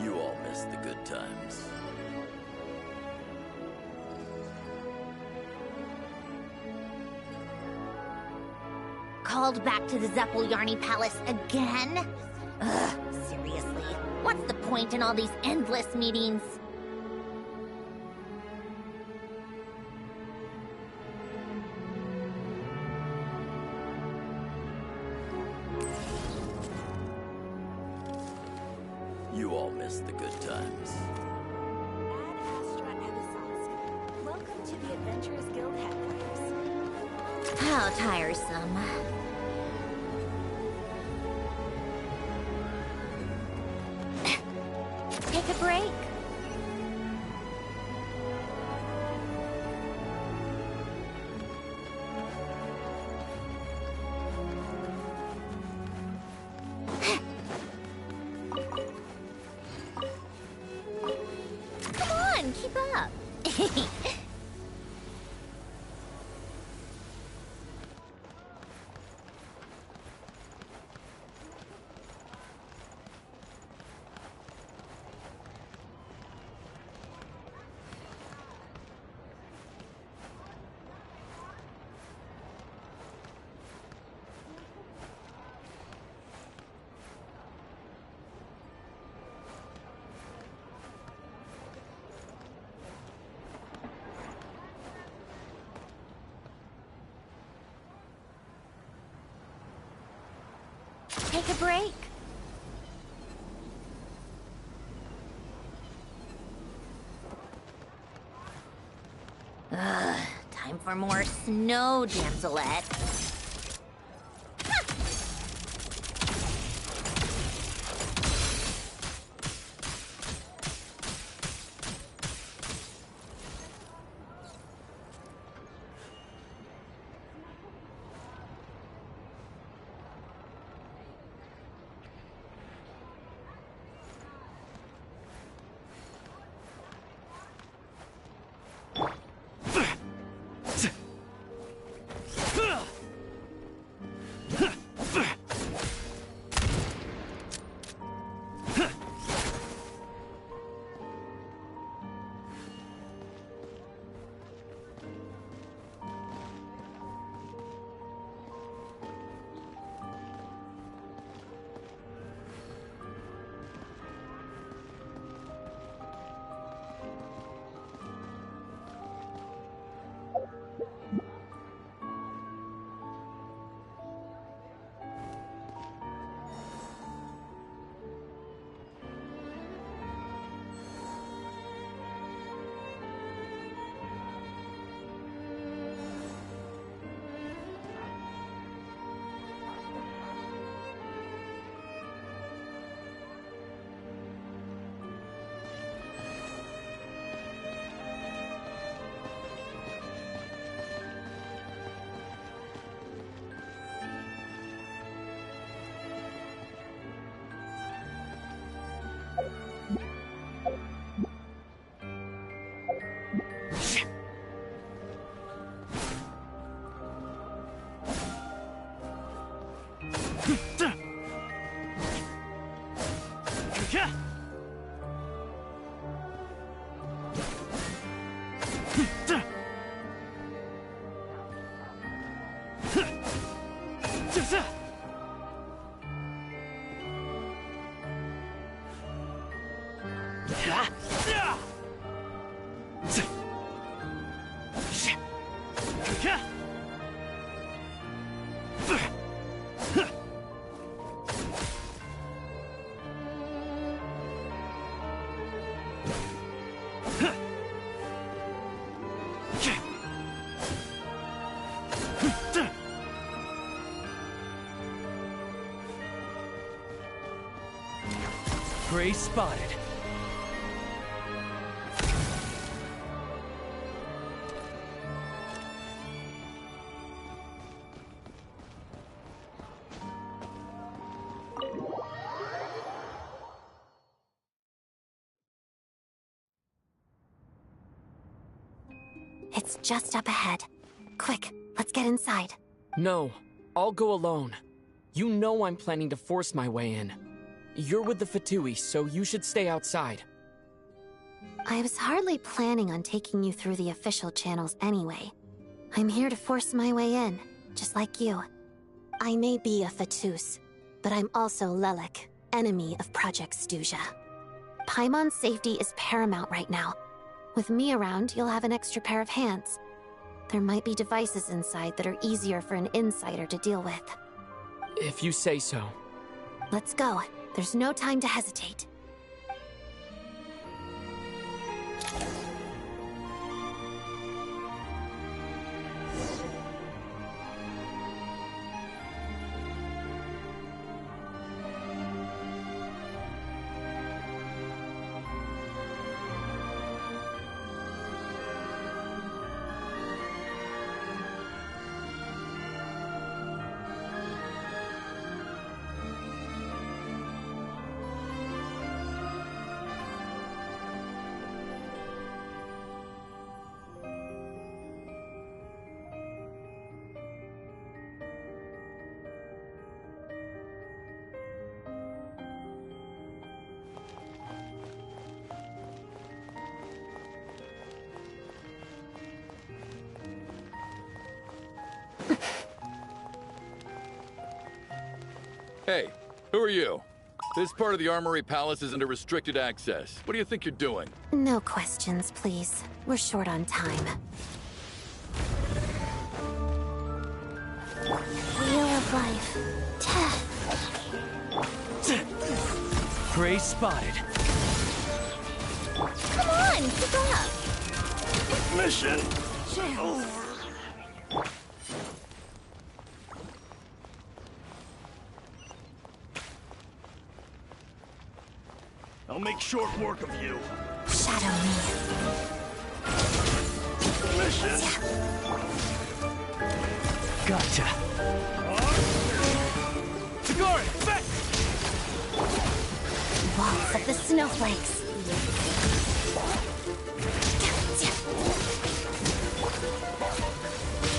You all missed the good times. Called back to the Zeppeljärny Palace again? Ugh, seriously. What's the point in all these endless meetings? You all missed the good times. Welcome to the Adventurers Guild headquarters. How tiresome. Take a break. Come on, keep up. Take a break. Ugh, time for more snow, Damselette. Prey spotted. It's just up ahead. Quick, let's get inside. No, I'll go alone. You know I'm planning to force my way in. You're with the Fatui, so you should stay outside. I was hardly planning on taking you through the official channels anyway. I'm here to force my way in, just like you. I may be a Fatus, but I'm also Lelik, enemy of Project Stuzha. Paimon's safety is paramount right now. With me around, you'll have an extra pair of hands. There might be devices inside that are easier for an insider to deal with. If you say so. Let's go. There's no time to hesitate. Hey, who are you? This part of the Armory Palace is under restricted access. What do you think you're doing? No questions, please. We're short on time. Wheel of Life. Prey spotted. Come on, keep up! Mission! I'll make short work of you. Shadow me. Mission! Gotcha. Tagari, back! Walls of the snowflakes.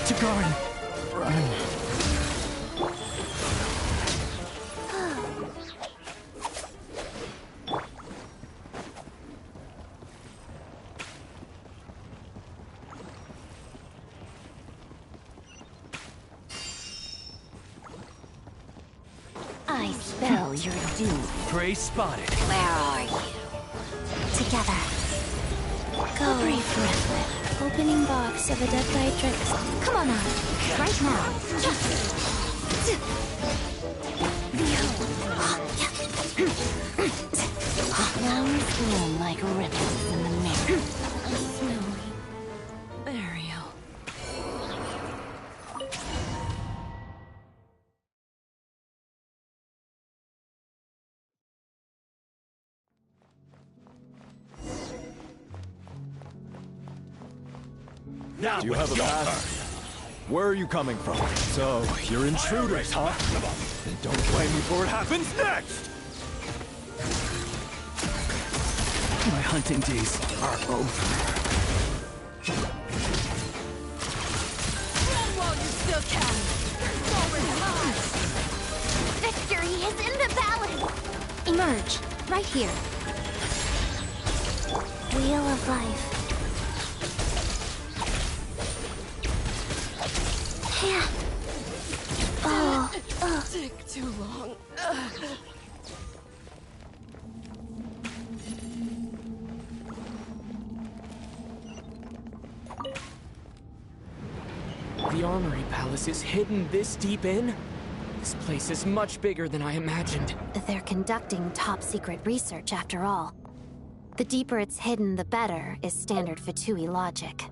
Tagarin, run. I spell your doom. Prey spotted. Where are you? Together. Go. Brief breath. Opening box of a dead Dietrich. Come on out. Right now. Flowers bloom like ripples in the mirror. Snowy burial. Now Do you have a pass? Where are you coming from? So, you're intruders, huh? Then don't blame me for what happens next! My hunting days are over. Run while you still can! Victory is in the palace! Emerge. Right here. Wheel of Life. Yeah. Oh. Take too long. The Armory Palace is hidden this deep in? This place is much bigger than I imagined. They're conducting top-secret research, after all. The deeper it's hidden, the better, is standard Fatui logic.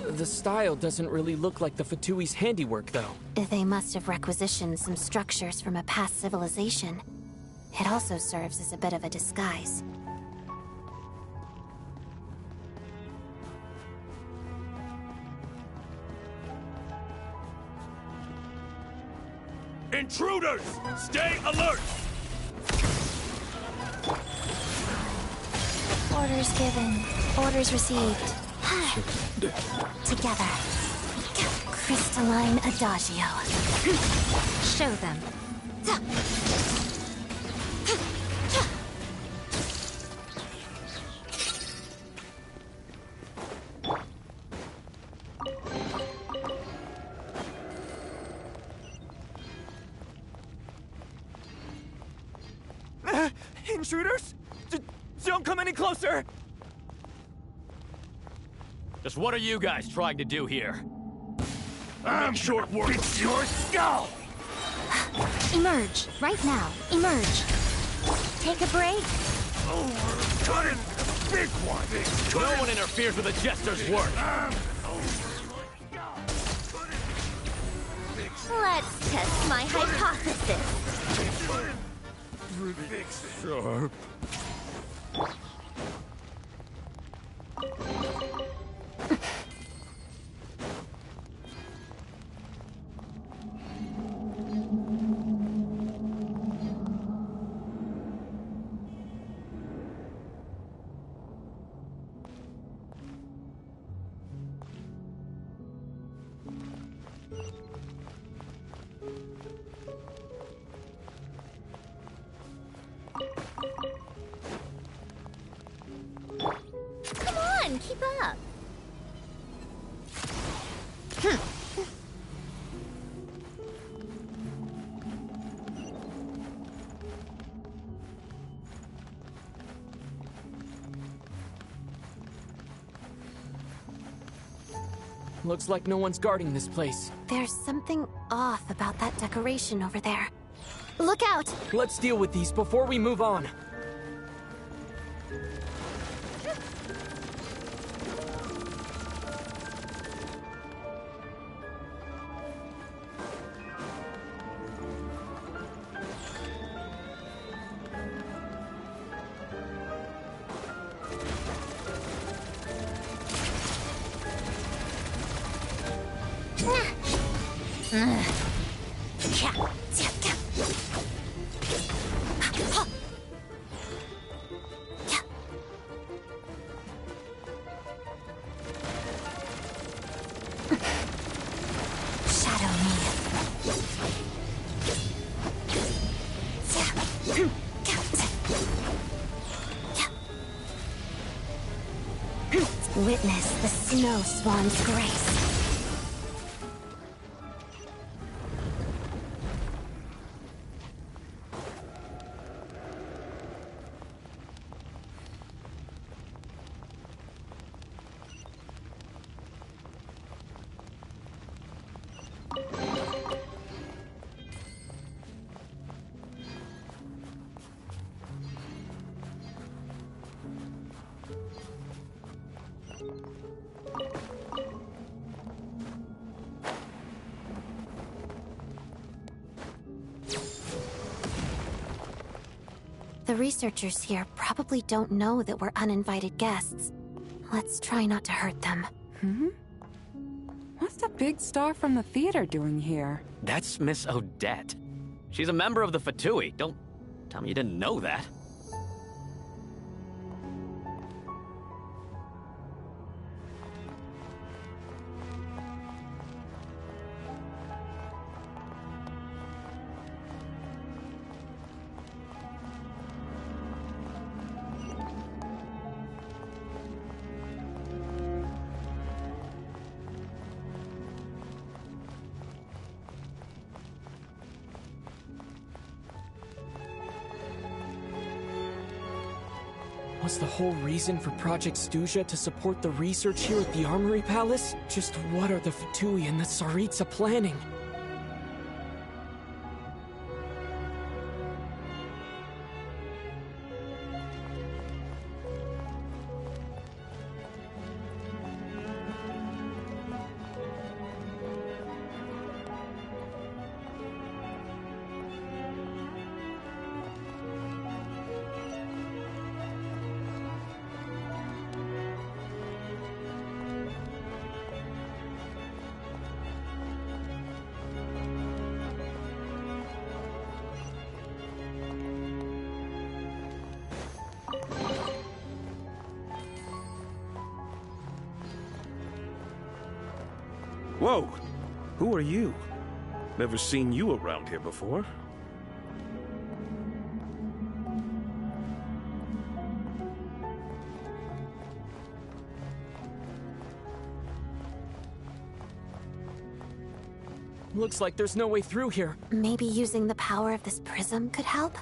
The style doesn't really look like the Fatui's handiwork, though. They must have requisitioned some structures from a past civilization. It also serves as a bit of a disguise. intruders! Stay alert! Orders given. Orders received. Together. Crystalline Adagio. Show them. Intruders? Don't come any closer! Just what are you guys trying to do here? I'm short work. It's your skull! Emerge. Right now. Emerge. Take a break. Cut it! Big one! No one interferes with a jester's work! Let's test my hypothesis. Sure. Come on, keep up. Looks like no one's guarding this place. There's something off about that decoration over there. Look out! Let's deal with these before we move on. Shadow me. Witness the snow swan's grace. The researchers here probably don't know that we're uninvited guests. Let's try not to hurt them. What's the big star from the theater doing here? That's Miss Odette. She's a member of the Fatui. Don't tell me you didn't know that. Was the whole reason for Project Snezhnaya to support the research here at the Armory Palace? Just what are the Fatui and the Tsaritsa planning? Whoa! Who are you? Never seen you around here before. Looks like there's no way through here. Maybe using the power of this prism could help?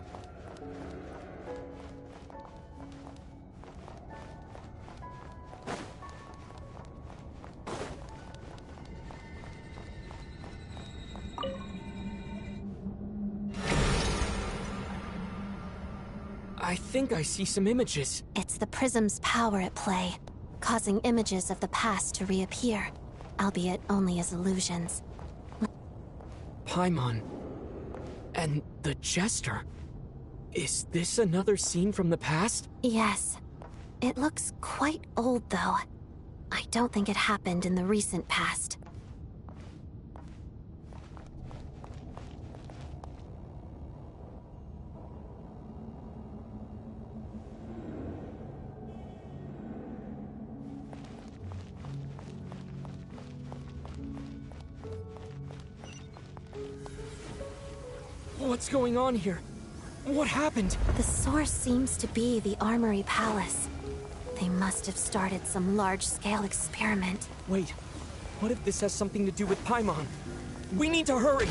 I think I see some images. It's the prism's power at play, causing images of the past to reappear, albeit only as illusions. Paimon. And the Jester. Is this another scene from the past? Yes. It looks quite old, though. I don't think it happened in the recent past. What's going on here? What happened? The source seems to be the Armory Palace. They must have started some large-scale experiment. Wait, what if this has something to do with Paimon? We need to hurry!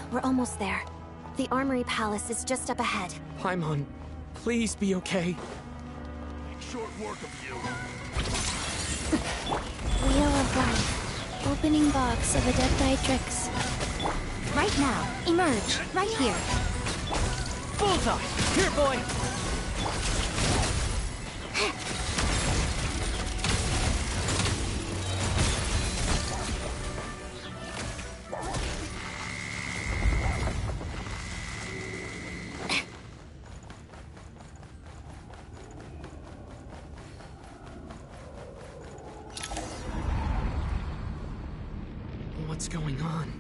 We're almost there. The Armory Palace is just up ahead. Paimon, please be okay. Short work of you. Wheel of Life. Opening box of a Death Matrix. Right now. Emerge. Right here. Bullseye! Here, boy! What's going on?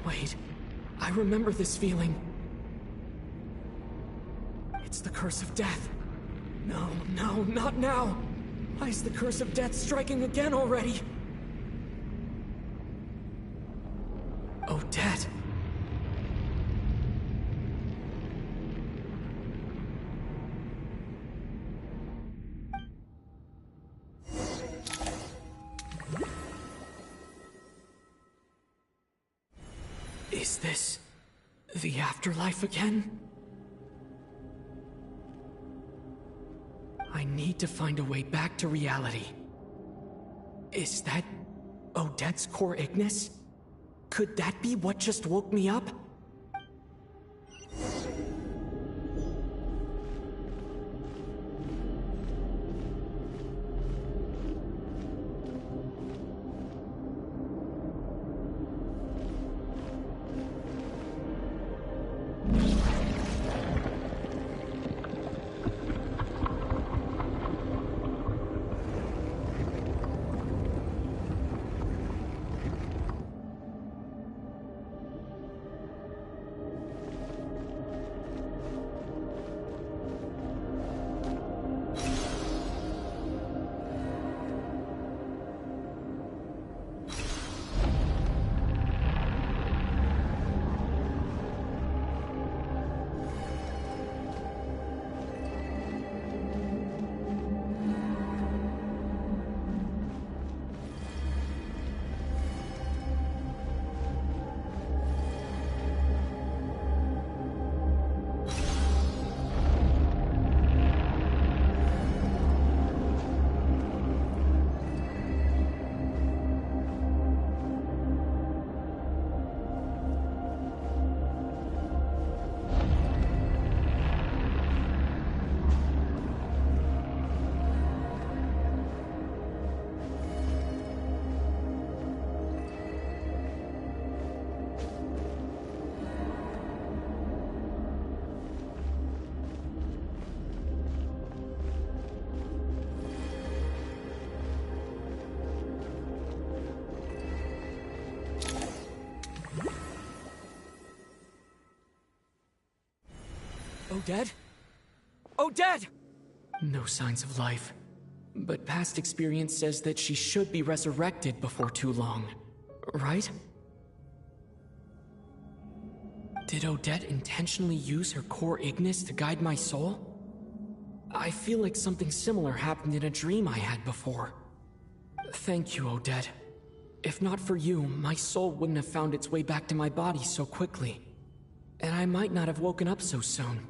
Wait, I remember this feeling. It's the curse of death. No, no, not now! Why is the curse of death striking again already? Odette. Is this the afterlife again? I need to find a way back to reality. Is that Odette's core Ignis? Could that be what just woke me up? Odette? Odette! No signs of life. But past experience says that she should be resurrected before too long. Right? Did Odette intentionally use her core Ignis to guide my soul? I feel like something similar happened in a dream I had before. Thank you, Odette. If not for you, my soul wouldn't have found its way back to my body so quickly. And I might not have woken up so soon.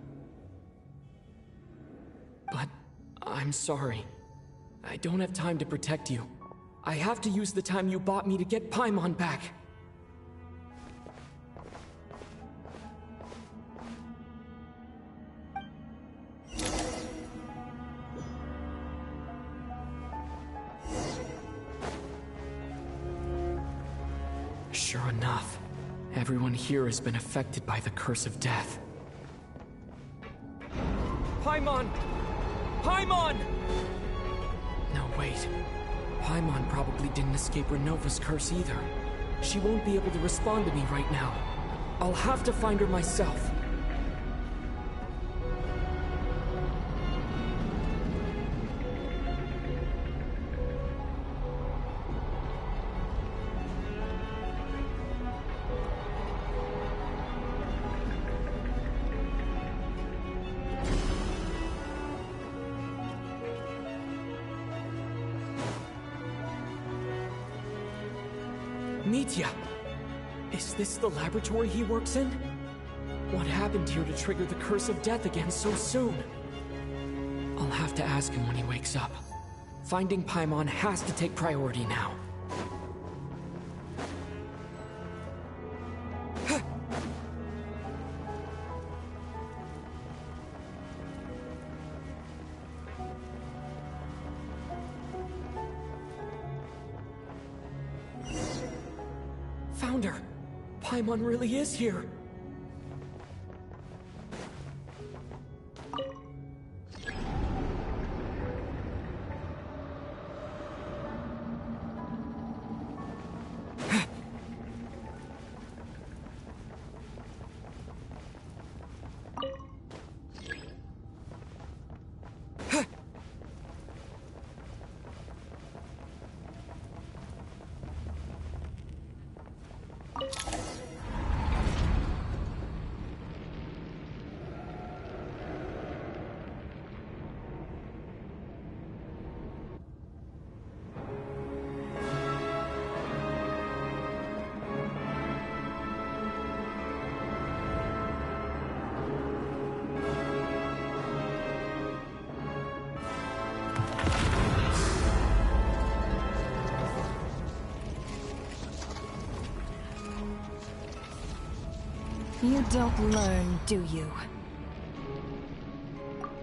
But I'm sorry. I don't have time to protect you. I have to use the time you bought me to get Paimon back. Sure enough, everyone here has been affected by the curse of death. Paimon! Paimon! No, wait. Paimon probably didn't escape Renova's curse either. She won't be able to respond to me right now. I'll have to find her myself. Mitya! Is this the laboratory he works in? What happened here to trigger the curse of death again so soon? I'll have to ask him when he wakes up. Finding Paimon has to take priority now. Found her! Paimon really is here! You don't learn, do you?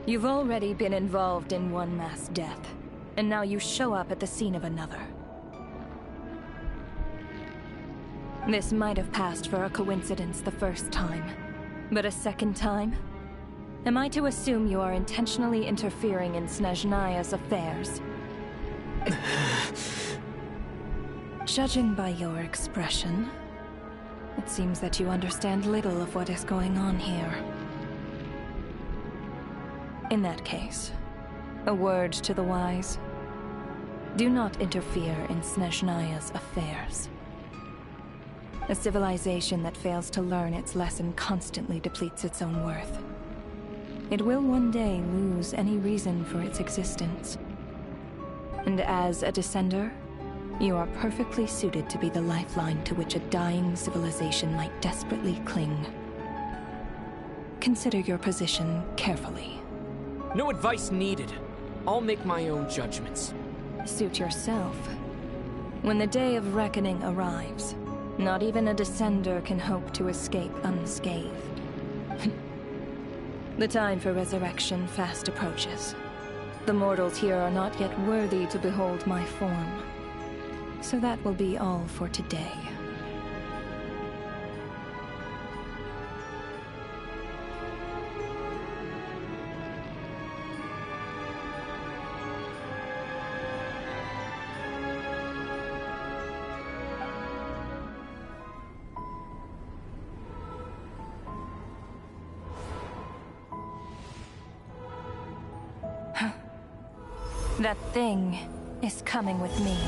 You've already been involved in one mass death, and now you show up at the scene of another. This might have passed for a coincidence the first time, but a second time? Am I to assume you are intentionally interfering in Snezhnaya's affairs? Judging by your expression, it seems that you understand little of what is going on here. In that case, a word to the wise. Do not interfere in Snezhnaya's affairs. A civilization that fails to learn its lesson constantly depletes its own worth. It will one day lose any reason for its existence. And as a descender, you are perfectly suited to be the lifeline to which a dying civilization might desperately cling. Consider your position carefully. No advice needed. I'll make my own judgments. Suit yourself. When the day of reckoning arrives, not even a descender can hope to escape unscathed. The time for resurrection fast approaches. The mortals here are not yet worthy to behold my form. So that will be all for today. That thing is coming with me.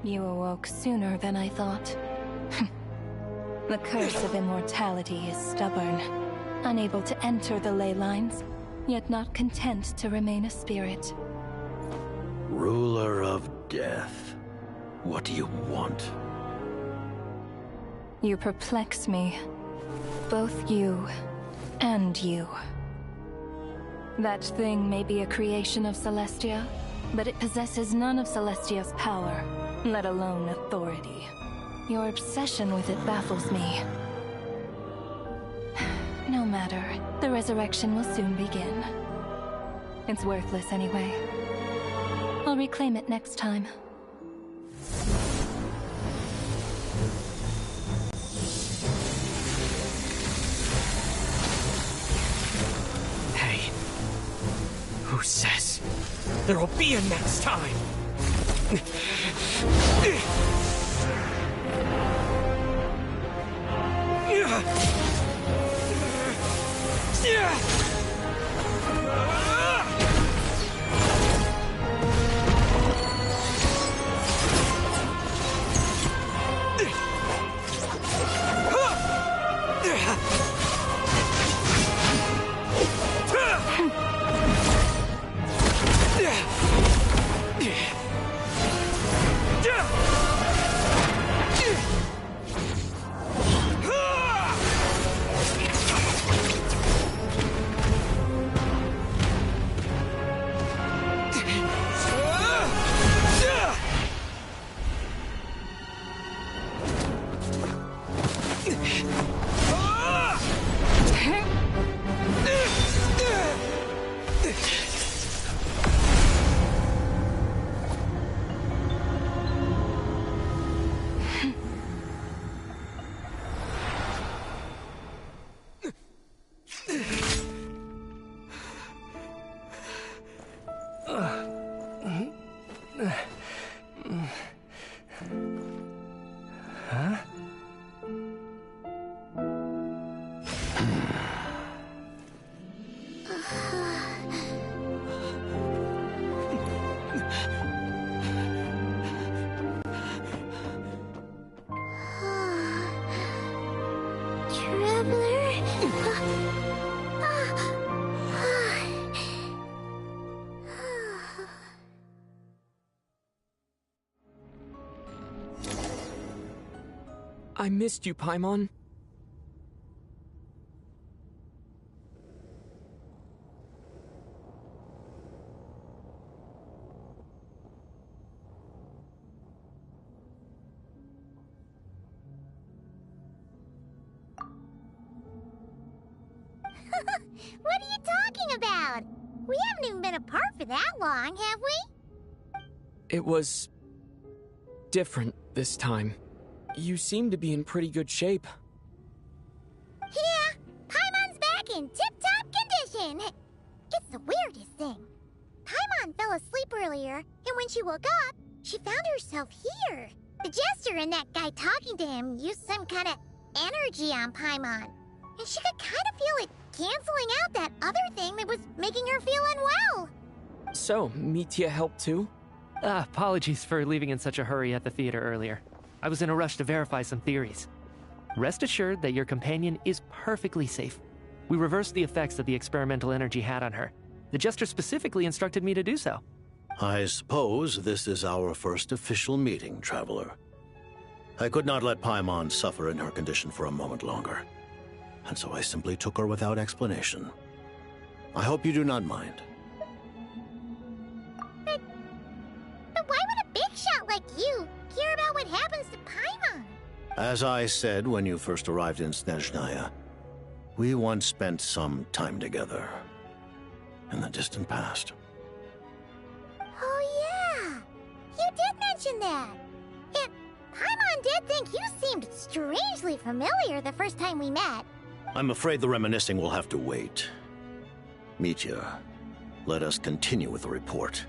You awoke sooner than I thought. The curse of immortality is stubborn, unable to enter the ley lines, yet not content to remain a spirit. Ruler of death, what do you want? You perplex me. Both you and you. That thing may be a creation of Celestia, but it possesses none of Celestia's power, let alone authority. Your obsession with it baffles me. No matter, the resurrection will soon begin. It's worthless anyway. I'll reclaim it next time. Hey, who says there will be a next time? I missed you, Paimon. What are you talking about? We haven't even been apart for that long, have we? It was different this time. You seem to be in pretty good shape. Yeah, Paimon's back in tip-top condition. It's the weirdest thing. Paimon fell asleep earlier, and when she woke up, she found herself here. The Jester and that guy talking to him used some kind of energy on Paimon, and she could kind of feel it canceling out that other thing that was making her feel unwell. So, Mitya helped too? Apologies for leaving in such a hurry at the theater earlier. I was in a rush to verify some theories. Rest assured that your companion is perfectly safe. We reversed the effects that the experimental energy had on her. The Jester specifically instructed me to do so. I suppose this is our first official meeting, Traveler. I could not let Paimon suffer in her condition for a moment longer, and so I simply took her without explanation. I hope you do not mind. But why would a big shot like you care about what happens to Paimon? As I said when you first arrived in Snezhnaya, we once spent some time together in the distant past. Oh yeah, you did mention that. And Paimon did think you seemed strangely familiar the first time we met. I'm afraid the reminiscing will have to wait. Mitya, let us continue with the report.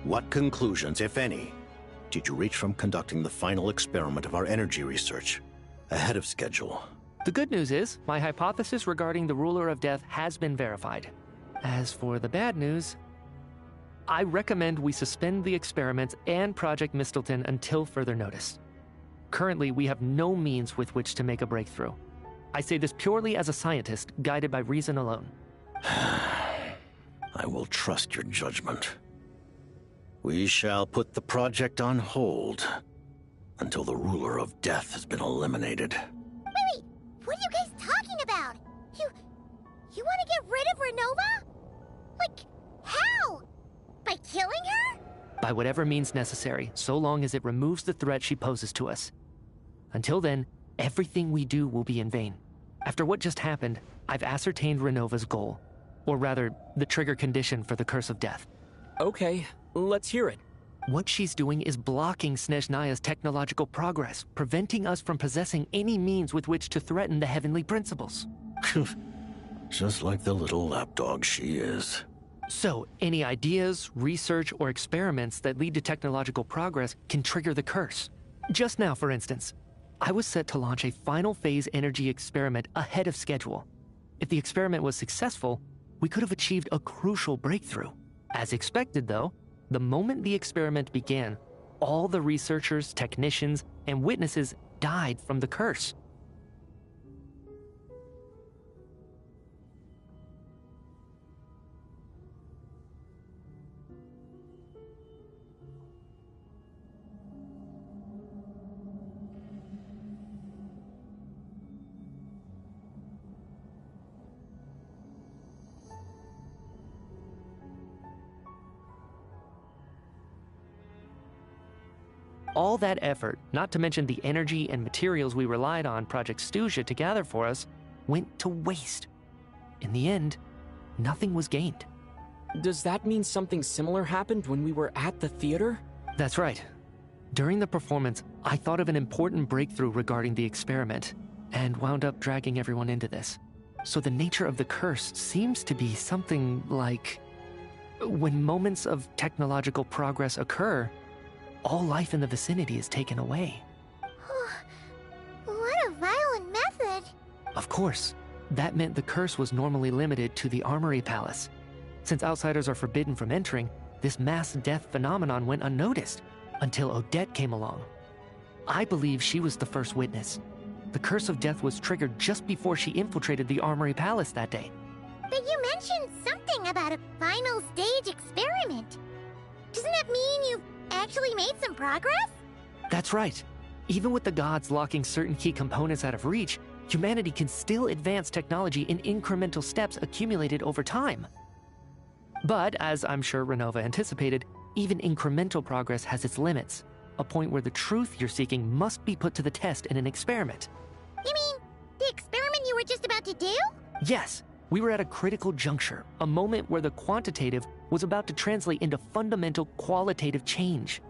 What conclusions, if any, did you reach from conducting the final experiment of our energy research ahead of schedule? The good news is, my hypothesis regarding the Ruler of Death has been verified. As for the bad news, I recommend we suspend the experiments and Project Mistleton until further notice. Currently, we have no means with which to make a breakthrough. I say this purely as a scientist, guided by reason alone. I will trust your judgment. We shall put the project on hold until the Ruler of Death has been eliminated. Wait, what are you guys talking about? You want to get rid of Renova? Like, how? By killing her? By whatever means necessary, so long as it removes the threat she poses to us. Until then, everything we do will be in vain. After what just happened, I've ascertained Renova's goal. Or rather, the trigger condition for the Curse of Death. Okay, let's hear it. What she's doing is blocking Snezhnaya's technological progress, preventing us from possessing any means with which to threaten the heavenly principles. Just like the little lapdog she is. So, any ideas, research, or experiments that lead to technological progress can trigger the curse. Just now, for instance, I was set to launch a final phase energy experiment ahead of schedule. If the experiment was successful, we could have achieved a crucial breakthrough. As expected, though, the moment the experiment began, all the researchers, technicians, and witnesses died from the curse. All that effort, not to mention the energy and materials we relied on Project Snezhnaya to gather for us, went to waste. In the end, nothing was gained. Does that mean something similar happened when we were at the theater? That's right. During the performance, I thought of an important breakthrough regarding the experiment, and wound up dragging everyone into this. So the nature of the curse seems to be something like... when moments of technological progress occur, all life in the vicinity is taken away. What a violent method. Of course, that meant the curse was normally limited to the Armory Palace. Since outsiders are forbidden from entering, this mass death phenomenon went unnoticed until Odette came along. I believe she was the first witness. The Curse of Death was triggered just before she infiltrated the Armory Palace that day. But you mentioned something about a final stage experiment. Doesn't that mean you've actually made some progress? That's right. Even with the gods locking certain key components out of reach, humanity can still advance technology in incremental steps accumulated over time. But, as I'm sure Renova anticipated, even incremental progress has its limits, a point where the truth you're seeking must be put to the test in an experiment. You mean the experiment you were just about to do? Yes, we were at a critical juncture, a moment where the quantitative was about to translate into fundamental qualitative change.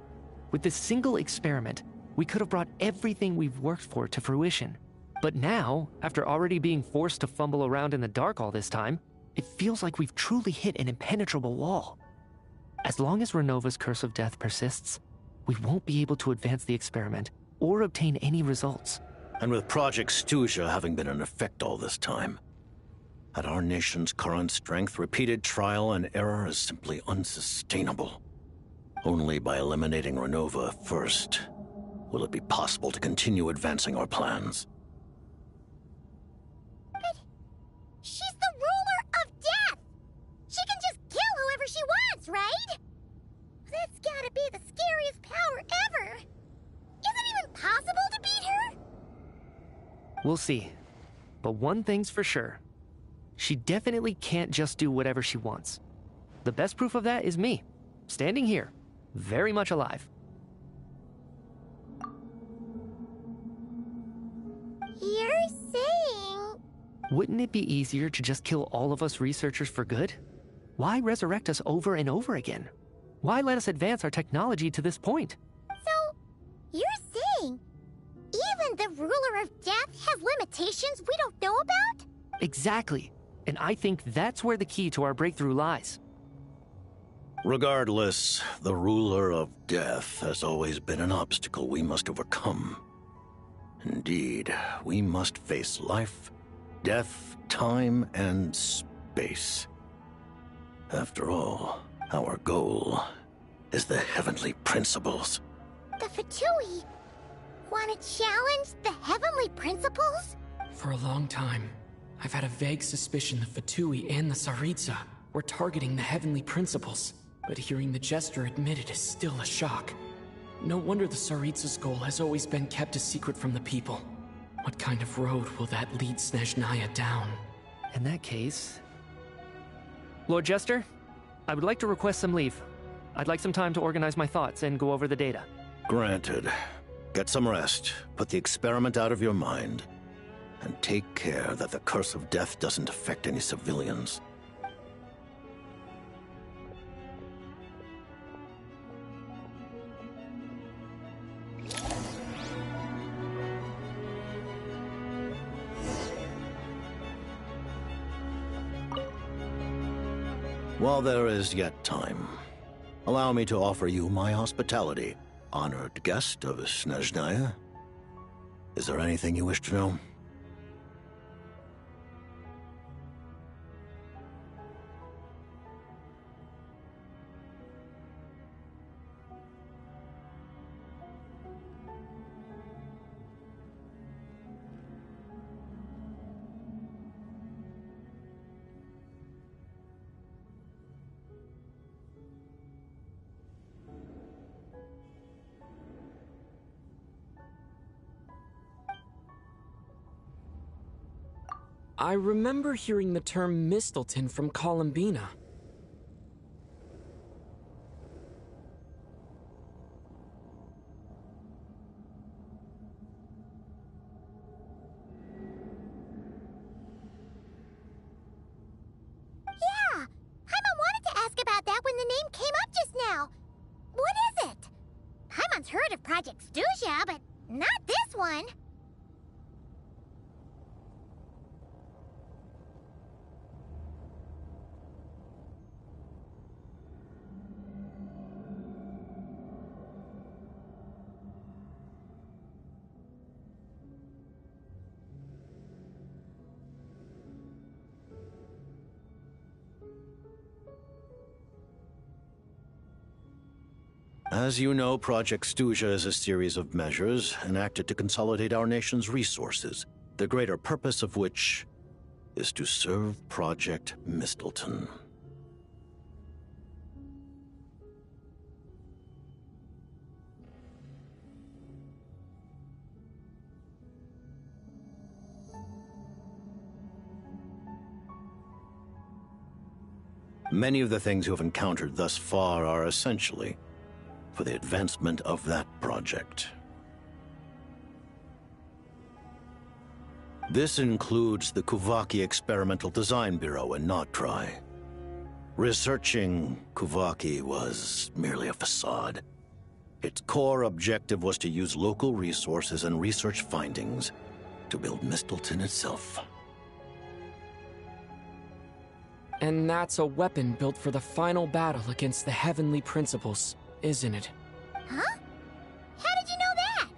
With this single experiment, we could have brought everything we've worked for to fruition. But now, after already being forced to fumble around in the dark all this time, it feels like we've truly hit an impenetrable wall. As long as Renova's Curse of Death persists, we won't be able to advance the experiment or obtain any results. And with Project Snezhnaya having been in effect all this time, at our nation's current strength, repeated trial and error is simply unsustainable. Only by eliminating Renova first will it be possible to continue advancing our plans. But she's the ruler of death! She can just kill whoever she wants, right? That's gotta be the scariest power ever! Is it even possible to beat her? We'll see. But one thing's for sure. She definitely can't just do whatever she wants. The best proof of that is me, standing here, very much alive. You're saying... Wouldn't it be easier to just kill all of us researchers for good? Why resurrect us over and over again? Why let us advance our technology to this point? So, you're saying even the ruler of death has limitations we don't know about? Exactly. And I think that's where the key to our breakthrough lies. Regardless, the ruler of death has always been an obstacle we must overcome. Indeed, we must face life, death, time, and space. After all, our goal is the heavenly principles. The Fatui want to challenge the heavenly principles? For a long time, I've had a vague suspicion the Fatui and the Tsaritsa were targeting the heavenly principles, but hearing the Jester admit it is still a shock. No wonder the Tsaritsa's goal has always been kept a secret from the people. What kind of road will that lead Snezhnaya down? In that case... Lord Jester, I would like to request some leave. I'd like some time to organize my thoughts and go over the data. Granted. Get some rest, put the experiment out of your mind, and take care that the curse of death doesn't affect any civilians. While there is yet time, allow me to offer you my hospitality, honored guest of Snezhnaya. Is there anything you wish to know? I remember hearing the term Mistleton from Columbina. Yeah! Paimon wanted to ask about that when the name came up just now. What is it? Paimon's heard of Project Snezhnaya, but not this one. As you know, Project Snezhnaya is a series of measures enacted to consolidate our nation's resources, the greater purpose of which is to serve Project Mistleton. Many of the things you have encountered thus far are essentially for the advancement of that project. This includes the Kuvaki Experimental Design Bureau in Notdry. Researching Kuvaki was merely a facade. Its core objective was to use local resources and research findings to build Mistleton itself. And that's a weapon built for the final battle against the heavenly principles, isn't it? Huh? How did you know that?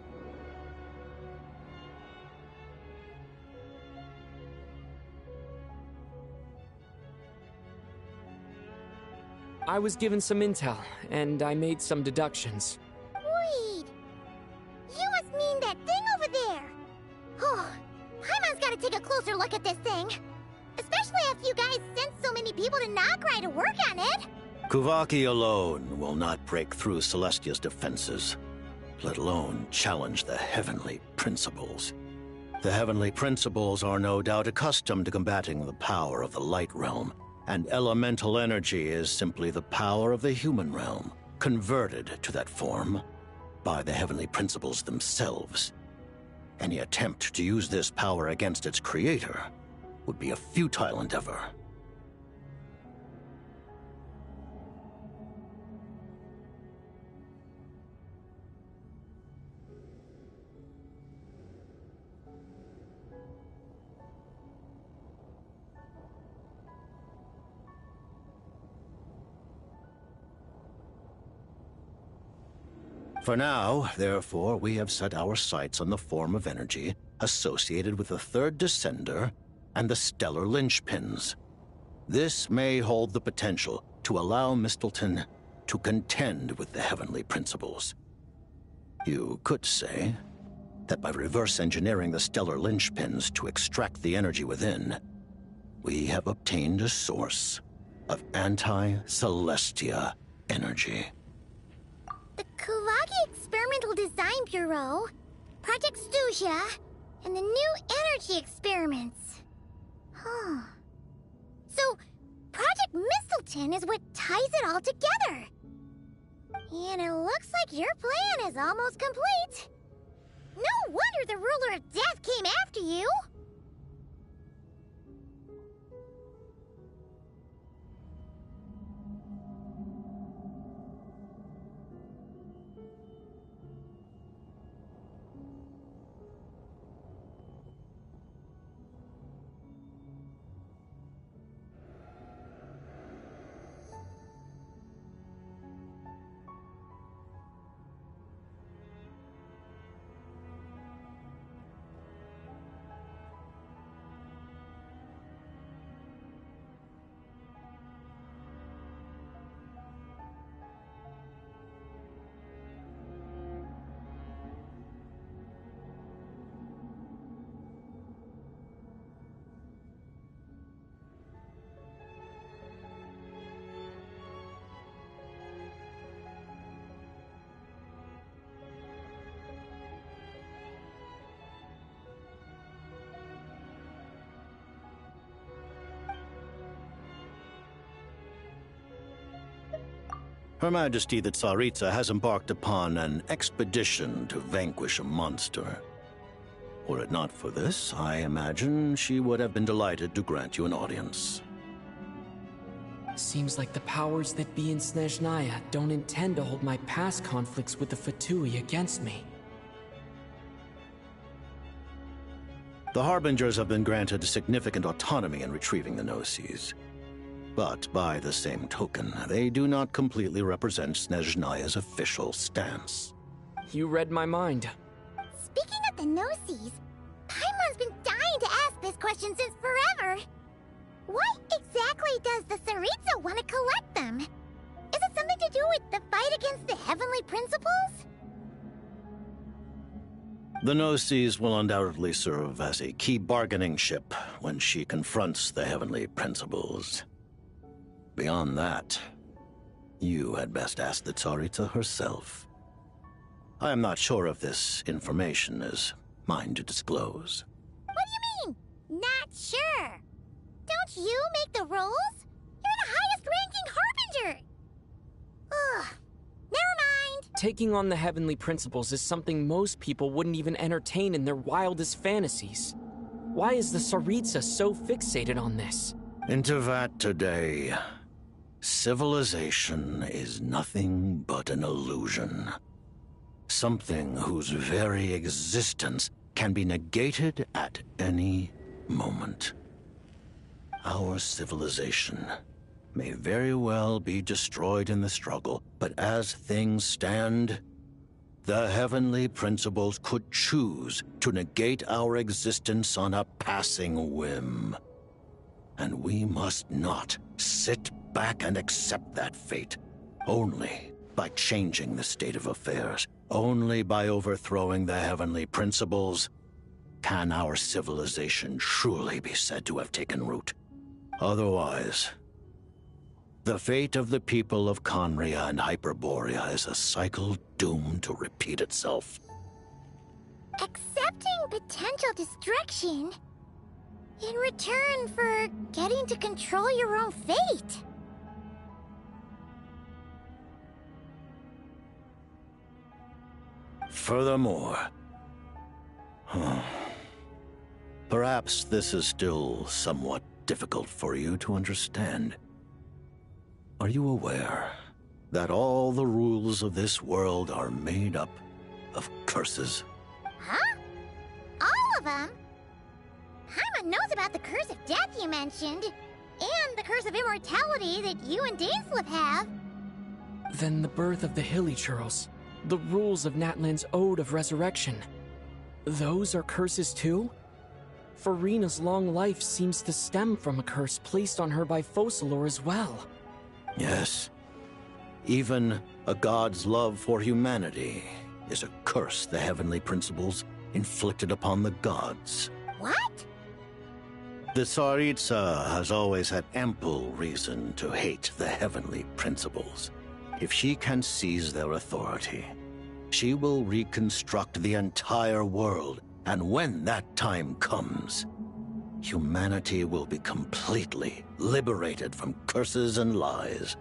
I was given some intel, and I made some deductions. Wait! You must mean that thing over there! Oh, Paimon's gotta take a closer look at this thing. Especially after you guys sent so many people to Notdry to work on it. Kuvaki alone will not break through Celestia's defenses, let alone challenge the heavenly principles. The heavenly principles are no doubt accustomed to combating the power of the light realm, and elemental energy is simply the power of the human realm, converted to that form by the heavenly principles themselves. Any attempt to use this power against its creator would be a futile endeavor. For now, therefore, we have set our sights on the form of energy associated with the third descender and the stellar linchpins. This may hold the potential to allow Mistleton to contend with the heavenly principles. You could say that by reverse engineering the stellar linchpins to extract the energy within, we have obtained a source of anti-Celestia energy. The Kulagi Experimental Design Bureau, Project Snezhnaya, and the new energy experiments. Huh. So, Project Mistleton is what ties it all together. And it looks like your plan is almost complete. No wonder the Ruler of Death came after you! Her Majesty the Tsaritsa has embarked upon an expedition to vanquish a monster. Were it not for this, I imagine she would have been delighted to grant you an audience. Seems like the powers that be in Snezhnaya don't intend to hold my past conflicts with the Fatui against me. The Harbingers have been granted significant autonomy in retrieving the Gnosis. But by the same token, they do not completely represent Snezhnaya's official stance. You read my mind. Speaking of the Gnosis, Paimon's been dying to ask this question since forever. Why exactly does the Tsaritsa want to collect them? Is it something to do with the fight against the heavenly principles? The Gnosis will undoubtedly serve as a key bargaining chip when she confronts the heavenly principles. Beyond that, you had best ask the Tsaritsa herself. I am not sure if this information is mine to disclose. What do you mean, not sure? Don't you make the rules? You're the highest-ranking Harbinger! Ugh, never mind! Taking on the heavenly principles is something most people wouldn't even entertain in their wildest fantasies. Why is the Tsaritsa so fixated on this? Intervat today. Civilization is nothing but an illusion. Something whose very existence can be negated at any moment. Our civilization may very well be destroyed in the struggle, but as things stand, the heavenly principles could choose to negate our existence on a passing whim. And we must not sit back and accept that fate. Only by changing the state of affairs, only by overthrowing the heavenly principles, can our civilization truly be said to have taken root. Otherwise, the fate of the people of Conria and Hyperborea is a cycle doomed to repeat itself. Accepting potential destruction in return for getting to control your own fate. Furthermore, perhaps this is still somewhat difficult for you to understand. Are you aware that all the rules of this world are made up of curses? Huh? All of them? Paimon knows about the curse of death you mentioned, and the curse of immortality that you and Daneslip have. Then the birth of the Hilly Churls. The rules of Natlan's Ode of Resurrection. Those are curses too? Farina's long life seems to stem from a curse placed on her by Focalor as well. Yes. Even a god's love for humanity is a curse the heavenly principles inflicted upon the gods. What? The Tsaritsa has always had ample reason to hate the heavenly principles. If she can seize their authority, she will reconstruct the entire world, and when that time comes, humanity will be completely liberated from curses and lies.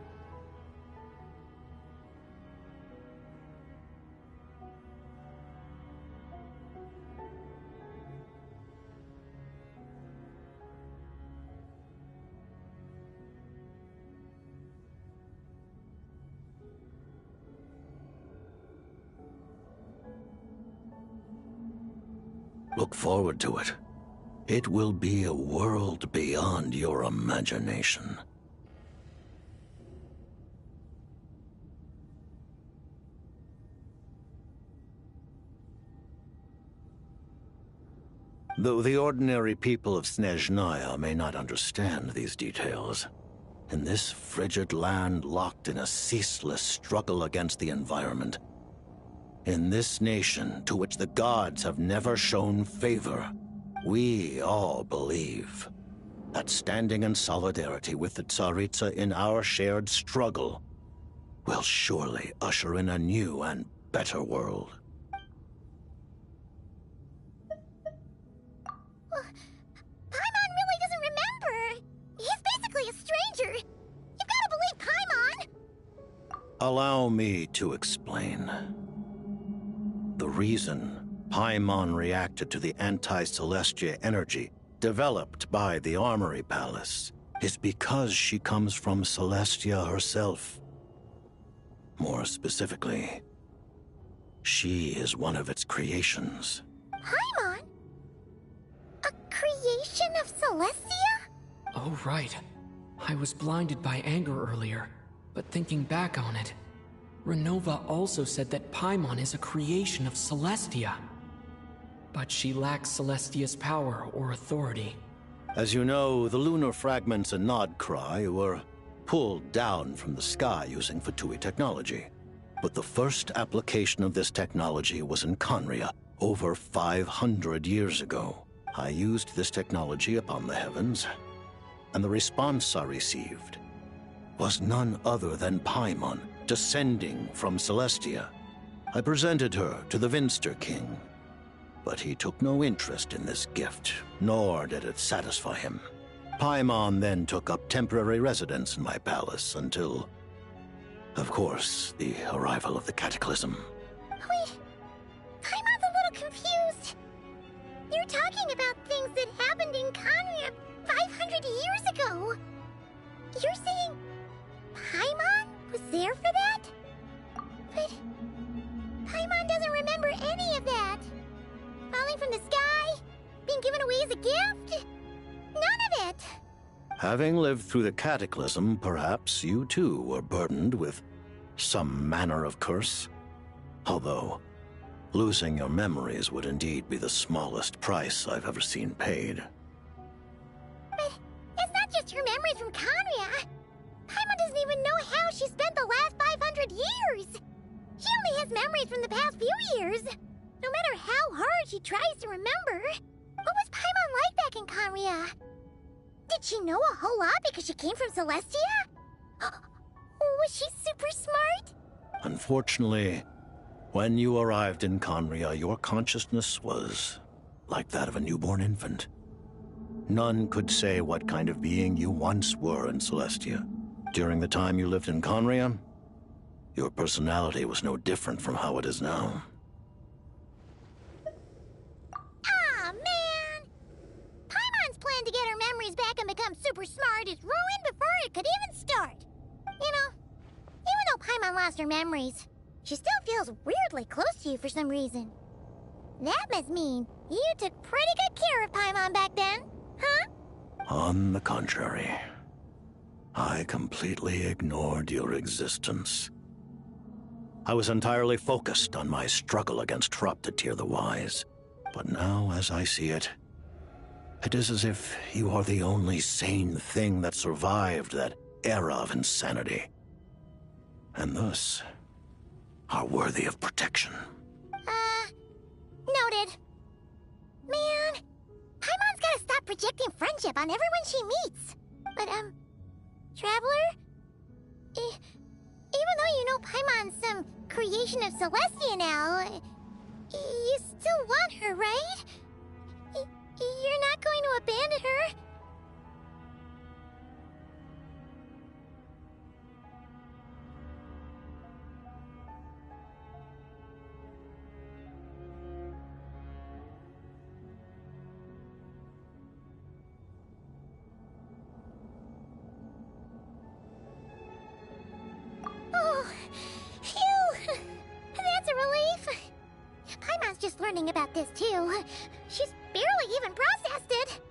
Look forward to it. It will be a world beyond your imagination. Though the ordinary people of Snezhnaya may not understand these details, in this frigid land locked in a ceaseless struggle against the environment, in this nation to which the gods have never shown favor, we all believe that standing in solidarity with the Tsaritsa in our shared struggle will surely usher in a new and better world. Paimon really doesn't remember. He's basically a stranger. You've got to believe Paimon. Allow me to explain. The reason Paimon reacted to the anti-Celestia energy developed by the Armory Palace is because she comes from Celestia herself. More specifically, she is one of its creations. Paimon? A creation of Celestia? Oh, right. I was blinded by anger earlier, but thinking back on it, Renova also said that Paimon is a creation of Celestia. But she lacks Celestia's power or authority. As you know, the lunar fragments in Nodcry were pulled down from the sky using Fatui technology. But the first application of this technology was in Conria over 500 years ago. I used this technology upon the heavens, and the response I received was none other than Paimon, descending from Celestia. I presented her to the Vinster King, but he took no interest in this gift, nor did it satisfy him. Paimon then took up temporary residence in my palace until, of course, the arrival of the Cataclysm. Wait, Paimon's a little confused. You're talking about things that happened in Conria 500 years ago. You're saying Paimon was there for that? But Paimon doesn't remember any of that. Falling from the sky? Being given away as a gift? None of it! Having lived through the Cataclysm, perhaps you too were burdened with some manner of curse. Although, losing your memories would indeed be the smallest price I've ever seen paid. But it's not just her memories from Conria. Paimon doesn't even know how she spent the last 500 years. She only has memories from the past few years. No matter how hard she tries to remember. What was Paimon like back in Conria? Did she know a whole lot because she came from Celestia? Was she super smart? Unfortunately, when you arrived in Conria, your consciousness was like that of a newborn infant. None could say what kind of being you once were in Celestia. During the time you lived in Conria, your personality was no different from how it is now. Ah, man! Paimon's plan to get her memories back and become super smart is ruined before it could even start. You know, even though Paimon lost her memories, she still feels weirdly close to you for some reason. That must mean you took pretty good care of Paimon back then, huh? On the contrary, I completely ignored your existence. I was entirely focused on my struggle against Troptatir the Wise. But now, as I see it, it is as if you are the only sane thing that survived that era of insanity. And thus, are worthy of protection. Noted. Man, Paimon's gotta stop projecting friendship on everyone she meets. But, Traveler? Even though you know Paimon's some creation of Celestia now, you still want her, right? You're not going to abandon her? Oh, phew! That's a relief. Paimon's just learning about this too. She's barely even processed it.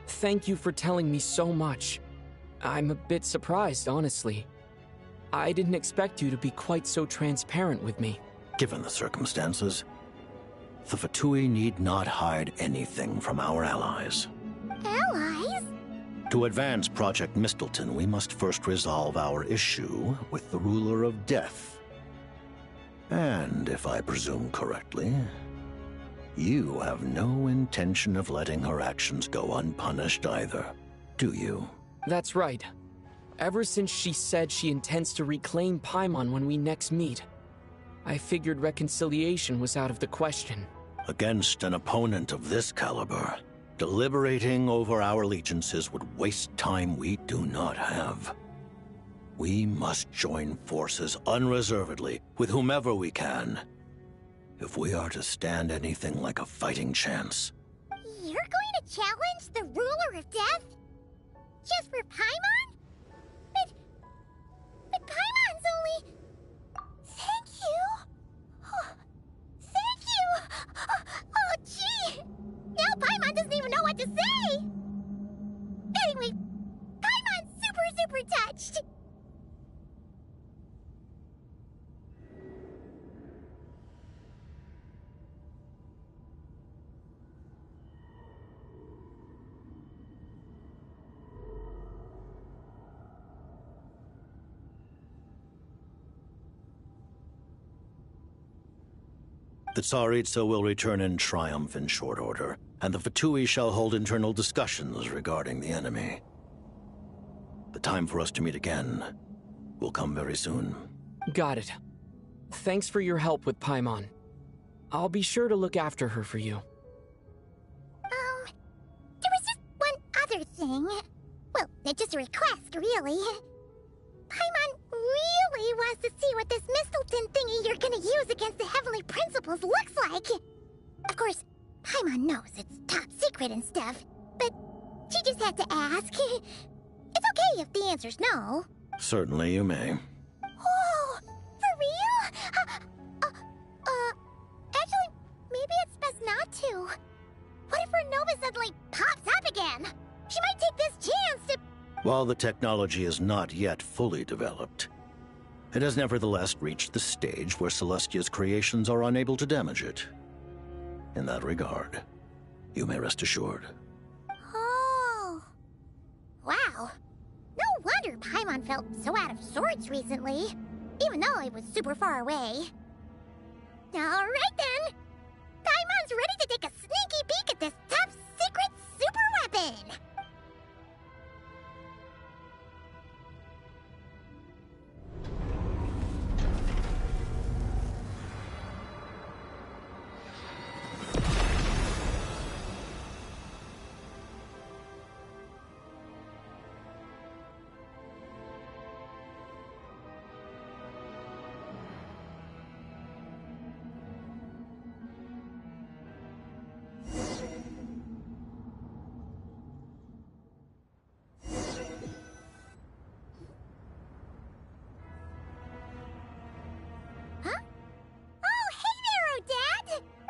Thank you for telling me so much. I'm a bit surprised, honestly. I didn't expect you to be quite so transparent with me. Given the circumstances, the Fatui need not hide anything from our allies. Allies? To advance Project Mistleton, we must first resolve our issue with the Ruler of Death. And, if I presume correctly, you have no intention of letting her actions go unpunished either, do you? That's right. Ever since she said she intends to reclaim Paimon when we next meet, I figured reconciliation was out of the question. Against an opponent of this caliber, deliberating over our allegiances would waste time we do not have. We must join forces unreservedly with whomever we can, if we are to stand anything like a fighting chance. You're going to challenge the Ruler of Death? Just for Paimon? But Paimon's only... Thank you. Oh, thank you. Oh, gee. Now Paimon doesn't even know what to say. Anyway, Paimon's super touched. The Tsaritsa will return in triumph in short order, and the Fatui shall hold internal discussions regarding the enemy. The time for us to meet again will come very soon. Got it. Thanks for your help with Paimon. I'll be sure to look after her for you. There was just one other thing. Well, it's just a request, really. Paimon really wants to see what this Mistleton thingy you're gonna use against the Heavenly Principles looks like. Of course, Paimon knows it's top secret and stuff, but she just had to ask. It's okay if the answer's no. Certainly you may. Oh, for real? Actually, maybe it's best not to. What if her Nova suddenly pops up again? She might take this chance to... While the technology is not yet fully developed, it has nevertheless reached the stage where Celestia's creations are unable to damage it. In that regard, you may rest assured. Oh. Wow. No wonder Paimon felt so out of sorts recently, even though it was super far away. Alright then! Paimon's ready to take a sneaky peek at this top secret super weapon!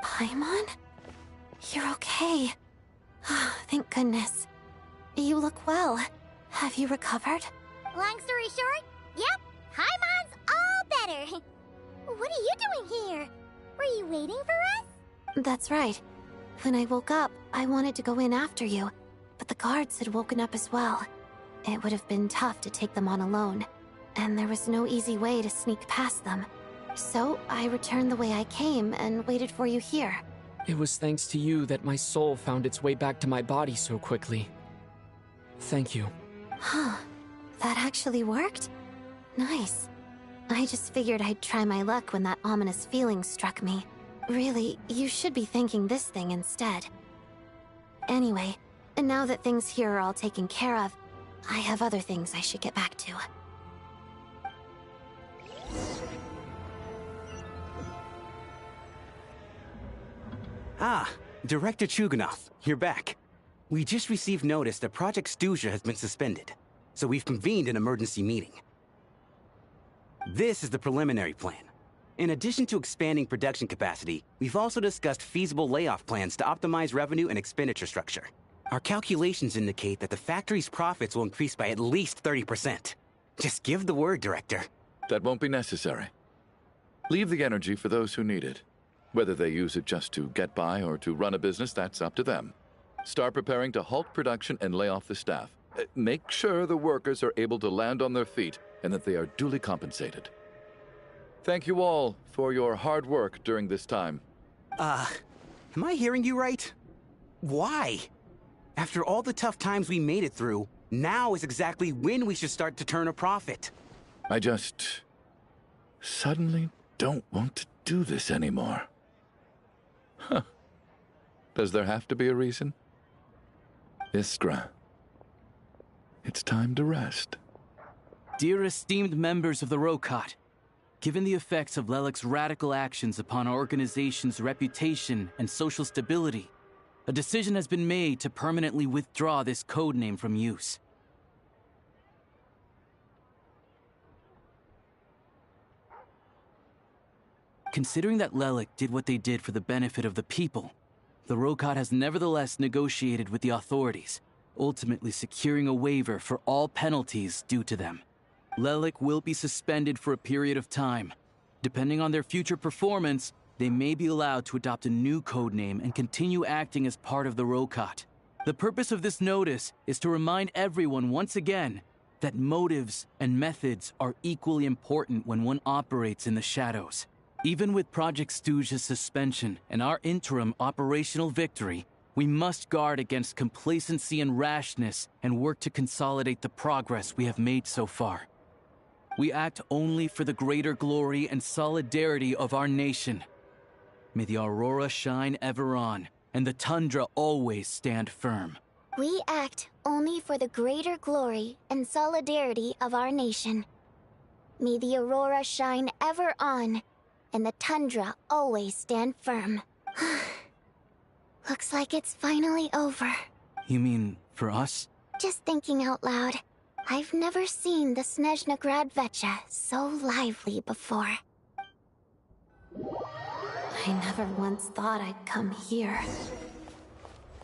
Paimon? You're okay. Thank goodness. You look well. Have you recovered? Long story short, yep, Paimon's all better. What are you doing here? Were you waiting for us? That's right. When I woke up, I wanted to go in after you, but the guards had woken up as well. It would have been tough to take them on alone, and there was no easy way to sneak past them. So I returned the way I came and waited for you here. It was thanks to you that my soul found its way back to my body so quickly. Thank you. Huh. That actually worked? Nice. I just figured I'd try my luck when that ominous feeling struck me. Really, you should be thanking this thing instead. Anyway, now that things here are all taken care of, I have other things I should get back to. Ah, Director Chuganov, you're back. We just received notice that Project Snezhnaya has been suspended, so we've convened an emergency meeting. This is the preliminary plan. In addition to expanding production capacity, we've also discussed feasible layoff plans to optimize revenue and expenditure structure. Our calculations indicate that the factory's profits will increase by at least 30%. Just give the word, Director. That won't be necessary. Leave the energy for those who need it. Whether they use it just to get by or to run a business, that's up to them. Start preparing to halt production and lay off the staff. Make sure the workers are able to land on their feet and that they are duly compensated. Thank you all for your hard work during this time. Am I hearing you right? Why? After all the tough times we made it through, now is exactly when we should start to turn a profit. I just suddenly don't want to do this anymore. Huh. Does there have to be a reason? Iskra, it's time to rest. Dear esteemed members of the Rokat, given the effects of Lelik's radical actions upon our organization's reputation and social stability, a decision has been made to permanently withdraw this codename from use. Considering that Lelik did what they did for the benefit of the people, the Rokat has nevertheless negotiated with the authorities, ultimately securing a waiver for all penalties due to them. Lelik will be suspended for a period of time. Depending on their future performance, they may be allowed to adopt a new codename and continue acting as part of the Rokat. The purpose of this notice is to remind everyone once again that motives and methods are equally important when one operates in the shadows. Even with Project Snezhnaya's suspension and our interim operational victory, we must guard against complacency and rashness and work to consolidate the progress we have made so far. We act only for the greater glory and solidarity of our nation. May the aurora shine ever on, and the tundra always stand firm. We act only for the greater glory and solidarity of our nation. May the aurora shine ever on, and the tundra always stand firm. Looks like it's finally over. You mean for us? Just thinking out loud. I've never seen the Snezhnaya Vecha so lively before. I never once thought I'd come here.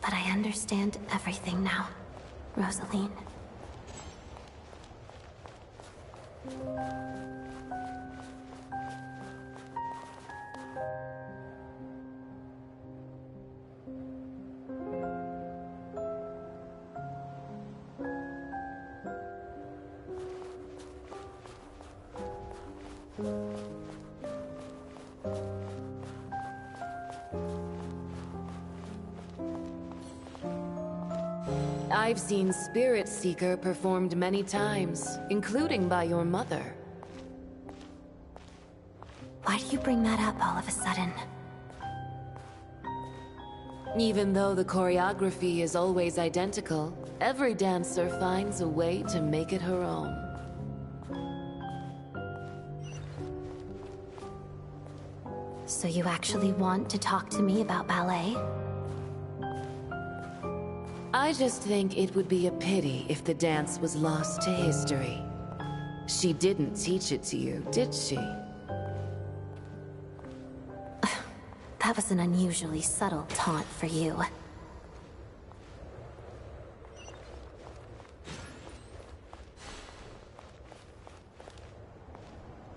But I understand everything now, Rosaline. I've seen Spirit Seeker performed many times, including by your mother. Why do you bring that up all of a sudden? Even though the choreography is always identical, every dancer finds a way to make it her own. So you actually want to talk to me about ballet? I just think it would be a pity if the dance was lost to history. She didn't teach it to you, did she? That was an unusually subtle taunt for you.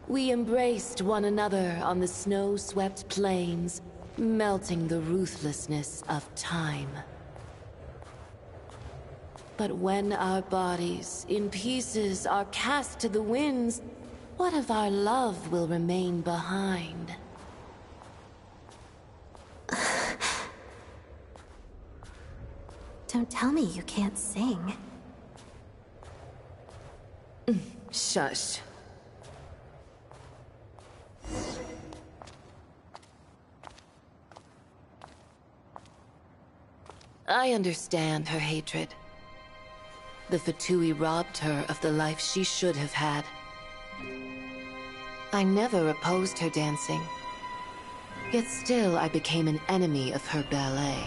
We embraced one another on the snow-swept plains, melting the ruthlessness of time. But when our bodies, in pieces, are cast to the winds, what of our love will remain behind? Don't tell me you can't sing. Shush. I understand her hatred. The Fatui robbed her of the life she should have had. I never opposed her dancing. Yet still I became an enemy of her ballet.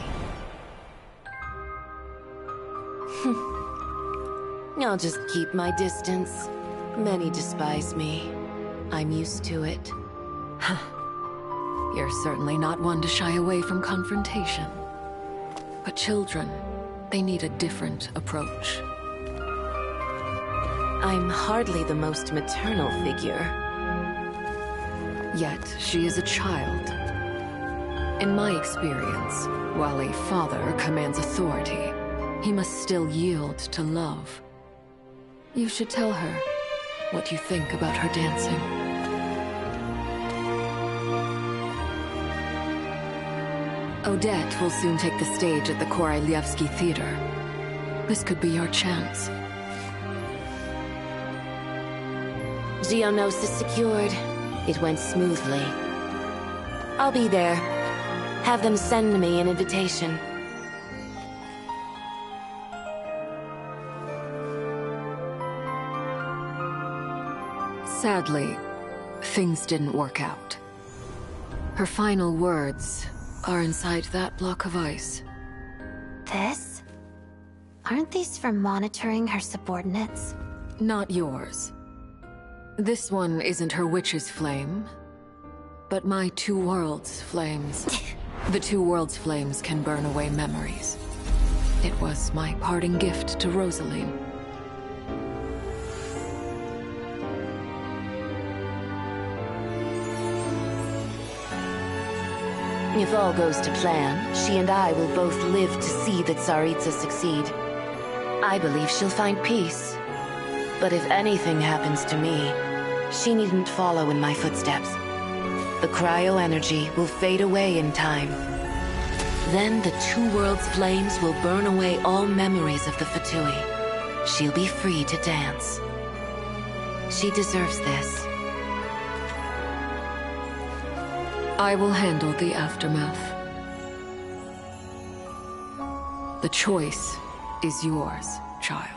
I'll just keep my distance. Many despise me. I'm used to it. You're certainly not one to shy away from confrontation. But children, they need a different approach. I'm hardly the most maternal figure. Yet, she is a child. In my experience, while a father commands authority, he must still yield to love. You should tell her what you think about her dancing. Odette will soon take the stage at the Koralyevsky Theater. This could be your chance. Geonosis secured. It went smoothly. I'll be there. Have them send me an invitation. Sadly, things didn't work out. Her final words are inside that block of ice. This? Aren't these for monitoring her subordinates? Not yours. This one isn't her witch's flame, but my two worlds' flames. The two worlds' flames can burn away memories. It was my parting gift to Rosaline. If all goes to plan, she and I will both live to see the Tsaritsa succeed. I believe she'll find peace. But if anything happens to me, she needn't follow in my footsteps. The cryo-energy will fade away in time. Then the two worlds' flames will burn away all memories of the Fatui. She'll be free to dance. She deserves this. I will handle the aftermath. The choice is yours, child.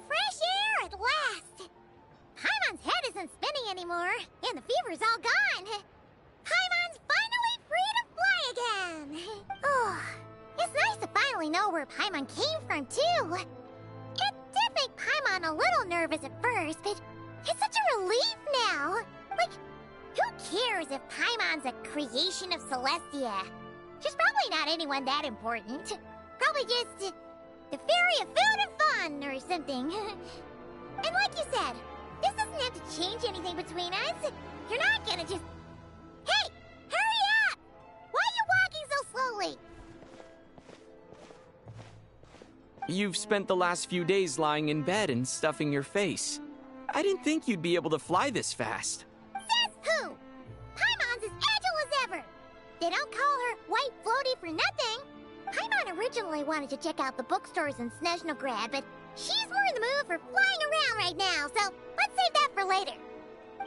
Fresh air at last! Paimon's head isn't spinning anymore, and the fever's all gone. Paimon's finally free to fly again! Oh, it's nice to finally know where Paimon came from, too. It did make Paimon a little nervous at first, but it's such a relief now. Like, who cares if Paimon's a creation of Celestia? She's probably not anyone that important. Probably just the fairy of food and fun or something. And like you said, this doesn't have to change anything between us. You're not gonna just... Hey! Hurry up! Why are you walking so slowly? You've spent the last few days lying in bed and stuffing your face. I didn't think you'd be able to fly this fast. Says who? Paimon's as agile as ever. They don't call her White Floaty for nothing. Paimon originally wanted to check out the bookstores in Snezhnaya, but she's more in the mood for flying around right now, so let's save that for later.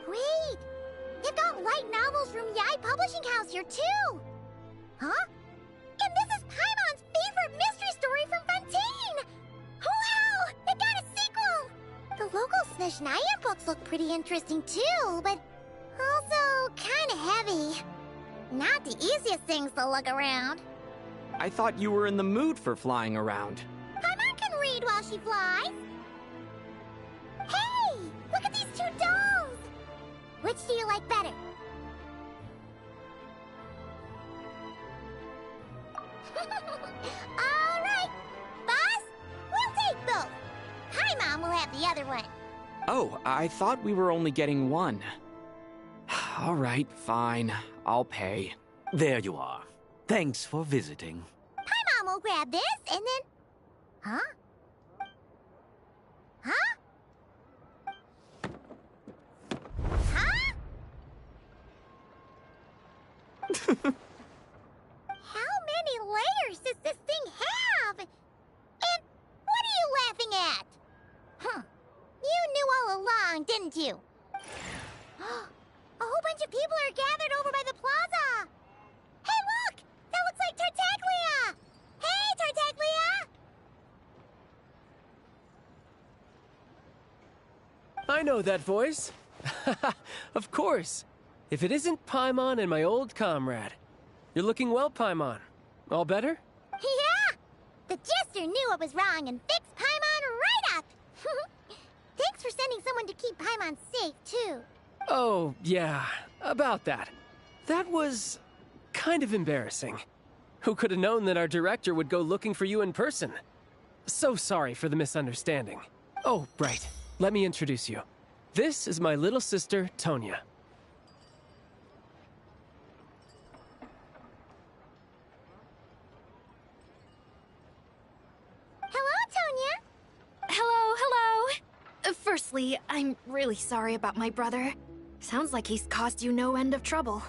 Wait, they've got light novels from Yai Publishing House here too. Huh? And this is Paimon's favorite mystery story from Fontaine! Wow! It got a sequel! The local Snezhnaya books look pretty interesting too, but also kinda heavy. Not the easiest things to lug around. I thought you were in the mood for flying around. Paimon can she flies. Hey, look at these two dolls. Which do you like better? All right, boss, we'll take both. Paimon will have the other one. Oh, I thought we were only getting one. All right, fine. I'll pay. There you are. Thanks for visiting. Paimon will grab this and then... Huh? Huh? Huh? How many layers does this thing have? And what are you laughing at? Huh. You knew all along, didn't you? A whole bunch of people are gathered over by the plaza. Hey, look! That looks like Tartaglia! Hey, Tartaglia! I know that voice. Of course. If it isn't Paimon and my old comrade. You're looking well, Paimon. All better? Yeah! The Jester knew I was wrong and fixed Paimon right up! Thanks for sending someone to keep Paimon safe, too. Oh, yeah. About that. That was... kind of embarrassing. Who could have known that our director would go looking for you in person? So sorry for the misunderstanding. Oh, right. Let me introduce you. This is my little sister, Tonya. Hello. Firstly, I'm really sorry about my brother. Sounds like he's caused you no end of trouble.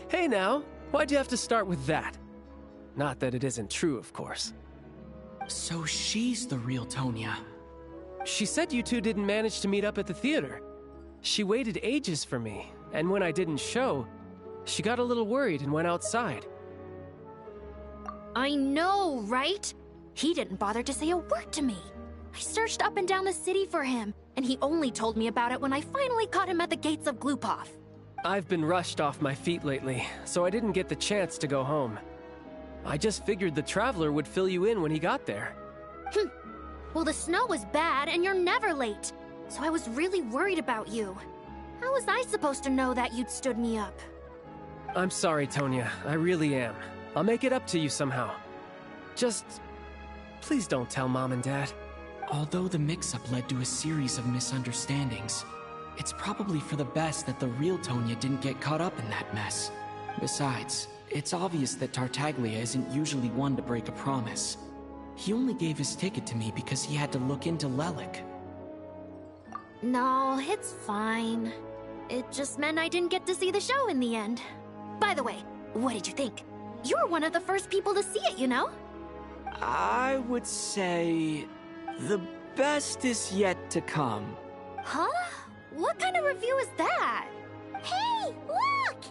Hey now, why'd you have to start with that? Not that it isn't true, of course. So she's the real Tonya. She said you two didn't manage to meet up at the theater. She waited ages for me, and when I didn't show, she got a little worried and went outside. I know, right? He didn't bother to say a word to me. I searched up and down the city for him, and he only told me about it when I finally caught him at the gates of Glupov. I've been rushed off my feet lately, so I didn't get the chance to go home. I just figured the Traveler would fill you in when he got there. Well, the snow was bad, and you're never late, so I was really worried about you. How was I supposed to know that you'd stood me up? I'm sorry, Tonya. I really am. I'll make it up to you somehow. Just... please don't tell Mom and Dad. Although the mix-up led to a series of misunderstandings, it's probably for the best that the real Tonya didn't get caught up in that mess. Besides, it's obvious that Tartaglia isn't usually one to break a promise. He only gave his ticket to me because he had to look into Lelik. No, it's fine. It just meant I didn't get to see the show in the end. By the way, what did you think? You were one of the first people to see it, you know? I would say... the best is yet to come. Huh? What kind of review is that? Hey, look!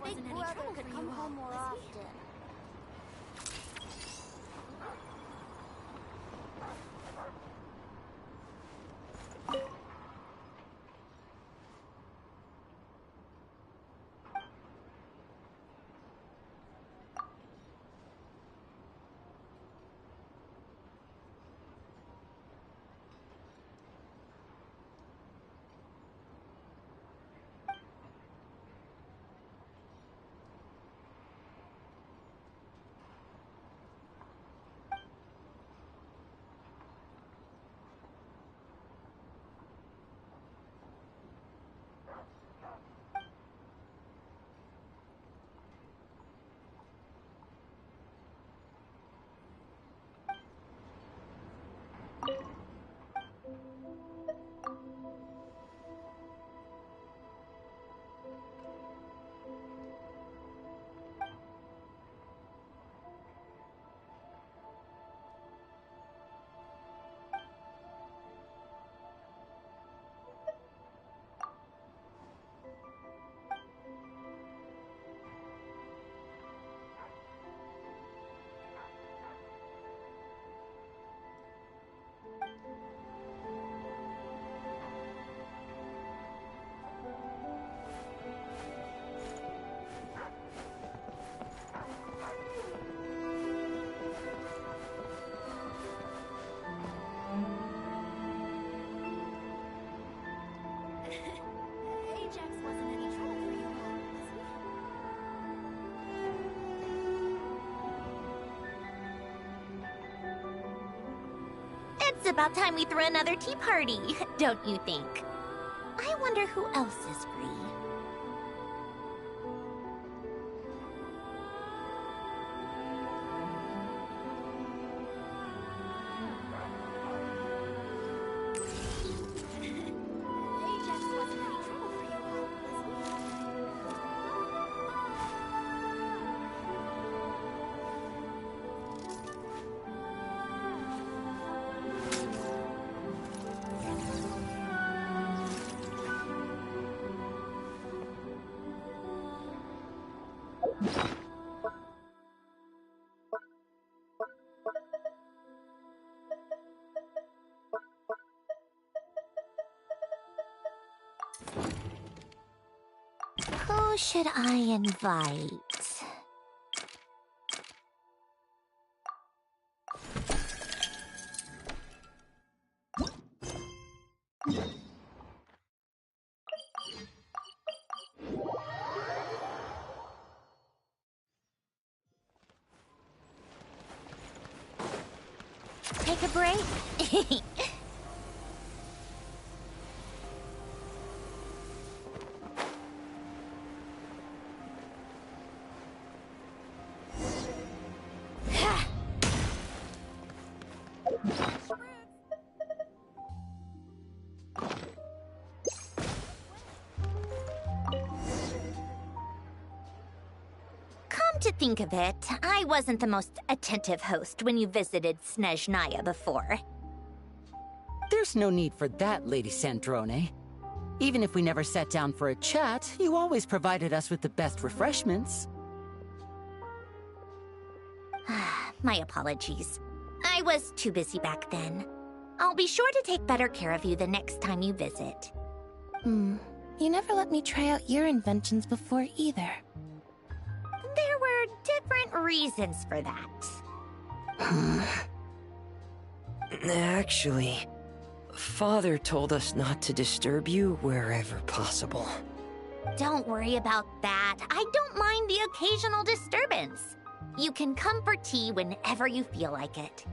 big brother could come home more often. It's about time we threw another tea party, don't you think? I wonder who else is free. Who should I invite? Take a break? Come to think of it, I wasn't the most attentive host when you visited Snezhnaya before. There's no need for that, Lady Sandrone. Even if we never sat down for a chat, you always provided us with the best refreshments. My apologies. I was too busy back then. I'll be sure to take better care of you the next time you visit. You never let me try out your inventions before either. There were different reasons for that. Actually, Father told us not to disturb you wherever possible. Don't worry about that. I don't mind the occasional disturbance. You can come for tea whenever you feel like it.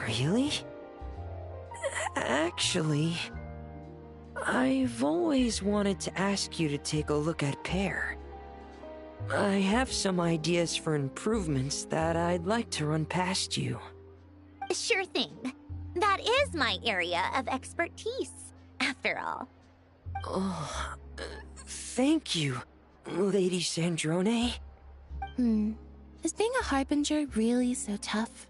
Really? Actually, I've always wanted to ask you to take a look at Pear. I have some ideas for improvements that I'd like to run past you. Sure thing. That is my area of expertise, after all. Oh, thank you, Lady Sandrone. Is being a harbinger really so tough?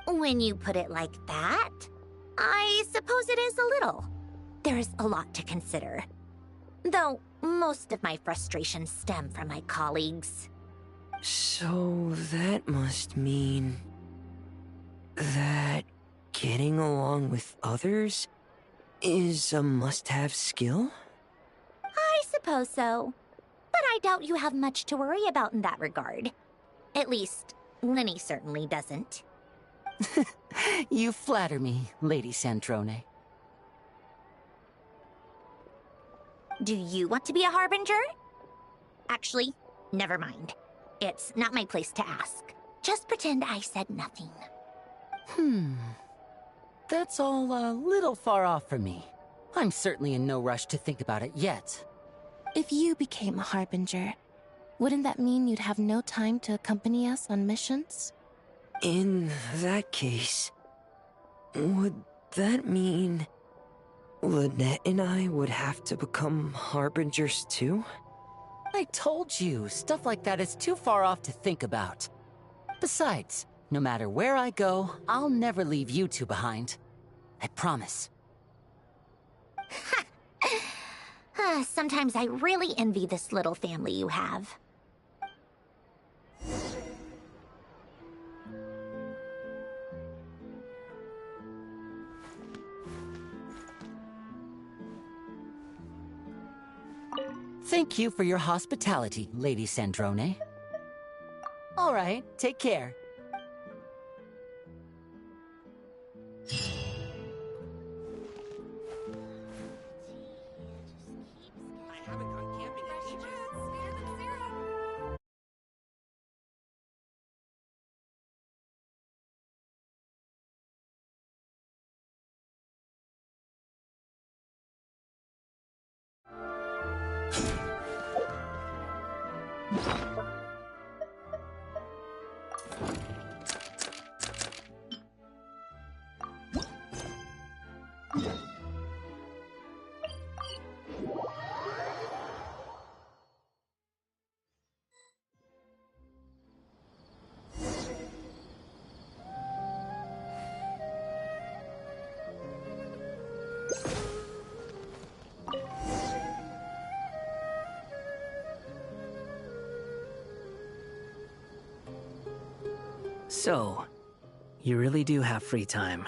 When you put it like that, I suppose it is a little. There's a lot to consider. Though most of my frustrations stem from my colleagues. So that must mean that getting along with others is a must-have skill? I suppose so. But I doubt you have much to worry about in that regard. At least, Lenny certainly doesn't. You flatter me, Lady Sandrone. Do you want to be a harbinger? Actually, never mind. It's not my place to ask. Just pretend I said nothing. That's all a little far off for me. I'm certainly in no rush to think about it yet. If you became a harbinger, wouldn't that mean you'd have no time to accompany us on missions? In that case, would that mean Lynette and I would have to become harbingers too? I told you, stuff like that is too far off to think about. Besides, no matter where I go, I'll never leave you two behind. I promise. Sometimes I really envy this little family you have. Thank you for your hospitality, Lady Sandrone. All right, take care. So, you really do have free time.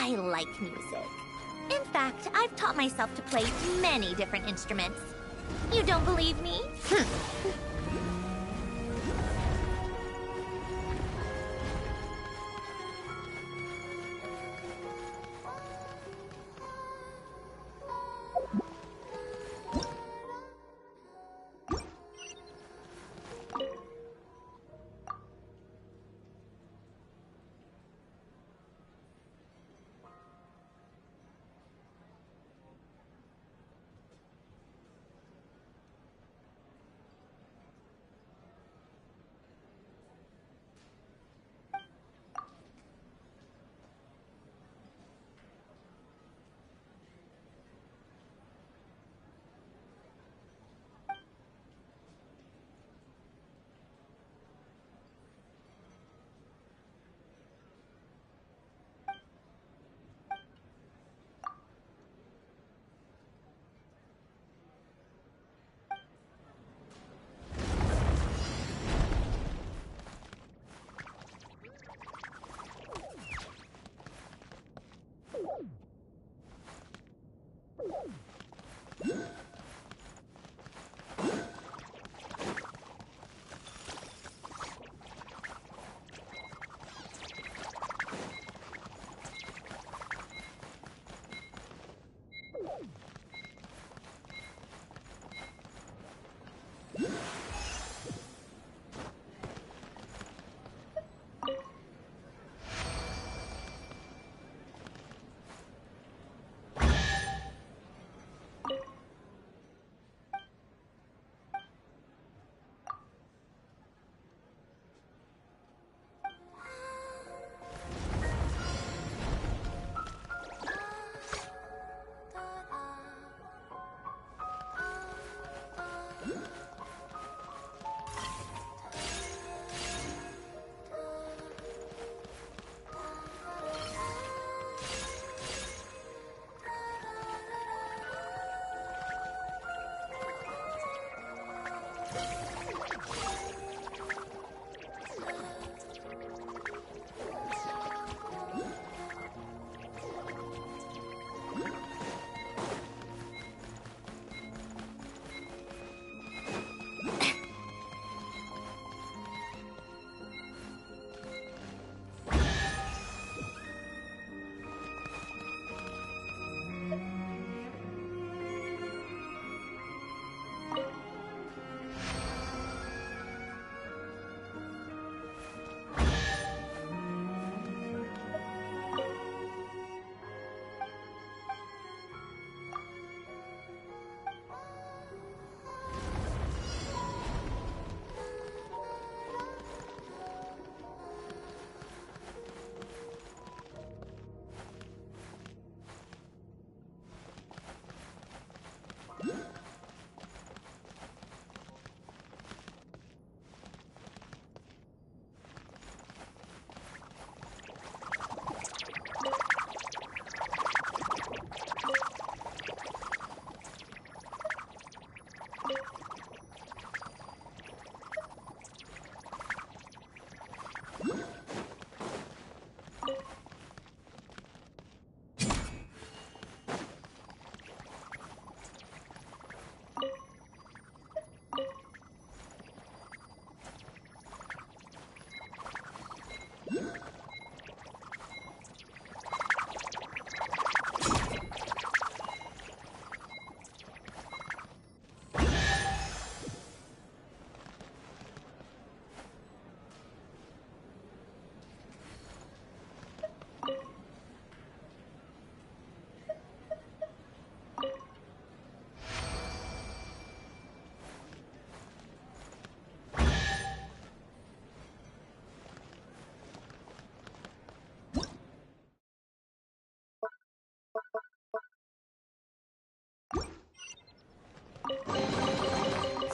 I like music. In fact, I've taught myself to play many different instruments. You don't believe me?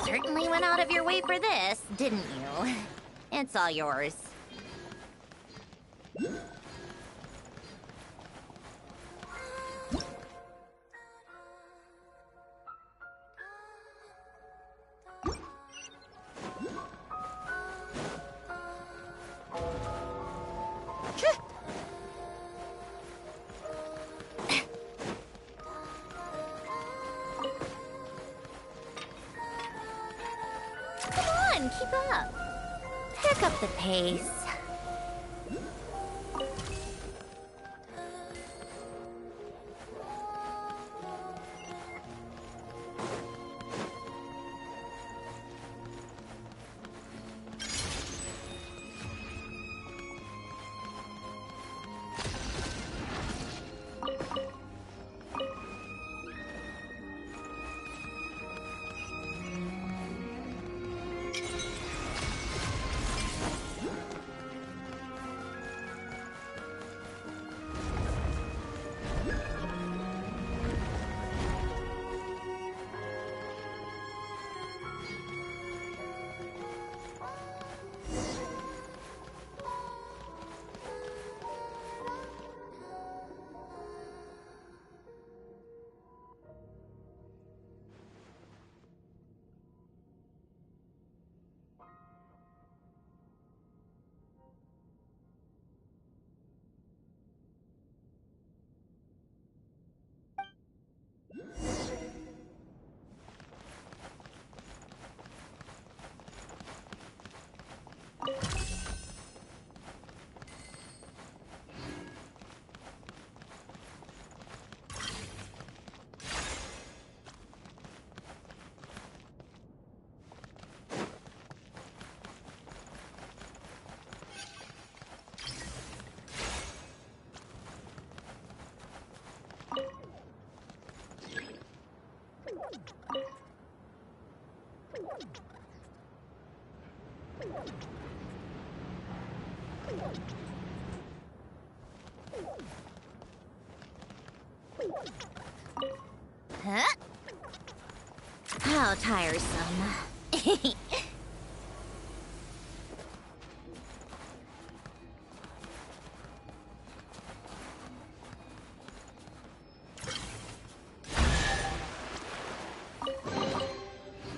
Certainly went out of your way for this, didn't you? It's all yours. can keep up. Pick up the pace. Huh? How tiresome.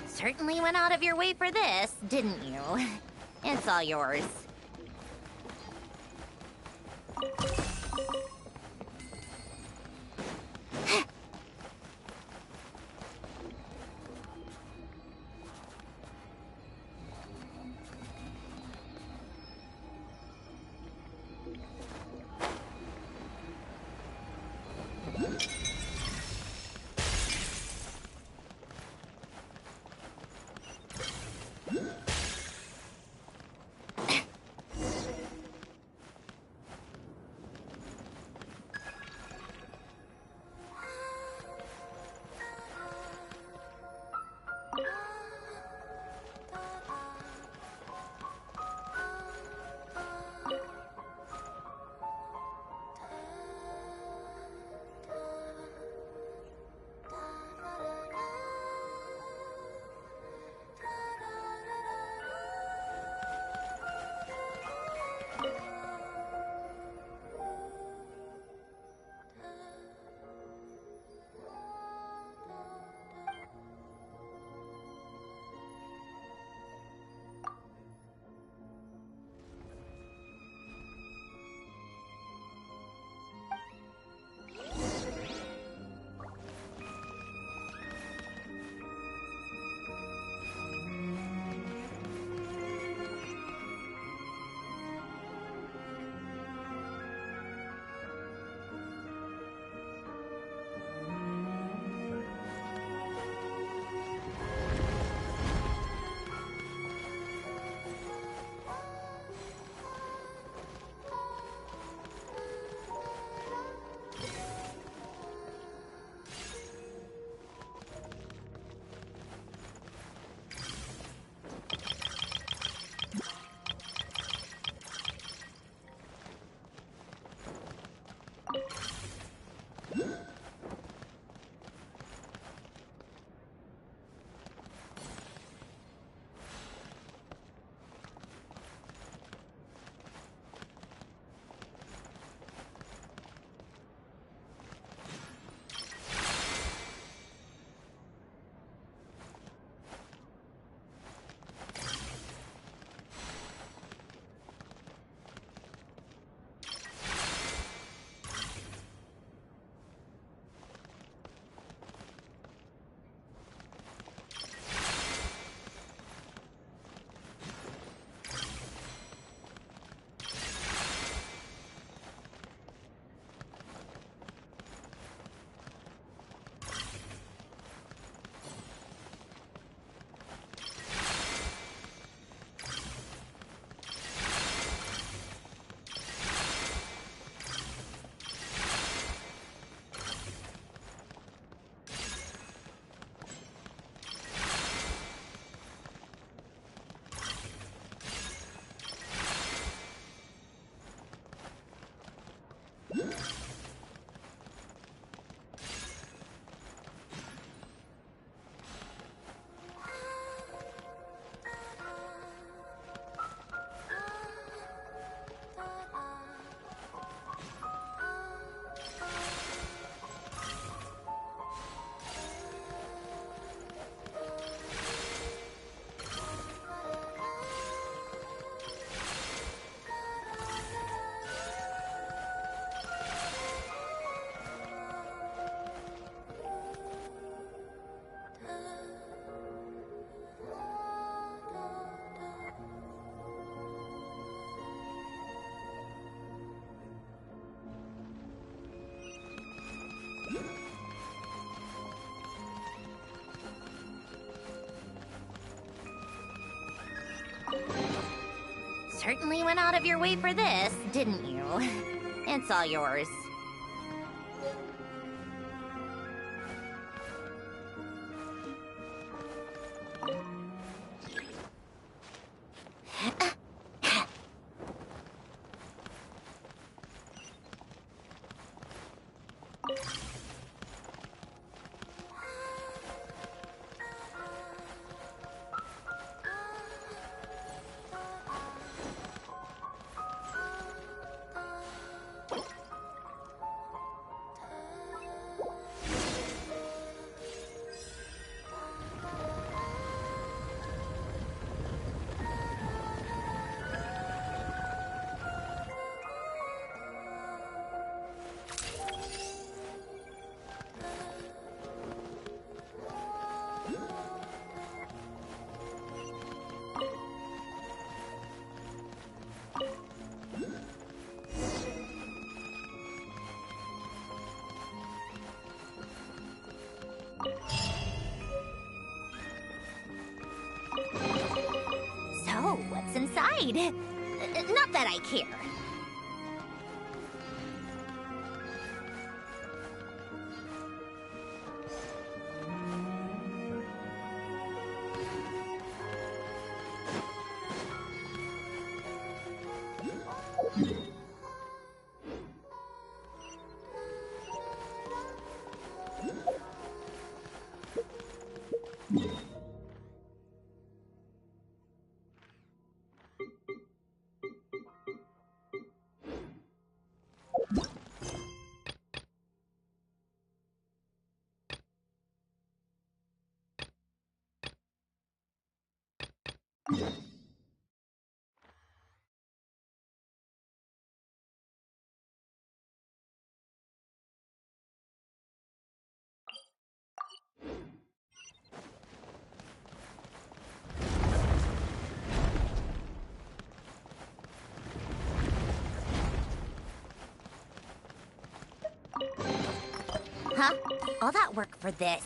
Certainly went out of your way for this, didn't you? It's all yours. certainly went out of your way for this, didn't you? It's all yours. So, what's inside? Not that I care. Huh? All that work for this.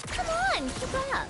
Come on, keep up.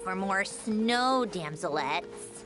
for more snow damselettes.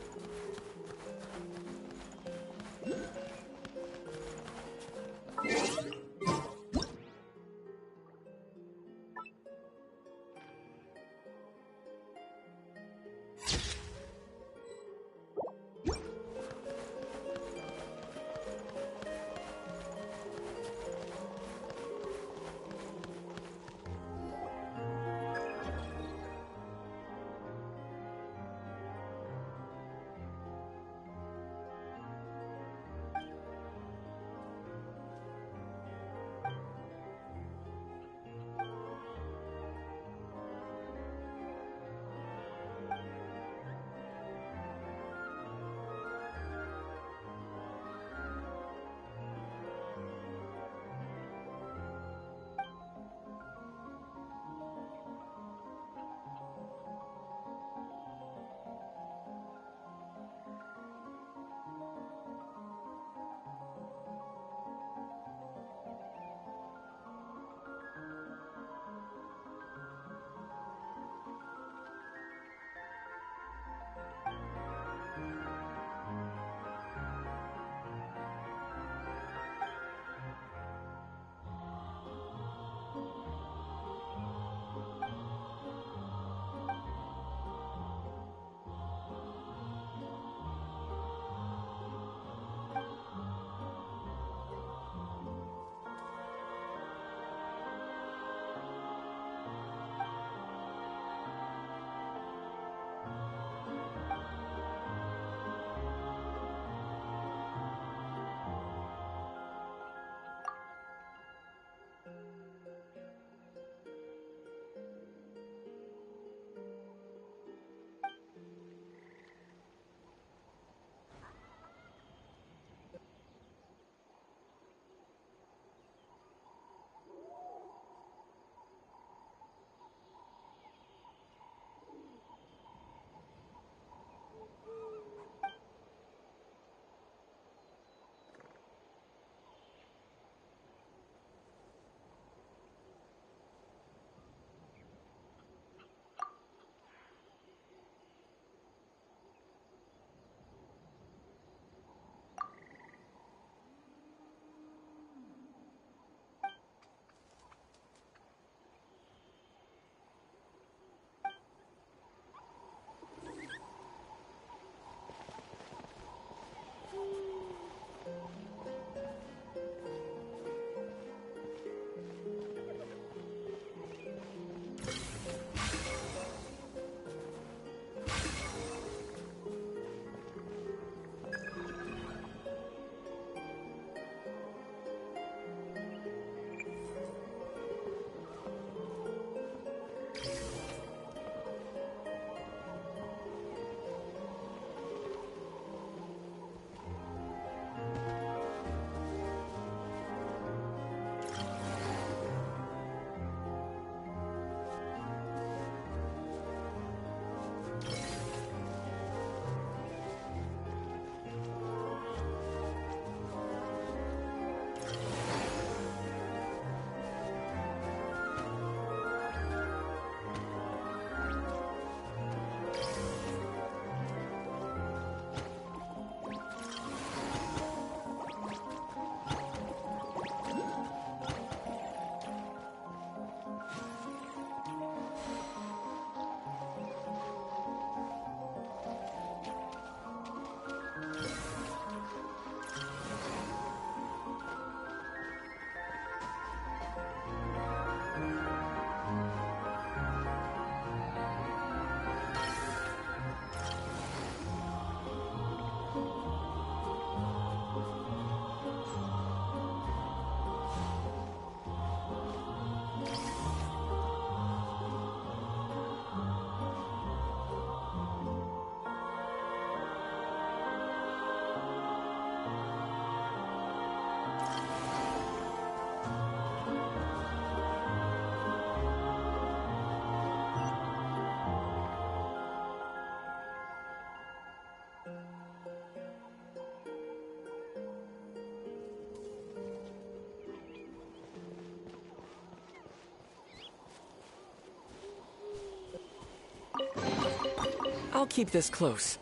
I'll keep this close.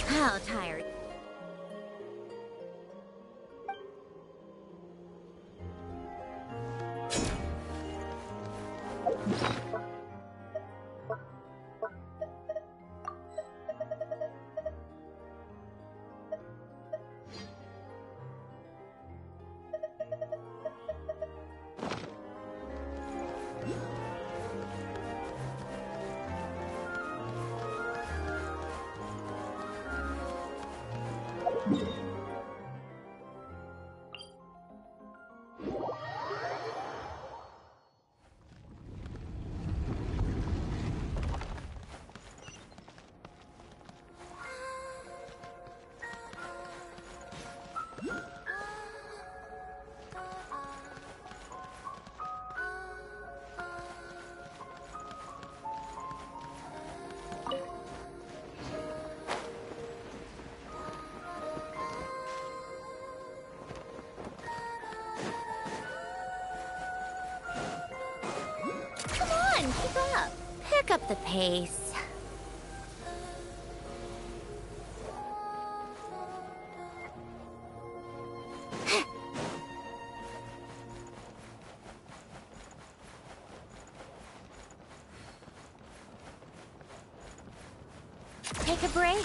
How tired. Come on, keep up. Pick up the pace. Take a break.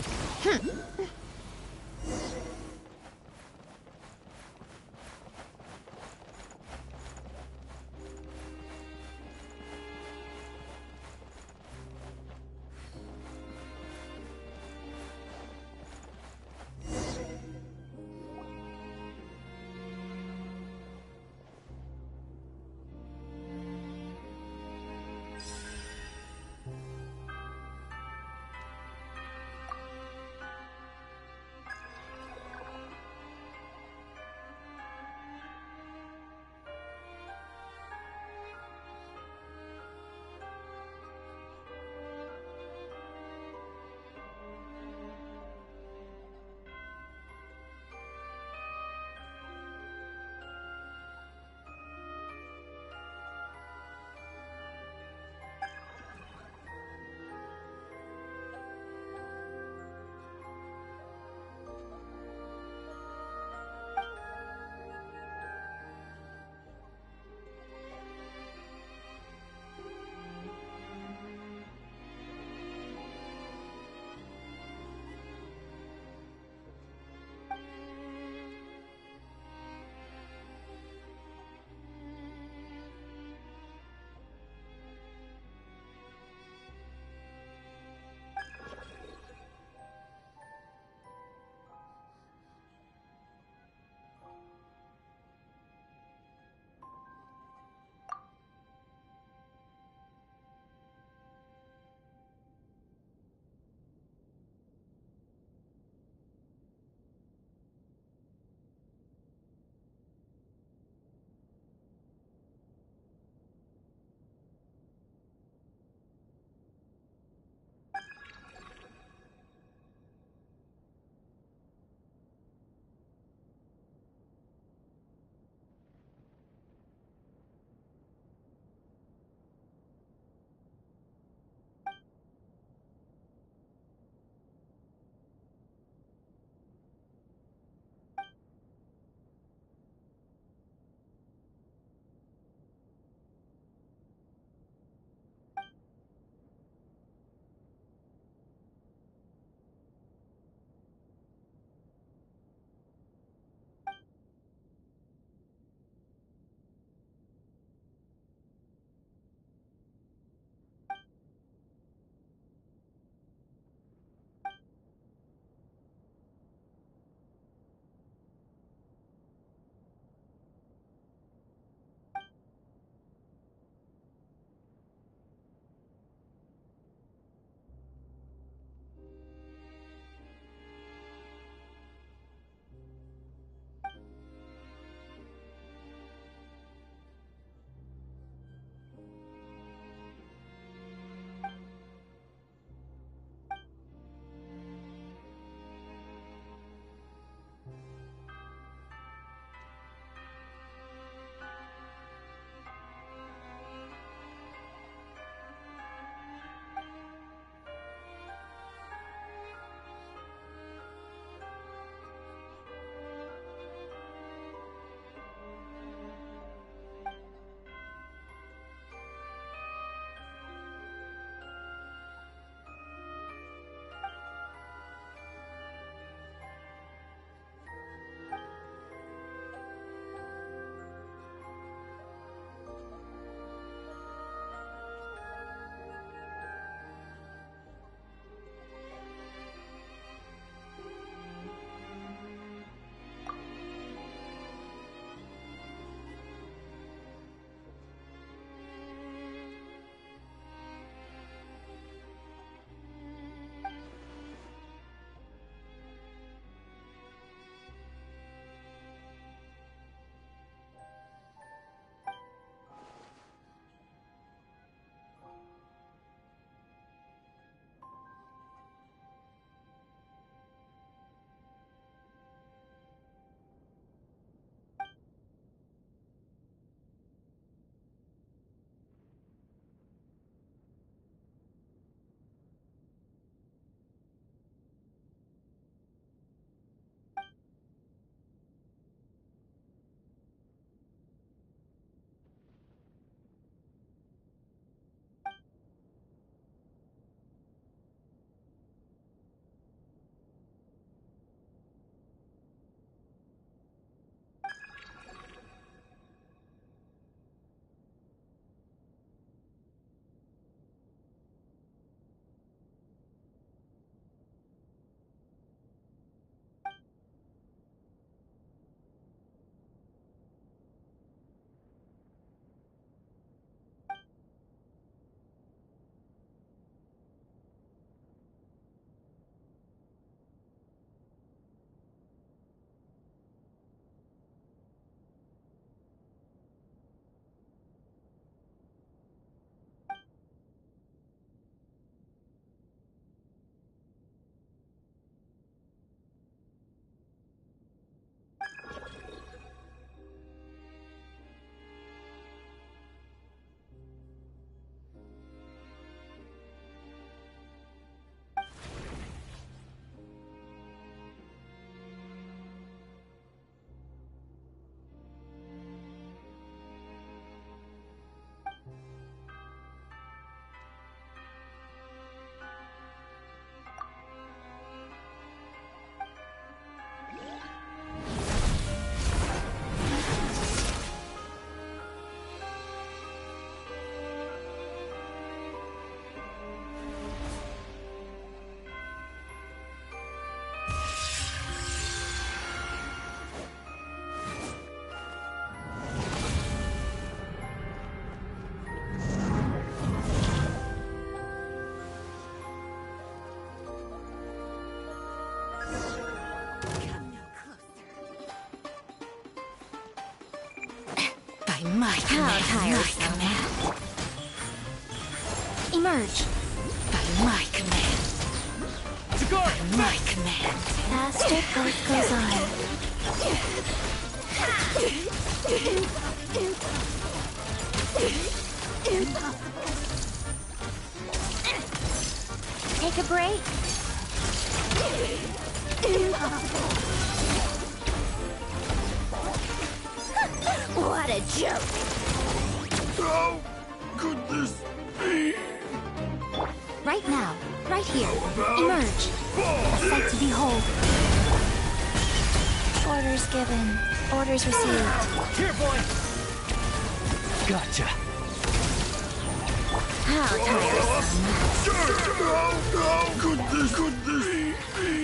my command. Emerge. By my command. By my command. Faster growth goes on. Take a break. What a joke. How could this be? Right now. Right here. Emerge. A sight to behold. Orders given. Orders received. Here, boy! Gotcha. How tiresome. How could this be?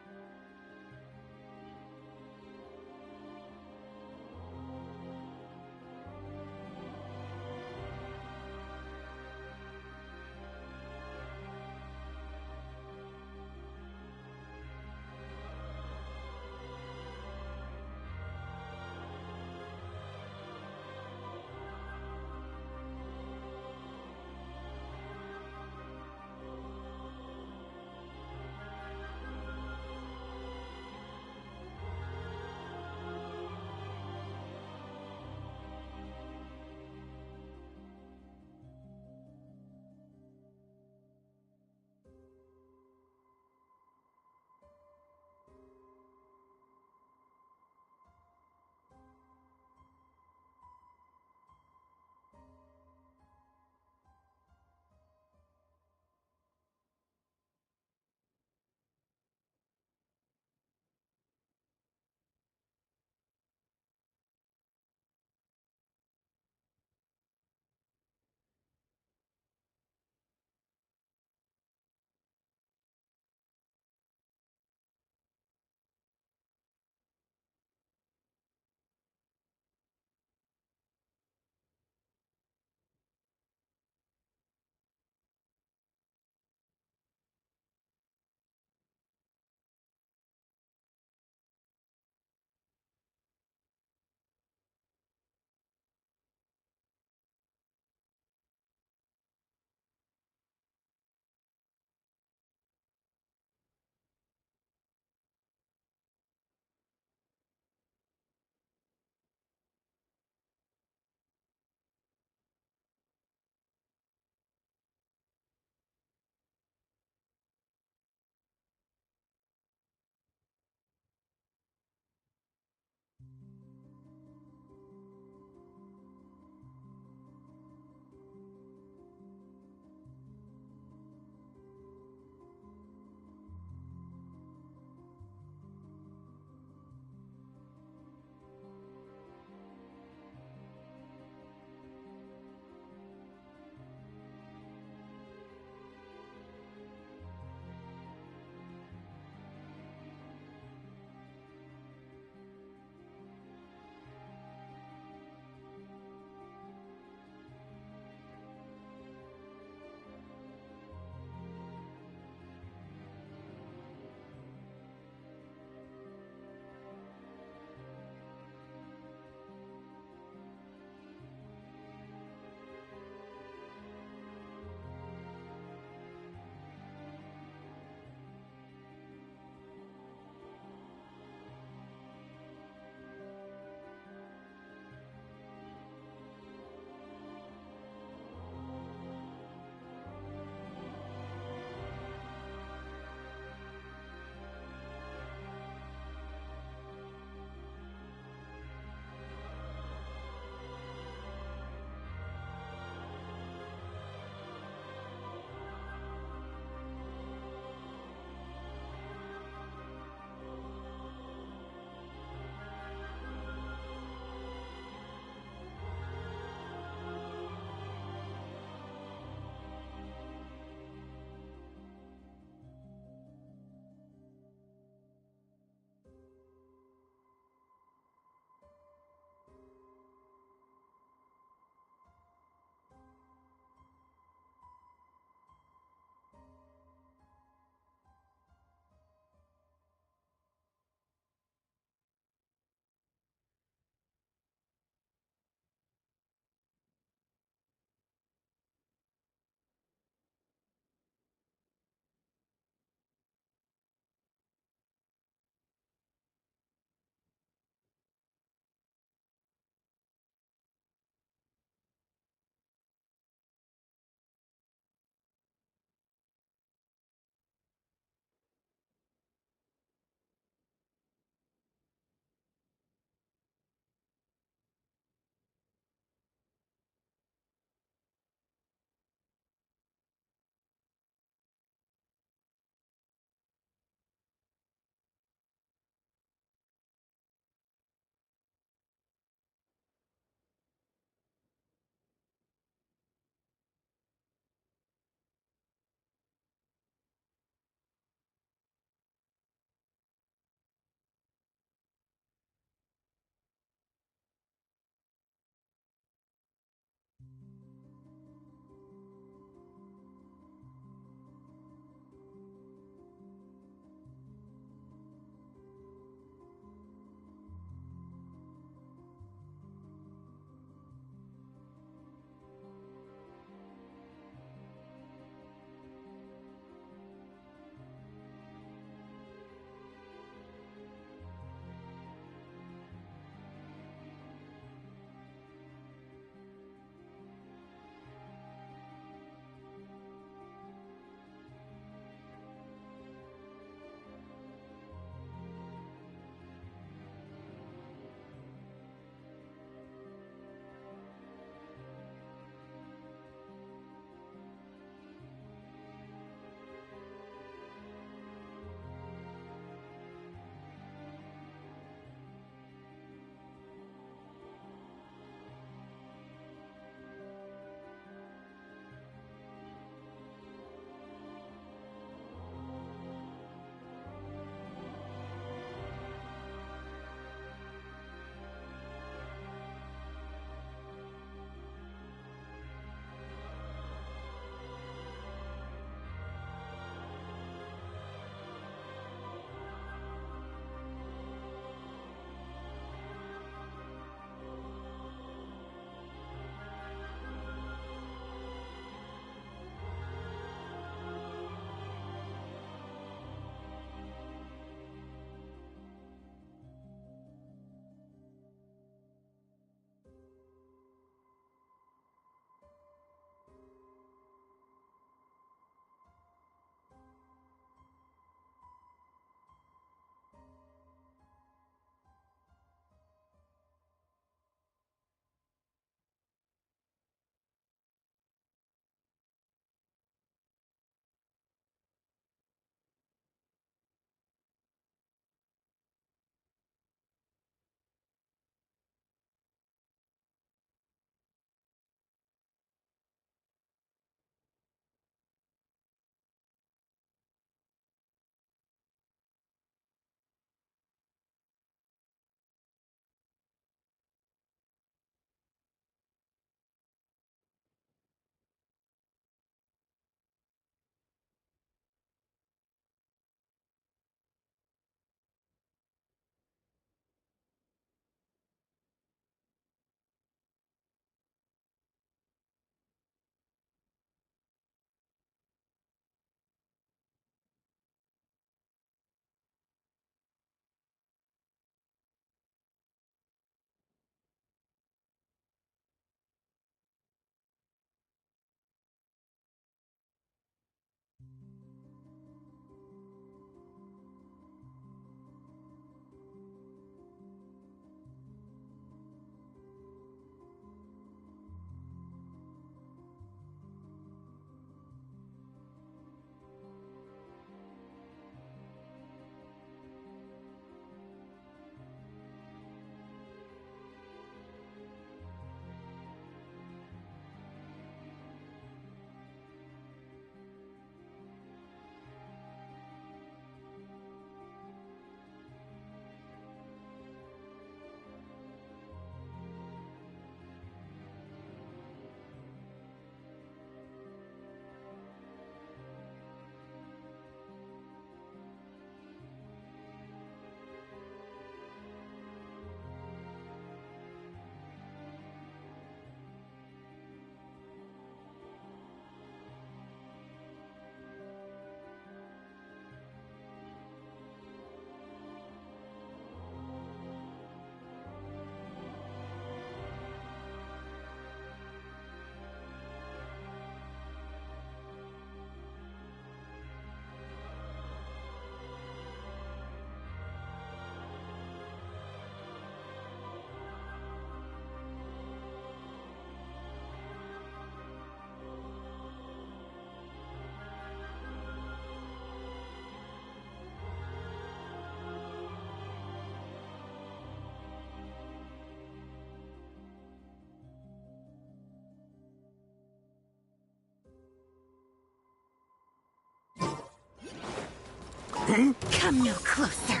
Come no closer.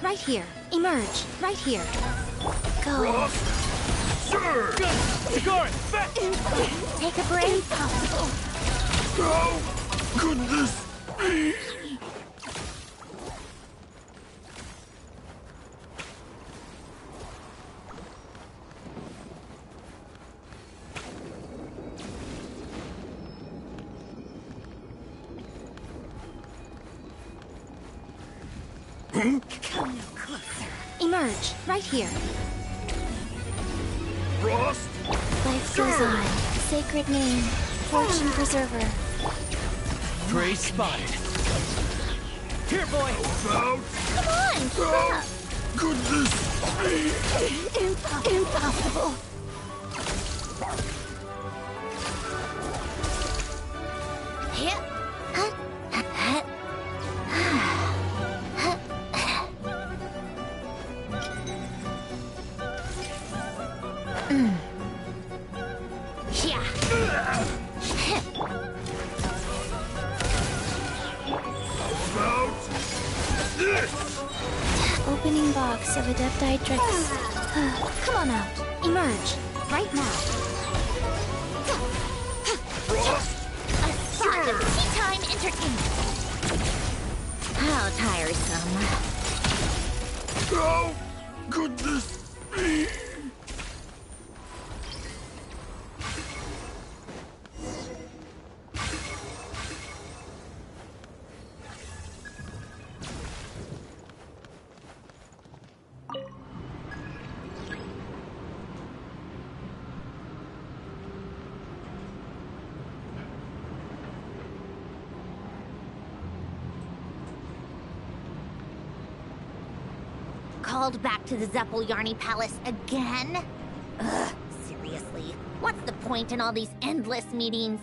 Right here. Emerge. Right here. Go. Sure! Sigorin, back! Take a break. Impossible. Oh, goodness me! Come no closer. Emerge. Right here. Frost! Life goes on. Sacred name. Fortune preserver. Prey spotted. Here, boy! About! Come on! Stop! Goodness me! Impossible. Hit. Opening box of Adepti tricks. Come on out. Emerge. Right now. A spot of tea time entertainment. How tiresome. Oh, goodness me! Called back to the Zeppeljärni Palace again? Ugh, seriously. What's the point in all these endless meetings?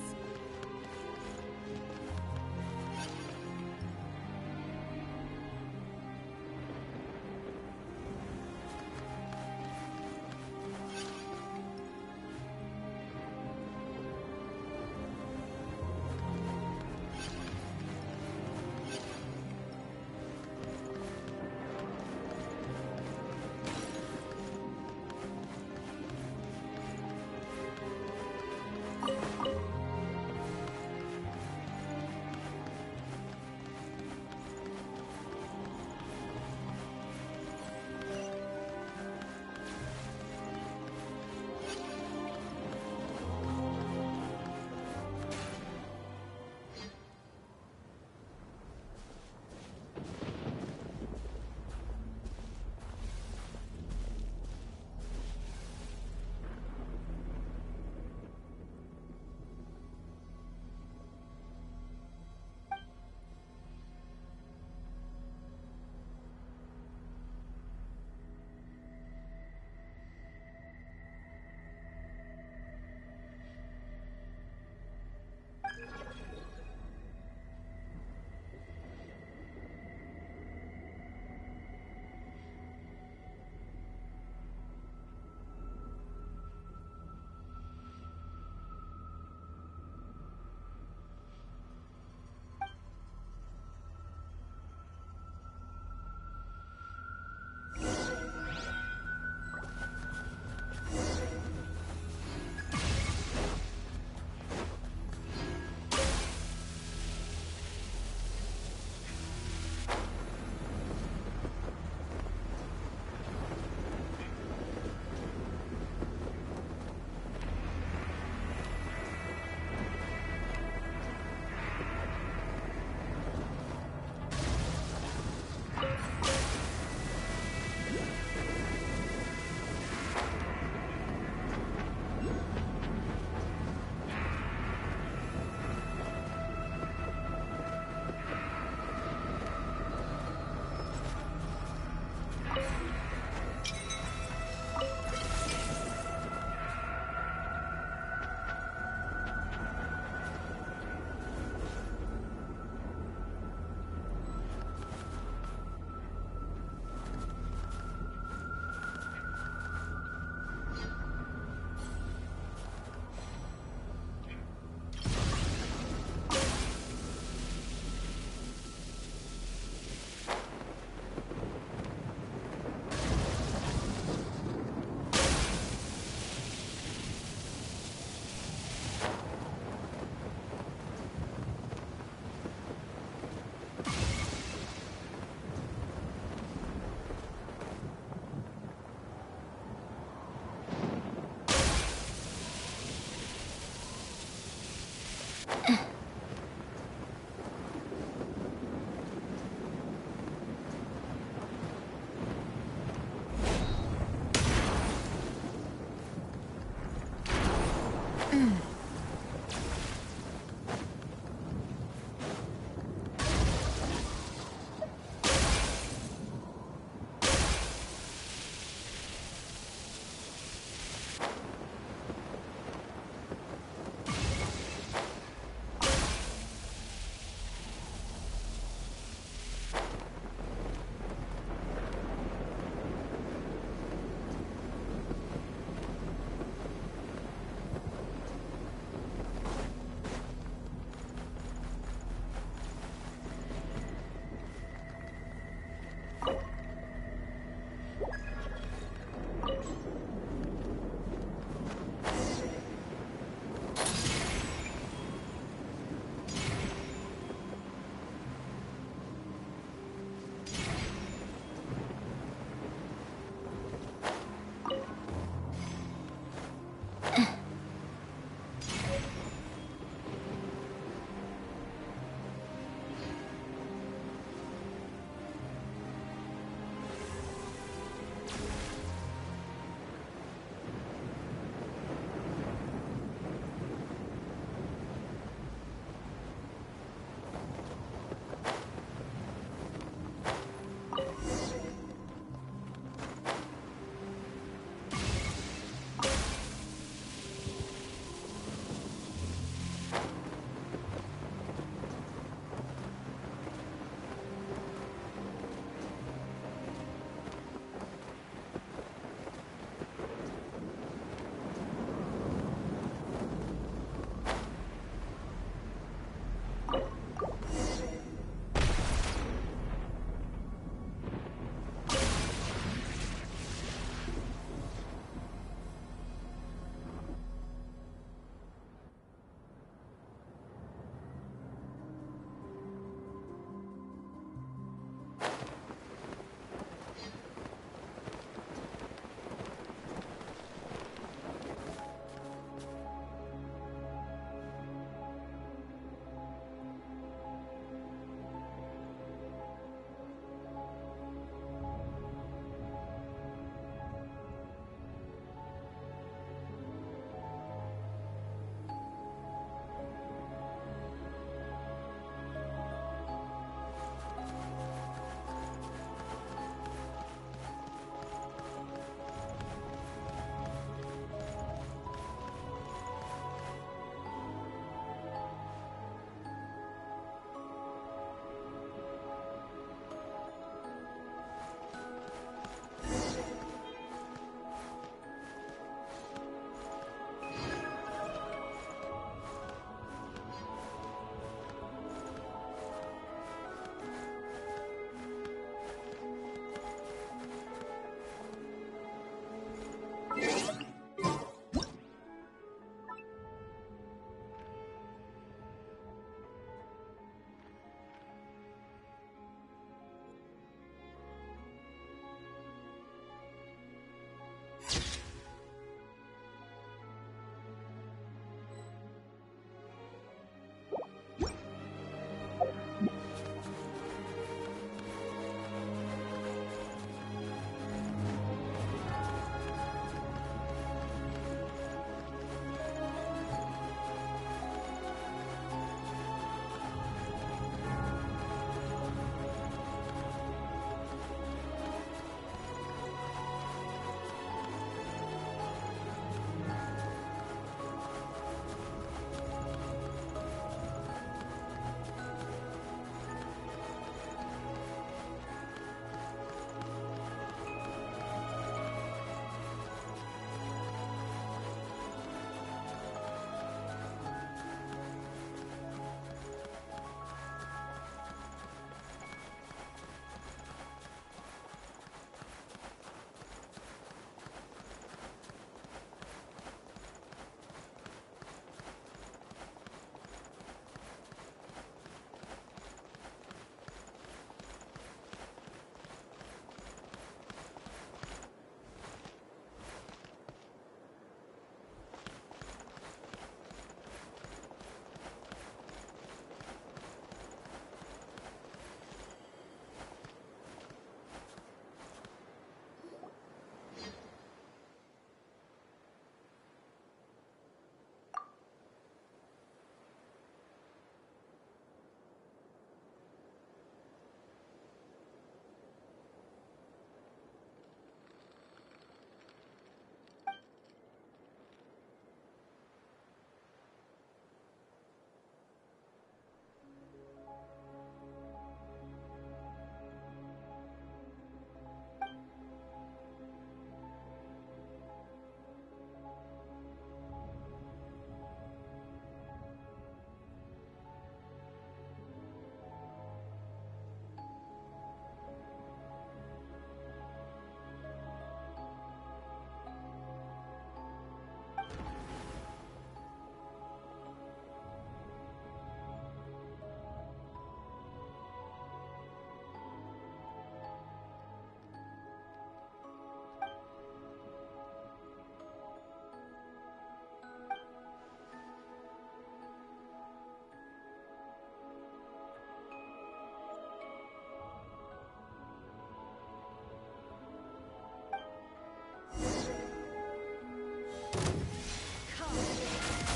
Come,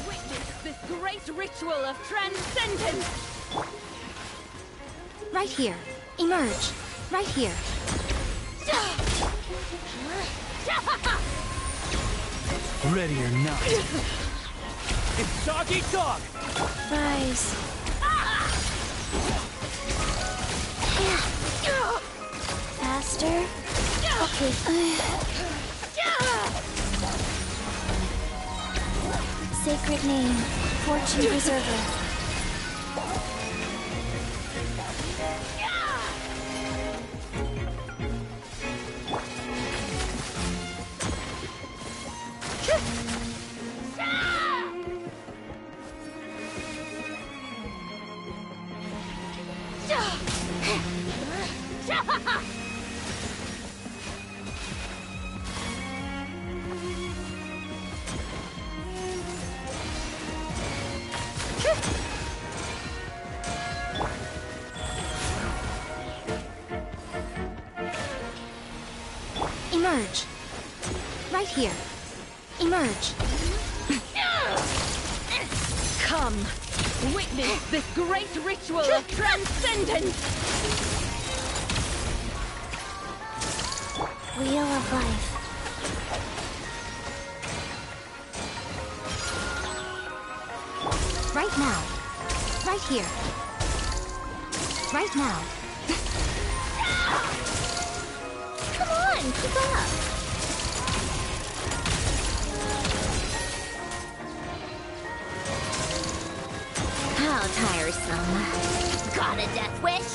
witness this great ritual of transcendence! Right here. Emerge. Right here. Ready or not. It's dog eat dog! Rise. Faster? Okay. Sacred name. Fortune Preserver. Emerge. Right here. Emerge. Come, witness this great ritual of transcendence! Wheel of Life. Right now. Right here. Right now. Come on, keep up! How tiresome. Got a death wish?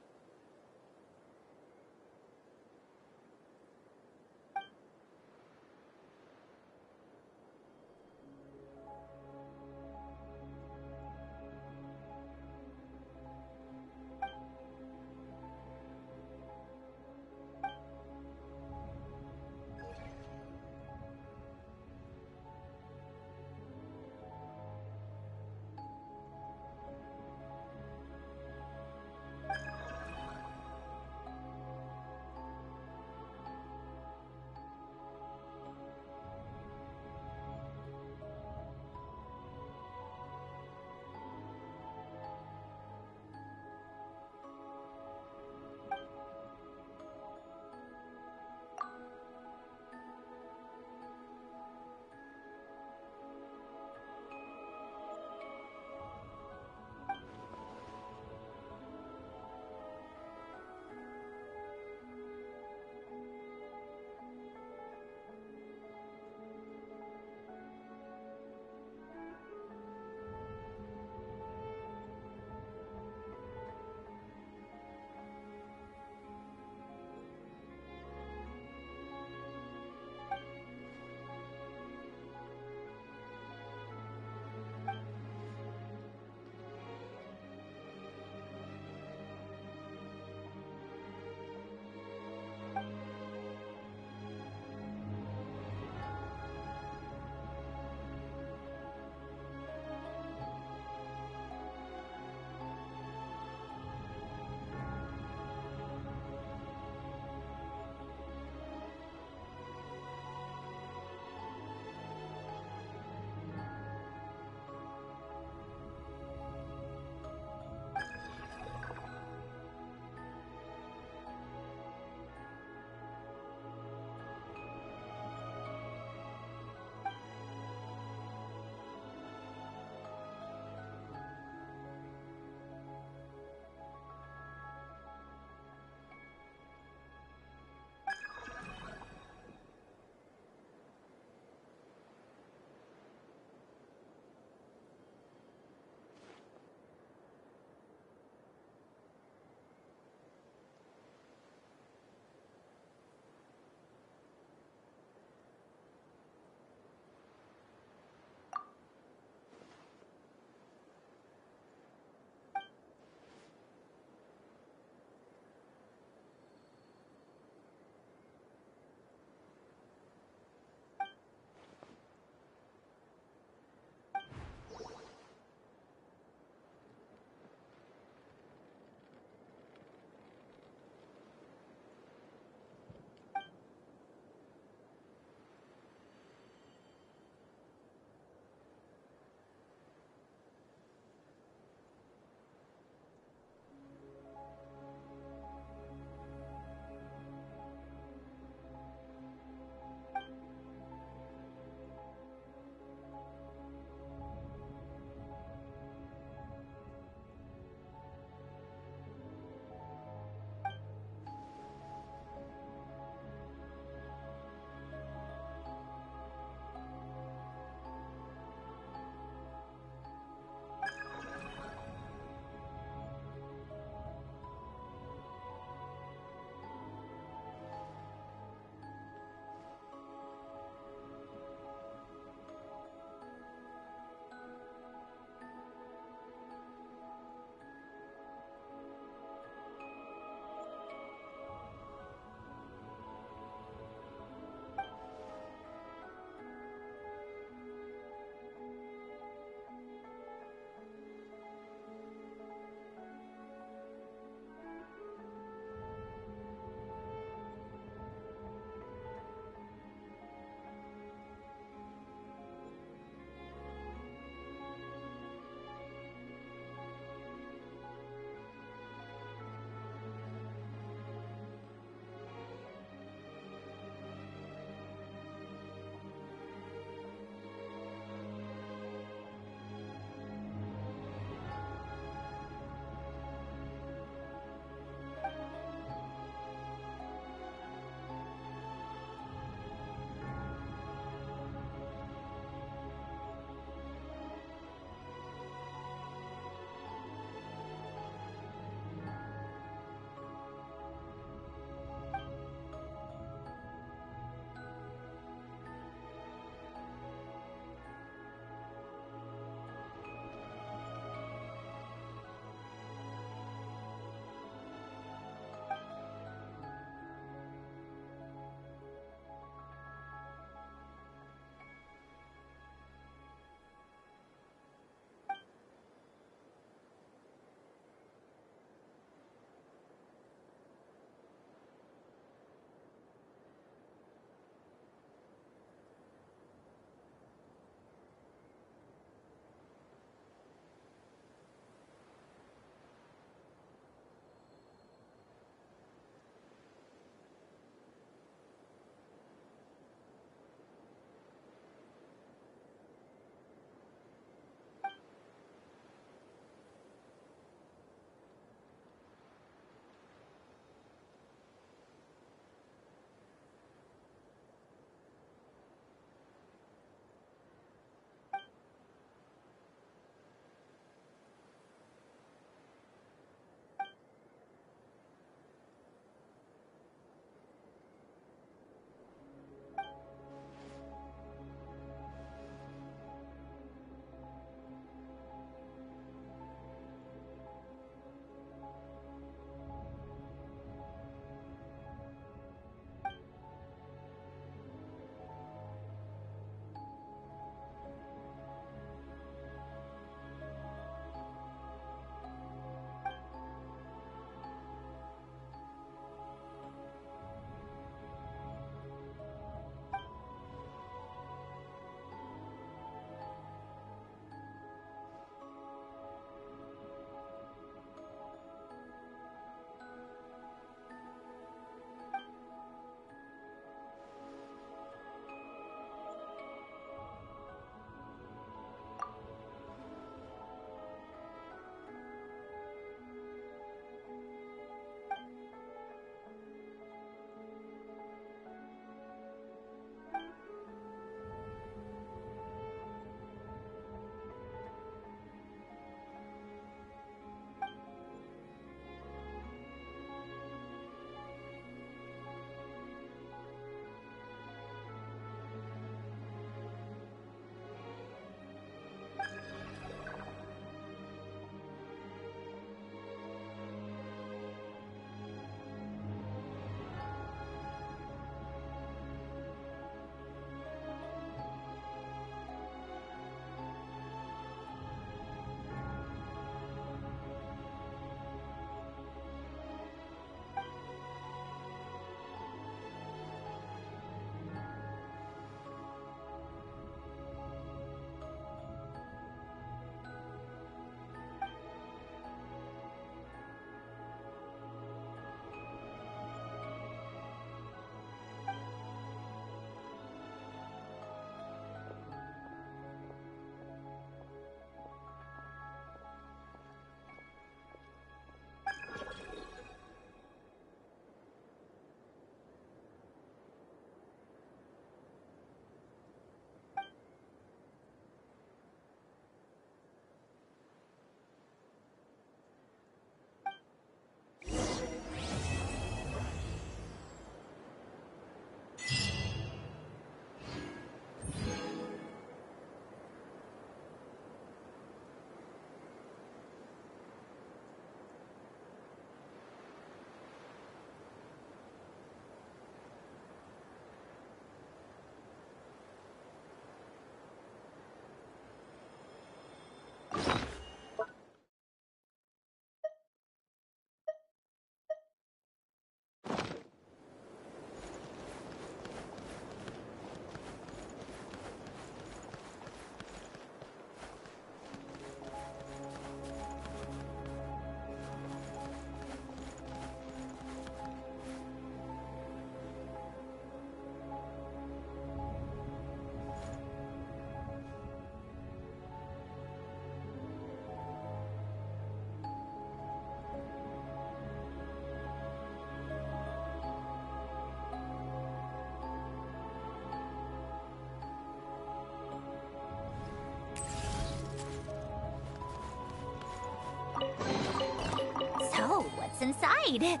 what's inside.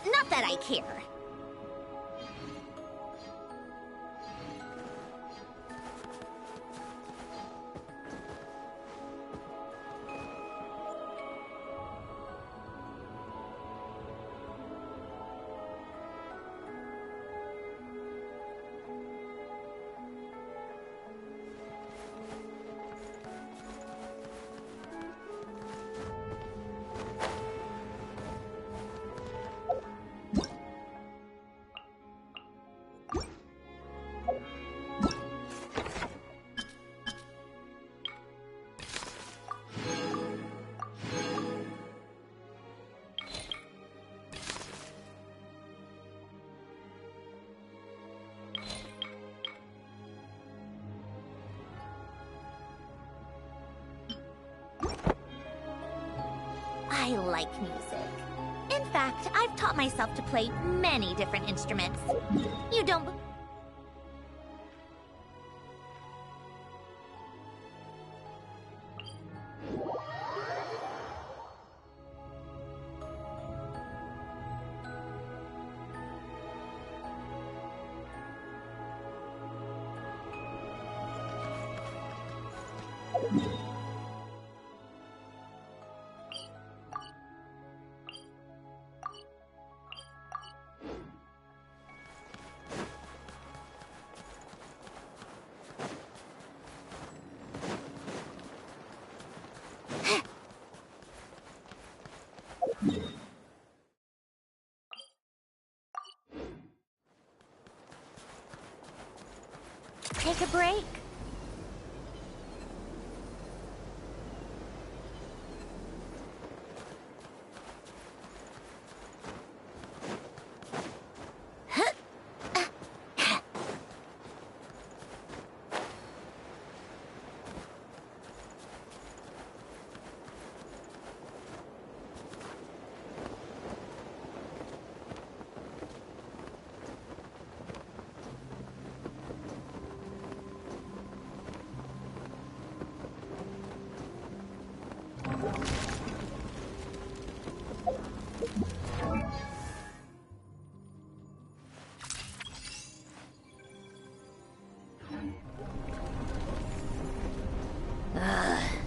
Not that I care. I like music. In fact, I've taught myself to play many different instruments. You don't... Take a break.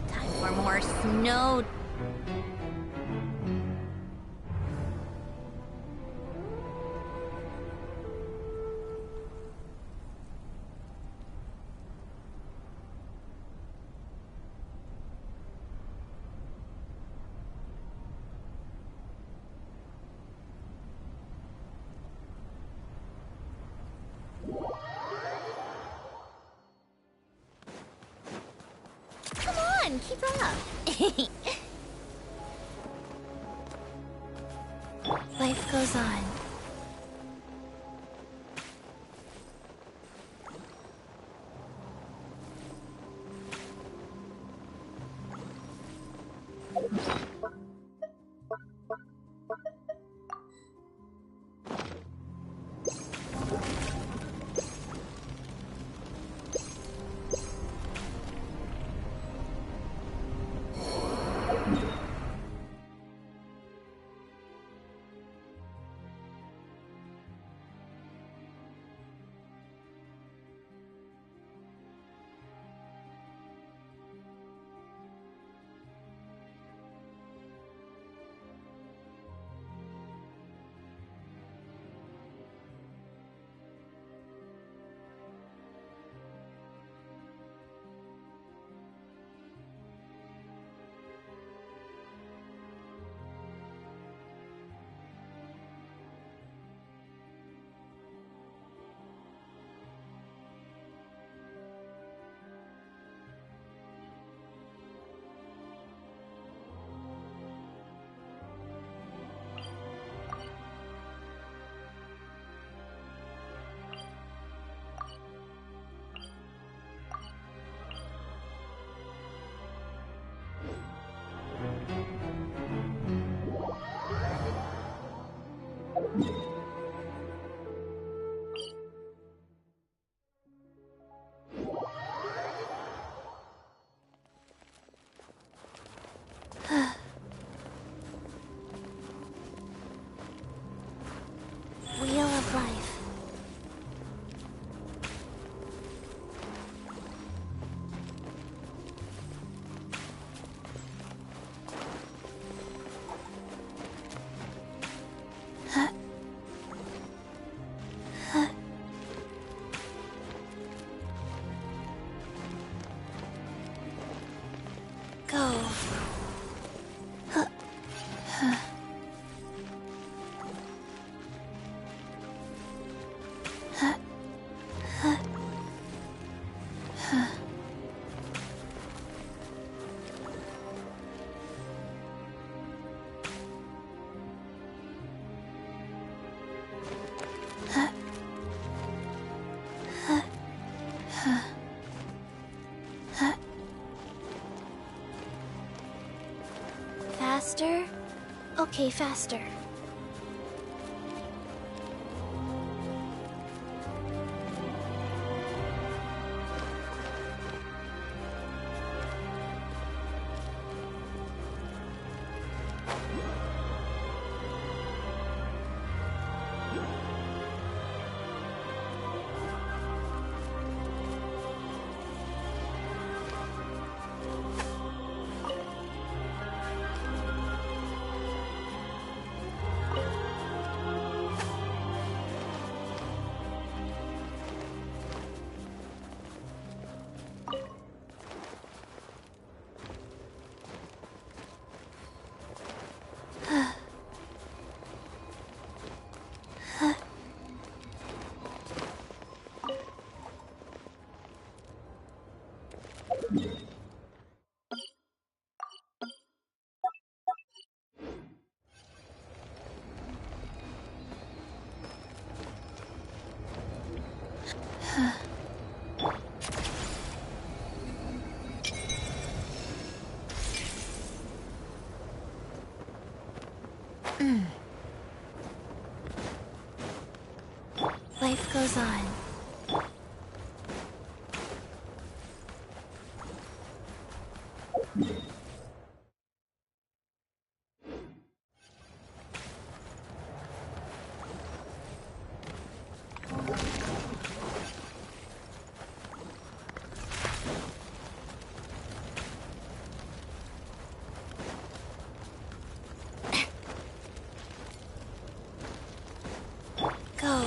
Time for more snow. Come on, keep up. Life goes on. Faster? Okay, faster. Life goes on. Go.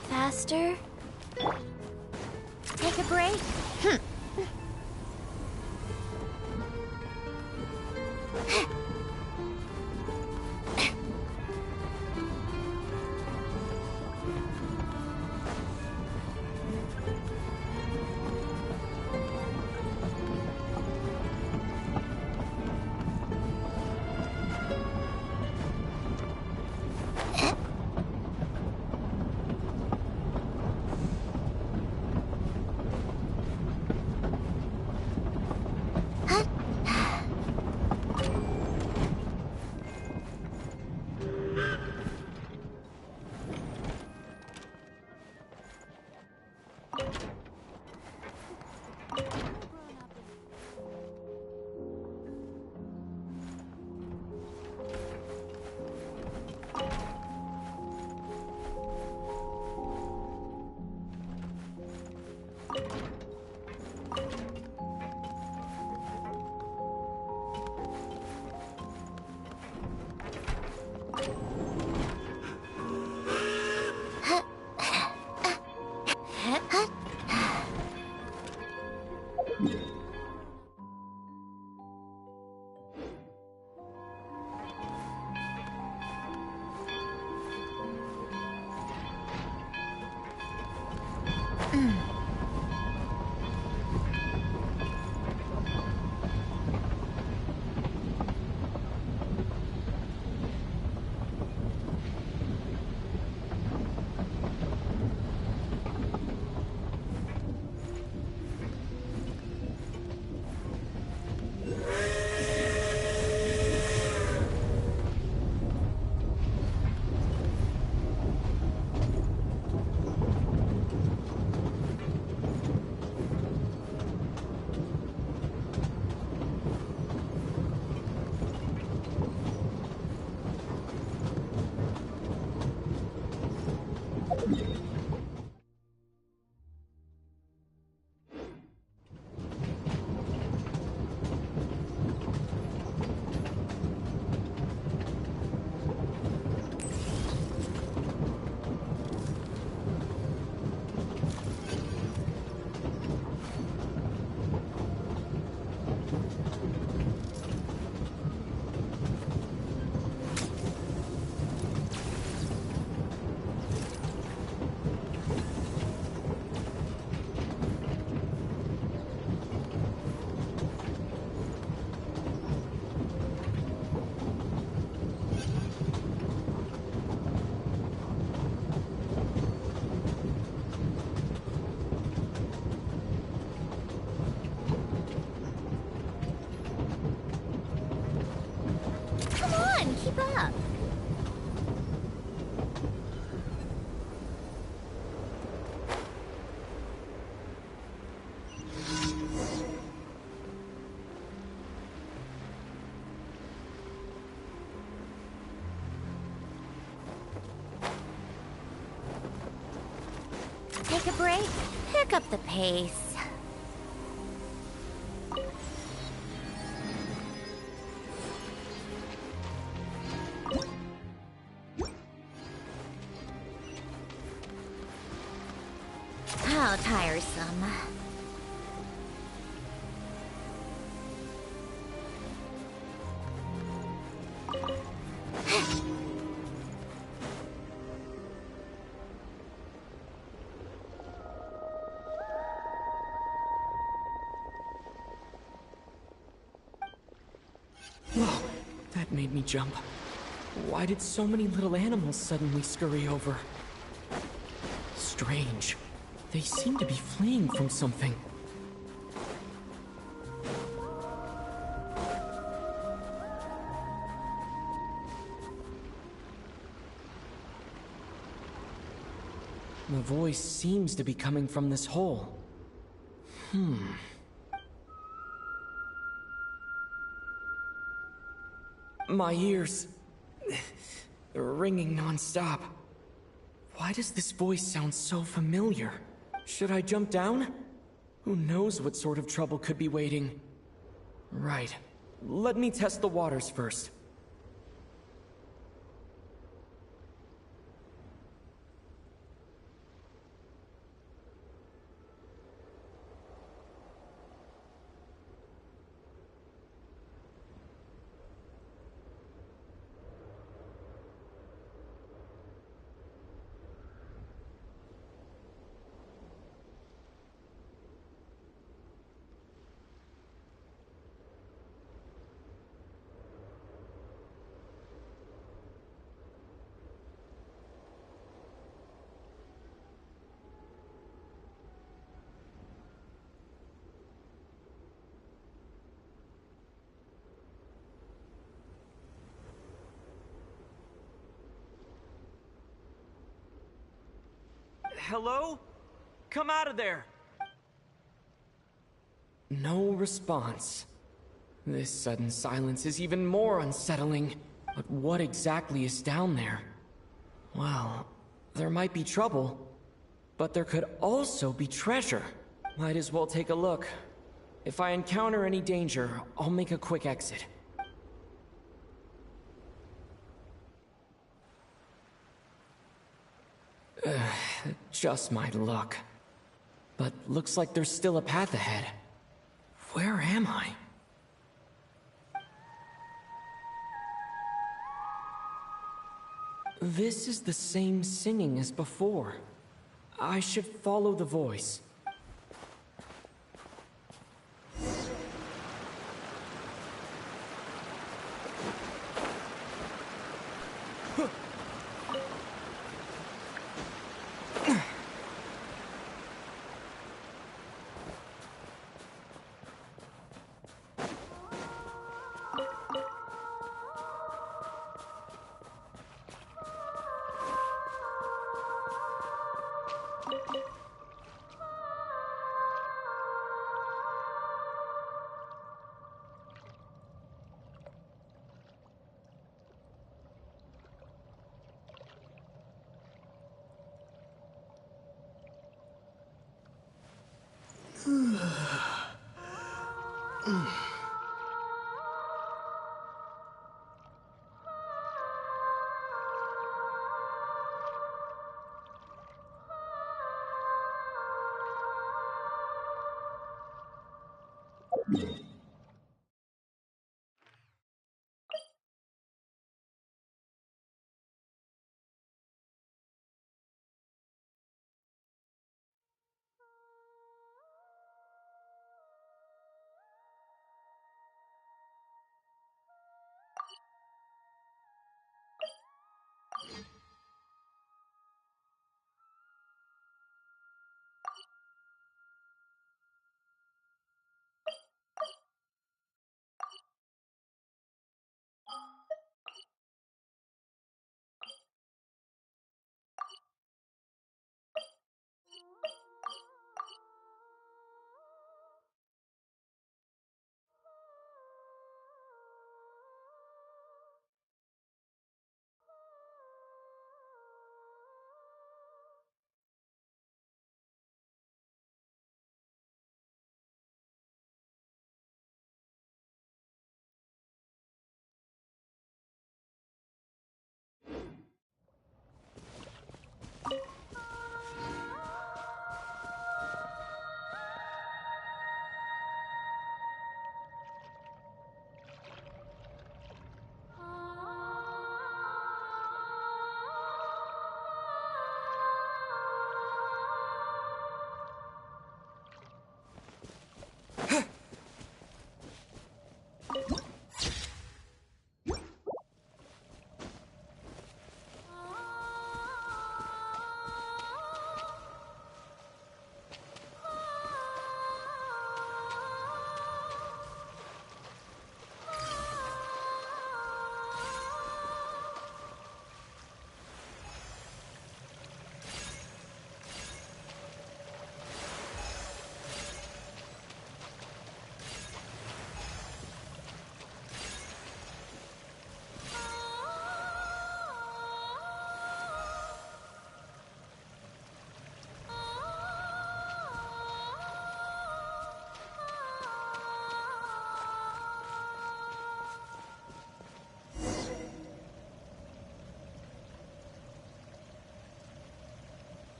Faster? Take a break? pick up the pace. How tiresome. Whoa, that made me jump. Why did so many little animals suddenly scurry over? Strange. They seem to be fleeing from something. The voice seems to be coming from this hole. My ears... they're ringing non-stop. Why does this voice sound so familiar? Should I jump down? Who knows what sort of trouble could be waiting? Right. Let me test the waters first. Hello? Come out of there! No response. This sudden silence is even more unsettling. But what exactly is down there? Well, there might be trouble, but there could also be treasure. Might as well take a look. If I encounter any danger, I'll make a quick exit. Just my luck. But looks like there's still a path ahead. Where am I? This is the same singing as before. I should follow the voice.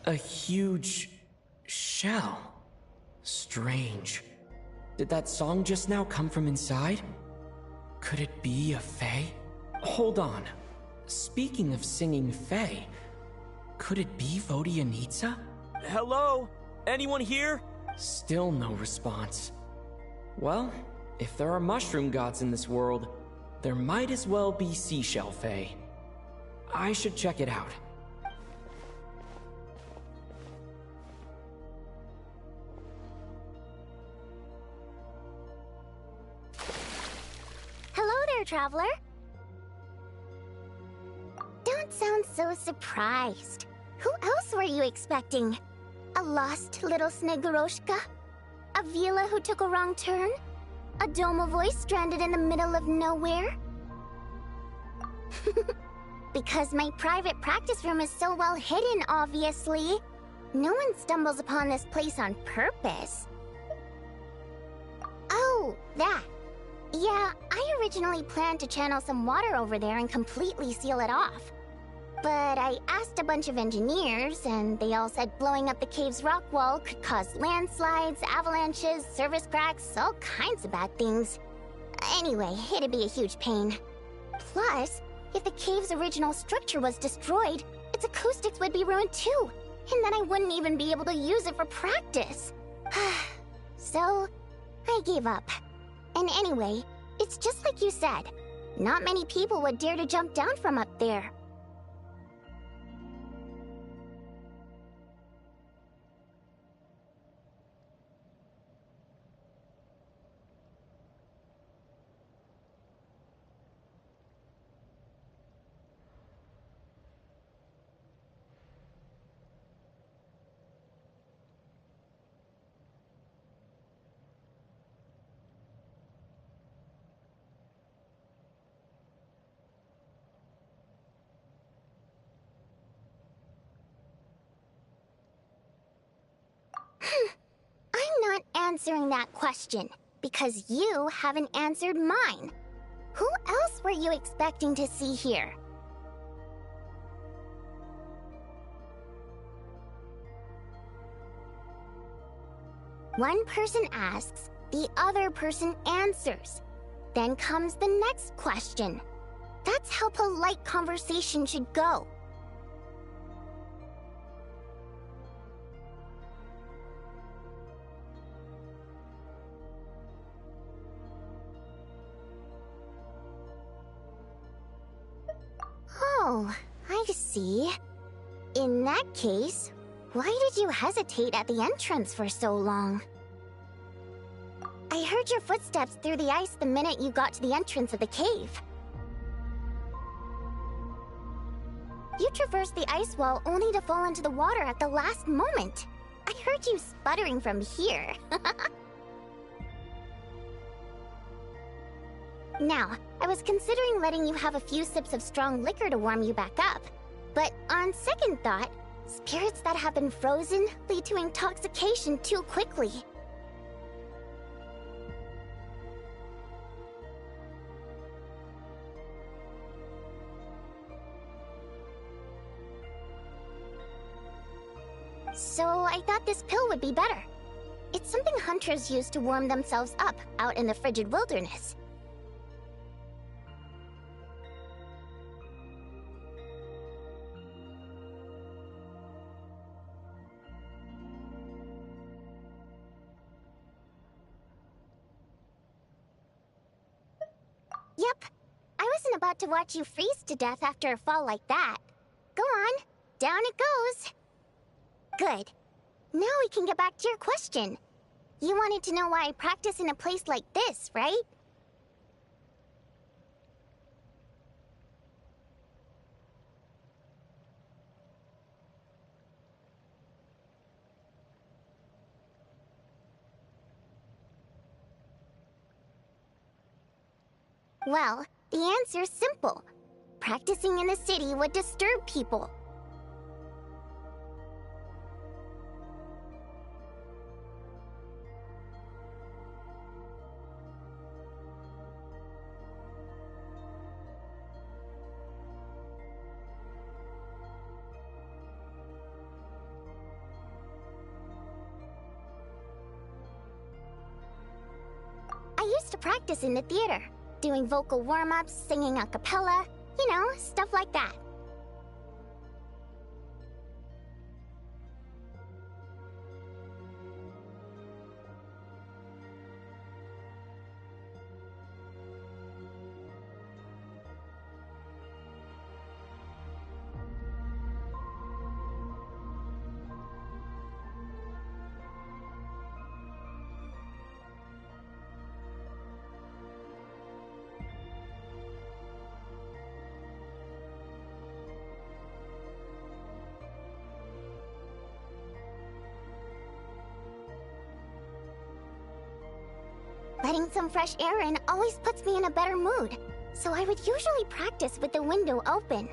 A huge shell. Strange. Did that song just now come from inside? Could it be a fae? Hold on. Speaking of singing fae, could it be Vodianitsa? Hello? Anyone here? Still no response. Well, if there are mushroom gods in this world, there might as well be seashell fae. I should check it out. Hello there, traveler. Don't sound so surprised. Who else were you expecting? A lost little Snegoroshka? A Vila who took a wrong turn? A Domovoy stranded in the middle of nowhere? Because my private practice room is so well hidden, obviously. No one stumbles upon this place on purpose. Oh, that. Yeah, I originally planned to channel some water over there and completely seal it off. But I asked a bunch of engineers, and they all said blowing up the cave's rock wall could cause landslides, avalanches, surface cracks, all kinds of bad things. Anyway, it'd be a huge pain. Plus, if the cave's original structure was destroyed, its acoustics would be ruined too, and then I wouldn't even be able to use it for practice. So, I gave up. And anyway, it's just like you said. Not many people would dare to jump down from up there. I'm not answering that question, because you haven't answered mine. Who else were you expecting to see here? One person asks, the other person answers. Then comes the next question. That's how polite conversation should go. Oh, I see. In that case, why did you hesitate at the entrance for so long? I heard your footsteps through the ice the minute you got to the entrance of the cave. You traversed the ice wall only to fall into the water at the last moment. I heard you sputtering from here. Now, I was considering letting you have a few sips of strong liquor to warm you back up. But on second thought, spirits that have been frozen lead to intoxication too quickly. So I thought this pill would be better. It's something hunters use to warm themselves up out in the frigid wilderness. Yep. I wasn't about to watch you freeze to death after a fall like that. Go on. Down it goes. Good. Now we can get back to your question. You wanted to know why I practice in a place like this, right? Well, the answer's simple. Practicing in the city would disturb people. practice in the theater, doing vocal warm-ups, singing a cappella, you know, stuff like that. Letting some fresh air in always puts me in a better mood, so I would usually practice with the window open.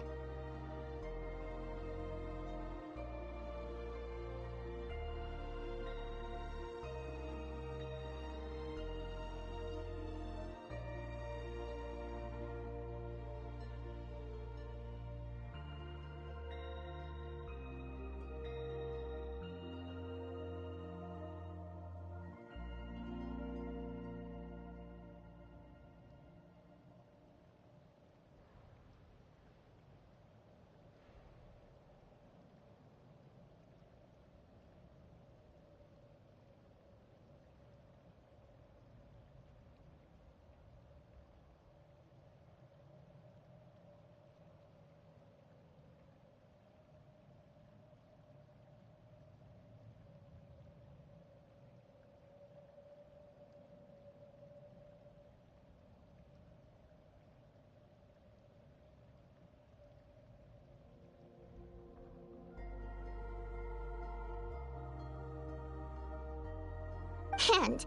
And,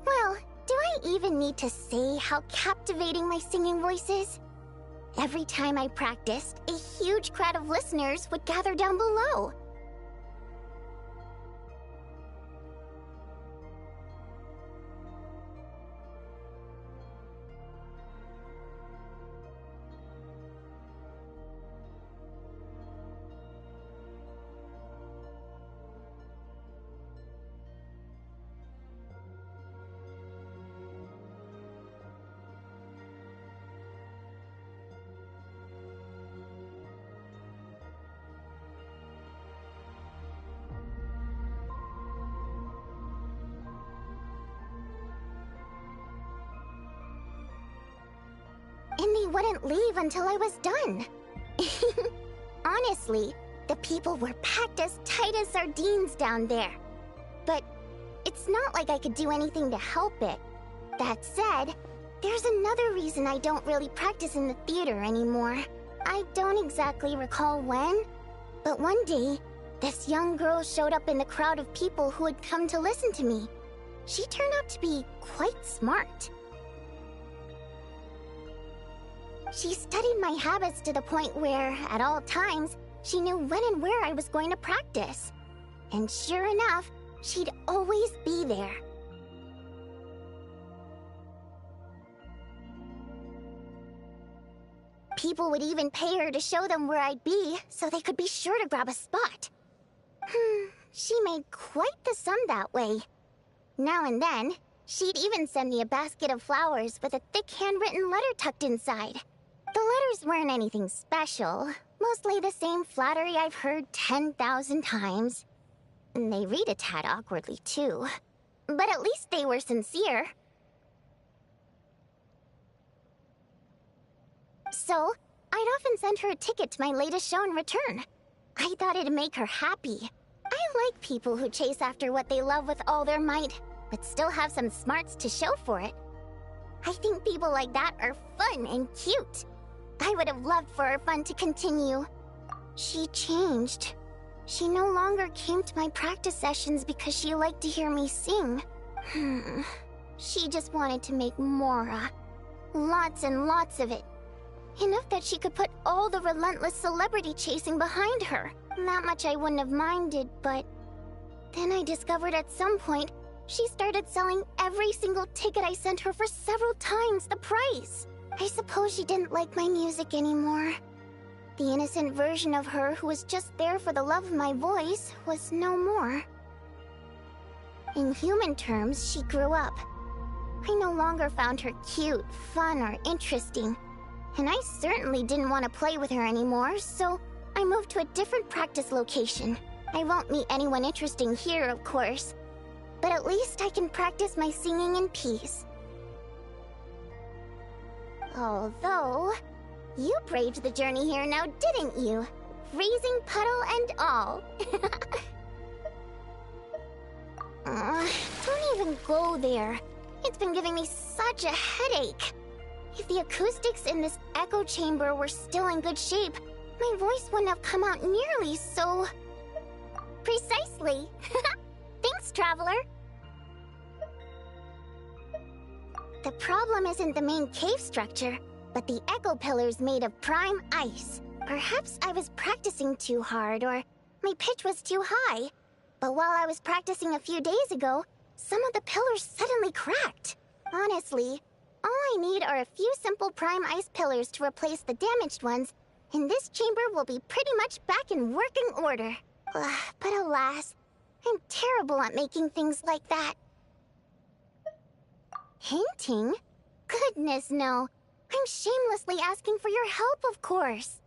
well, do I even need to say how captivating my singing voice is? Every time I practiced, a huge crowd of listeners would gather down below. And they wouldn't leave until I was done. Honestly, the people were packed as tight as sardines down there. But it's not like I could do anything to help it. That said, there's another reason I don't really practice in the theater anymore. I don't exactly recall when, but one day, this young girl showed up in the crowd of people who had come to listen to me. She turned out to be quite smart. She studied my habits to the point where, at all times, she knew when and where I was going to practice. And sure enough, she'd always be there. People would even pay her to show them where I'd be, so they could be sure to grab a spot. She made quite the sum that way. Now and then, she'd even send me a basket of flowers with a thick handwritten letter tucked inside. The letters weren't anything special, mostly the same flattery I've heard 10,000 times. And they read a tad awkwardly, too. But at least they were sincere. So, I'd often send her a ticket to my latest show in return. I thought it'd make her happy. I like people who chase after what they love with all their might, but still have some smarts to show for it. I think people like that are fun and cute. I would have loved for our fun to continue. She changed. She no longer came to my practice sessions because she liked to hear me sing. She just wanted to make more. Lots and lots of it. Enough that she could put all the relentless celebrity chasing behind her. That much I wouldn't have minded, but... Then I discovered at some point, she started selling every single ticket I sent her for several times the price. I suppose she didn't like my music anymore. The innocent version of her who was just there for the love of my voice was no more. In human terms, she grew up. I no longer found her cute, fun, or interesting. And I certainly didn't want to play with her anymore, so I moved to a different practice location. I won't meet anyone interesting here, of course. But at least I can practice my singing in peace. Although, you braved the journey here now, didn't you? Freezing puddle and all. Don't even go there. It's been giving me such a headache. If the acoustics in this echo chamber were still in good shape, my voice wouldn't have come out nearly so... Precisely. Thanks, Traveler. The problem isn't the main cave structure, but the echo pillars made of prime ice. Perhaps I was practicing too hard, or my pitch was too high. But while I was practicing a few days ago, some of the pillars suddenly cracked. Honestly, all I need are a few simple prime ice pillars to replace the damaged ones, and this chamber will be pretty much back in working order. But alas, I'm terrible at making things like that. Hinting? Goodness, no. I'm shamelessly asking for your help, of course.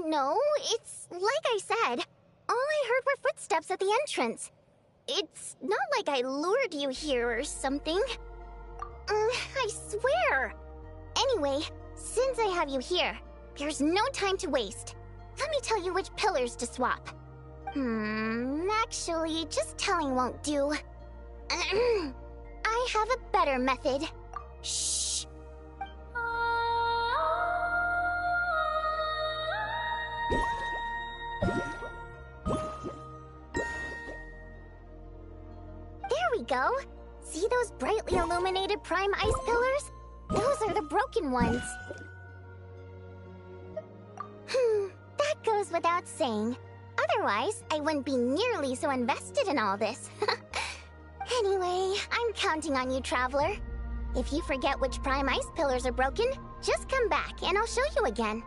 No, it's like I said. All I heard were footsteps at the entrance. It's not like I lured you here or something. I swear. Anyway, since I have you here, there's no time to waste. Let me tell you which pillars to swap. Actually, just telling won't do. I have a better method. Shh. There we go. See those brightly illuminated prime ice pillars? Those are the broken ones. That goes without saying. Otherwise, I wouldn't be nearly so invested in all this. Anyway, I'm counting on you, Traveler. If you forget which prime ice pillars are broken, just come back and I'll show you again.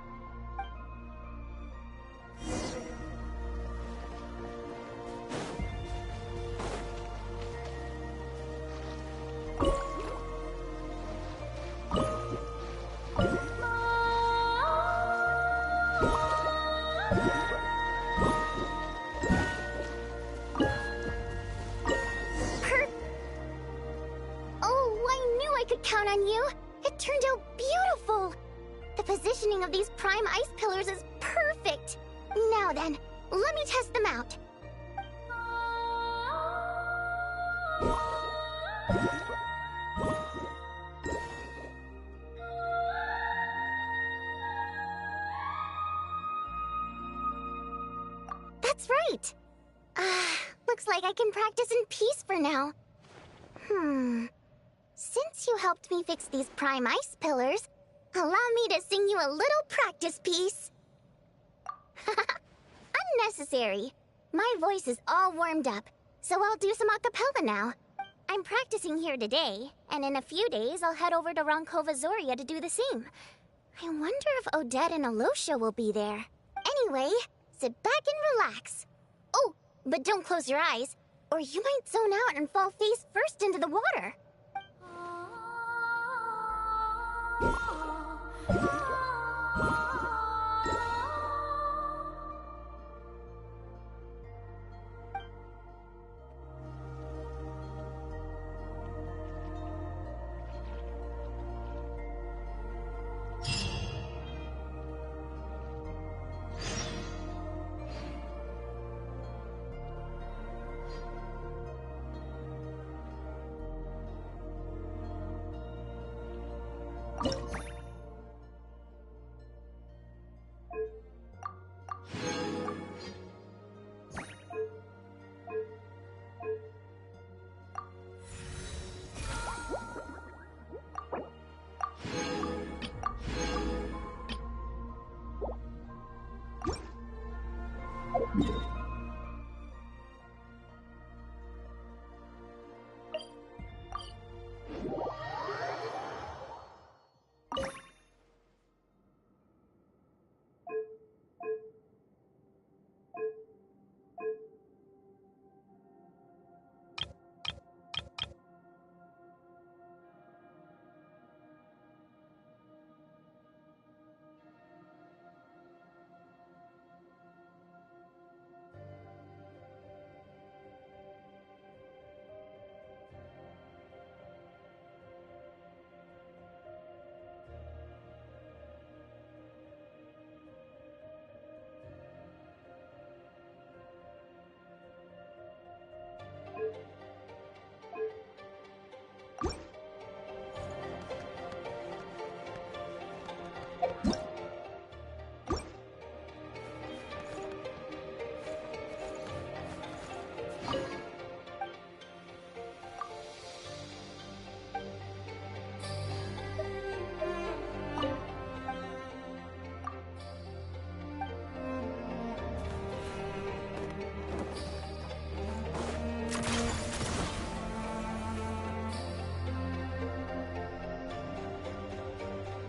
Count on you. It turned out beautiful. The positioning of these prime ice pillars is perfect. Now then, let me test them out. That's right. Looks like I can practice in peace for now. Since you helped me fix these prime ice pillars, allow me to sing you a little practice piece. Unnecessary. My voice is all warmed up, so I'll do some a cappella now. I'm practicing here today, and in a few days I'll head over to Ronkova Zoria to do the same. I wonder if Odette and Alosha will be there. Anyway, sit back and relax. Oh, but don't close your eyes, or you might zone out and fall face first into the water.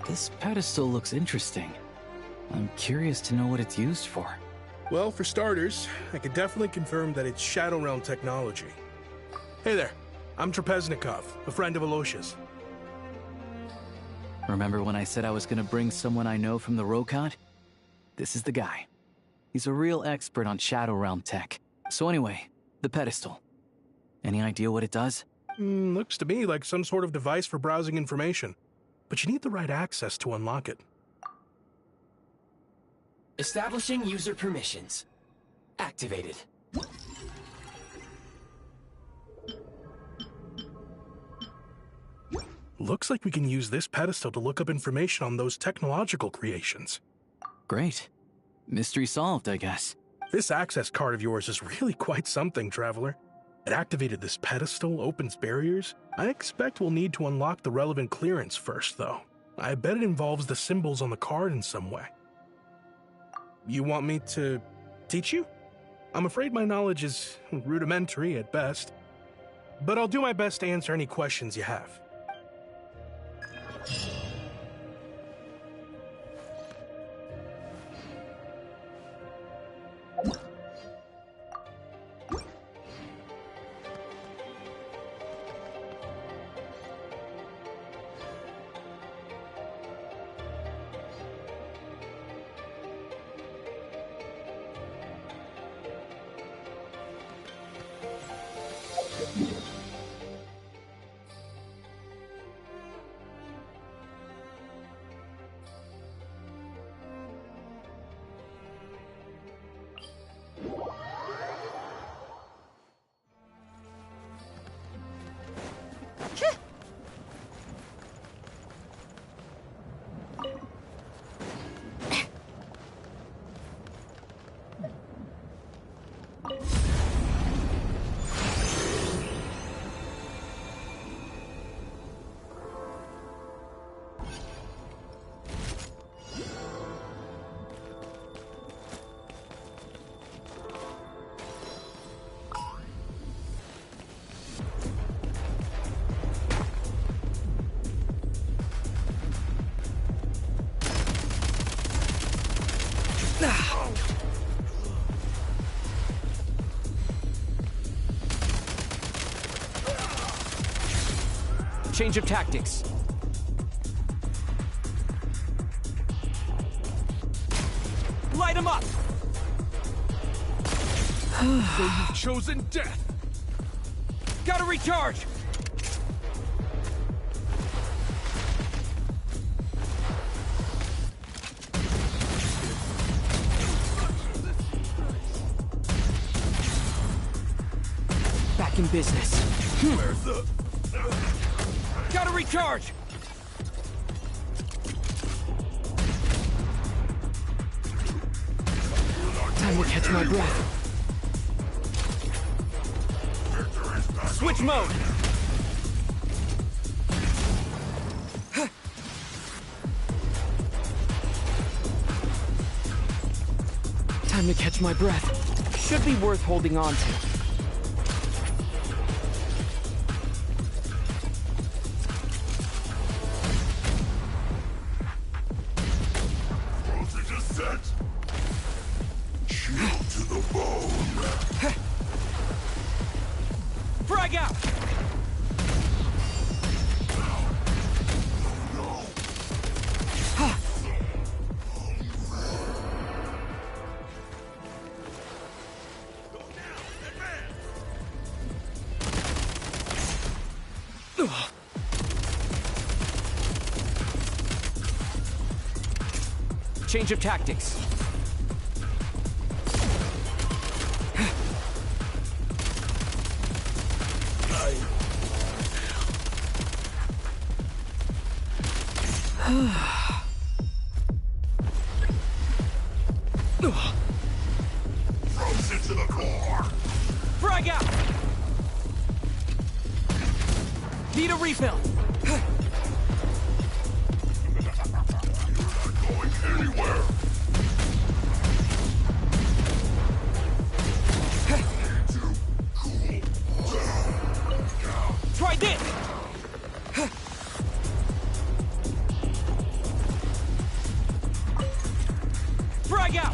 This pedestal looks interesting. I'm curious to know what it's used for. Well, for starters, I can definitely confirm that it's Shadow Realm technology. Hey there, I'm Trapeznikov, a friend of Alosha's. Remember when I said I was gonna bring someone I know from the Rokot? This is the guy. He's a real expert on Shadow Realm tech. So anyway, the pedestal. Any idea what it does? Looks to me like some sort of device for browsing information. But you need the right access to unlock it. Establishing user permissions. Activated. Looks like we can use this pedestal to look up information on those technological creations. Great. Mystery solved, I guess. This access card of yours is really quite something, Traveler. It activated this pedestal, opens barriers. I expect we'll need to unlock the relevant clearance first, though. I bet it involves the symbols on the card in some way. You want me to teach you? I'm afraid my knowledge is rudimentary at best, but I'll do my best to answer any questions you have. Change of tactics. Light him up! So you've chosen death! Gotta recharge! Back in business. Where's the... Gotta recharge! Time to catch my breath. Switch mode! Time to catch my breath. Should be worth holding on to. Frag out! Change of tactics. Frozen to the core! Frag out! Need a refill. Going anywhere! Try this! Frag out!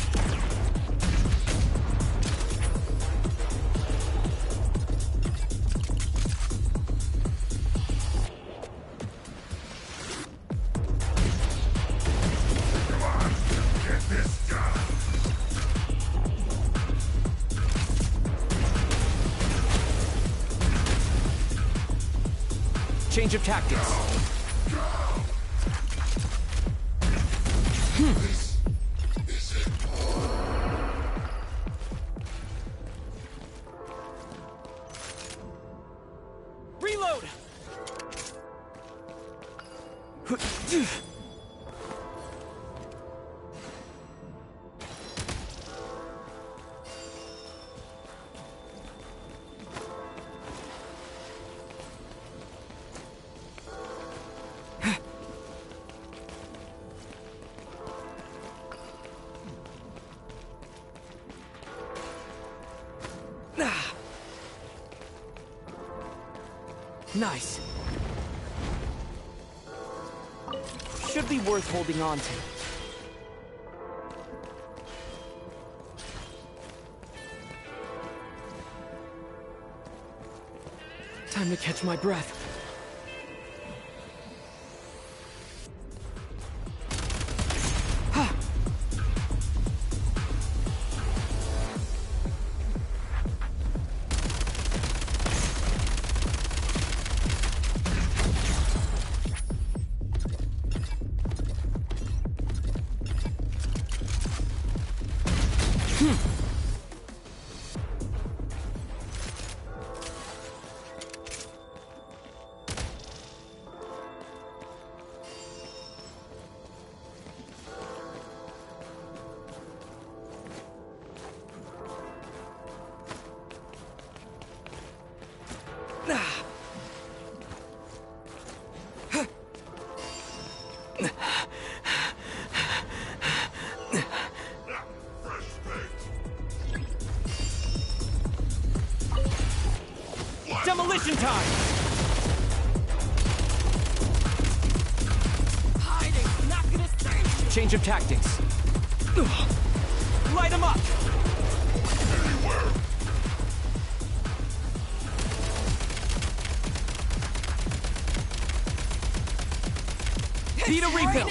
Change of tactics. Reload! Nice. Should be worth holding on to. Time to catch my breath. Demolition time! Hiding, not gonna save you. Change of tactics. Light 'em up! Anywhere. Need a refill!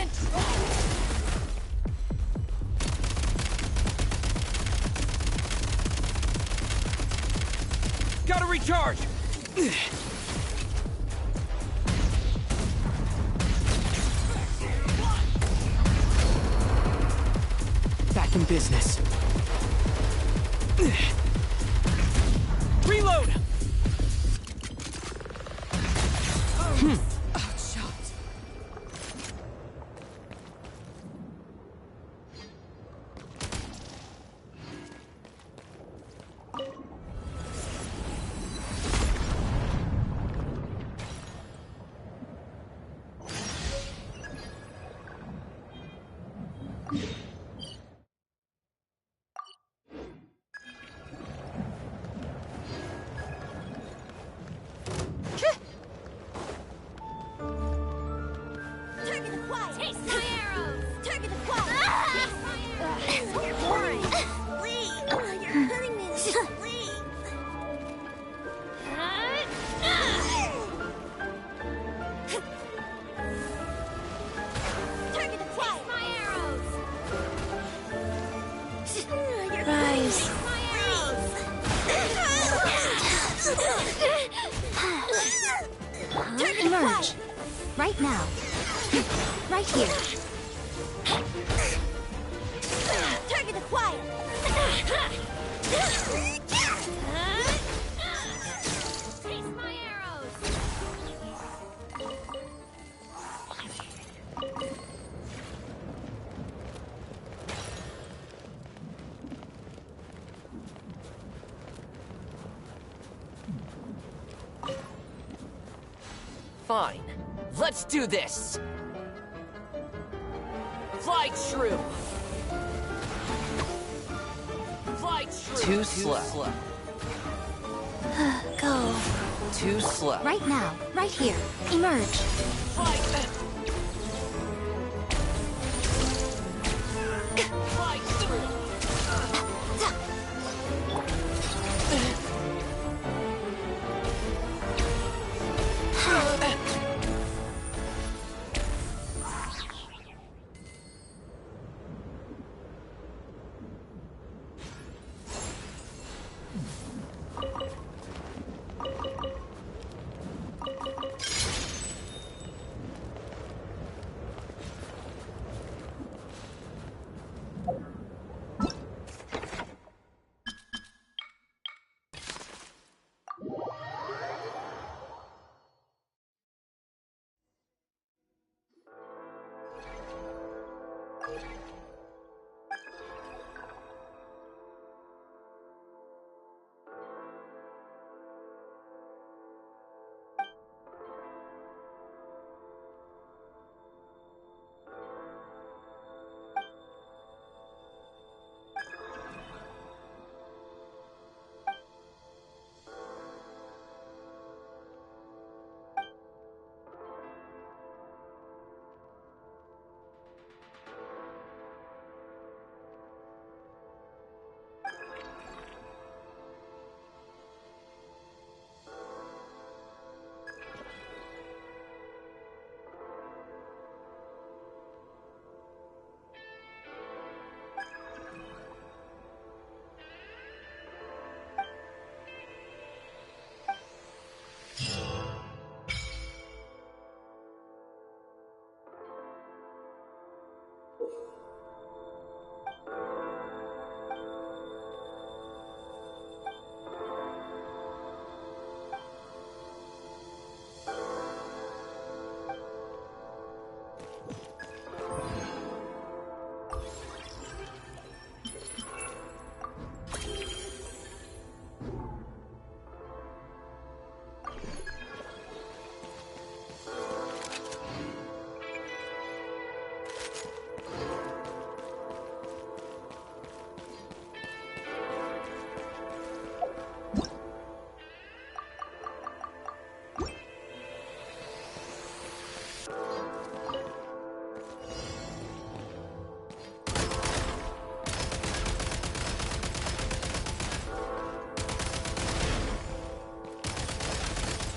Gotta recharge! Back in business. Reload! Emerge. Right now. Right here. Target acquired. Taste my arrows. Fine. Let's do this! Fly true! Fly true! Too slow. Go. Too slow. Right now. Right here. Emerge. Fly through!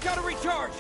Gotta recharge!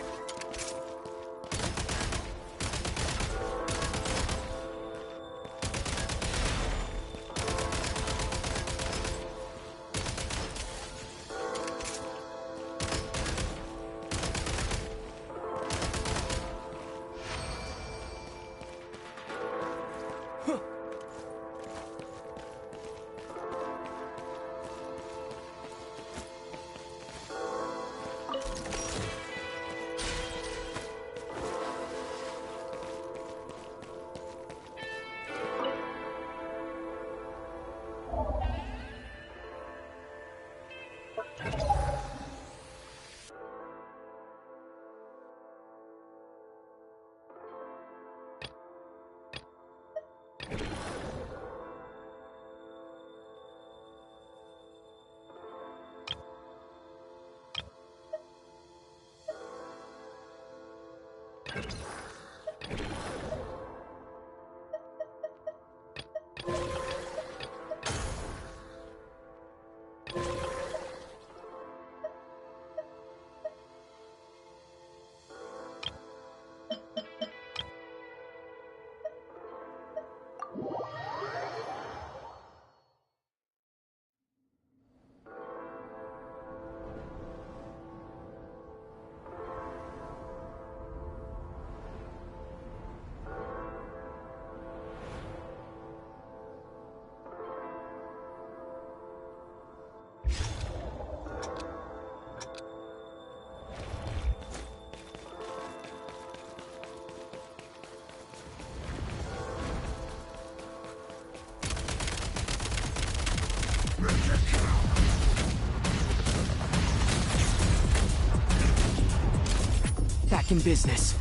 Back in business.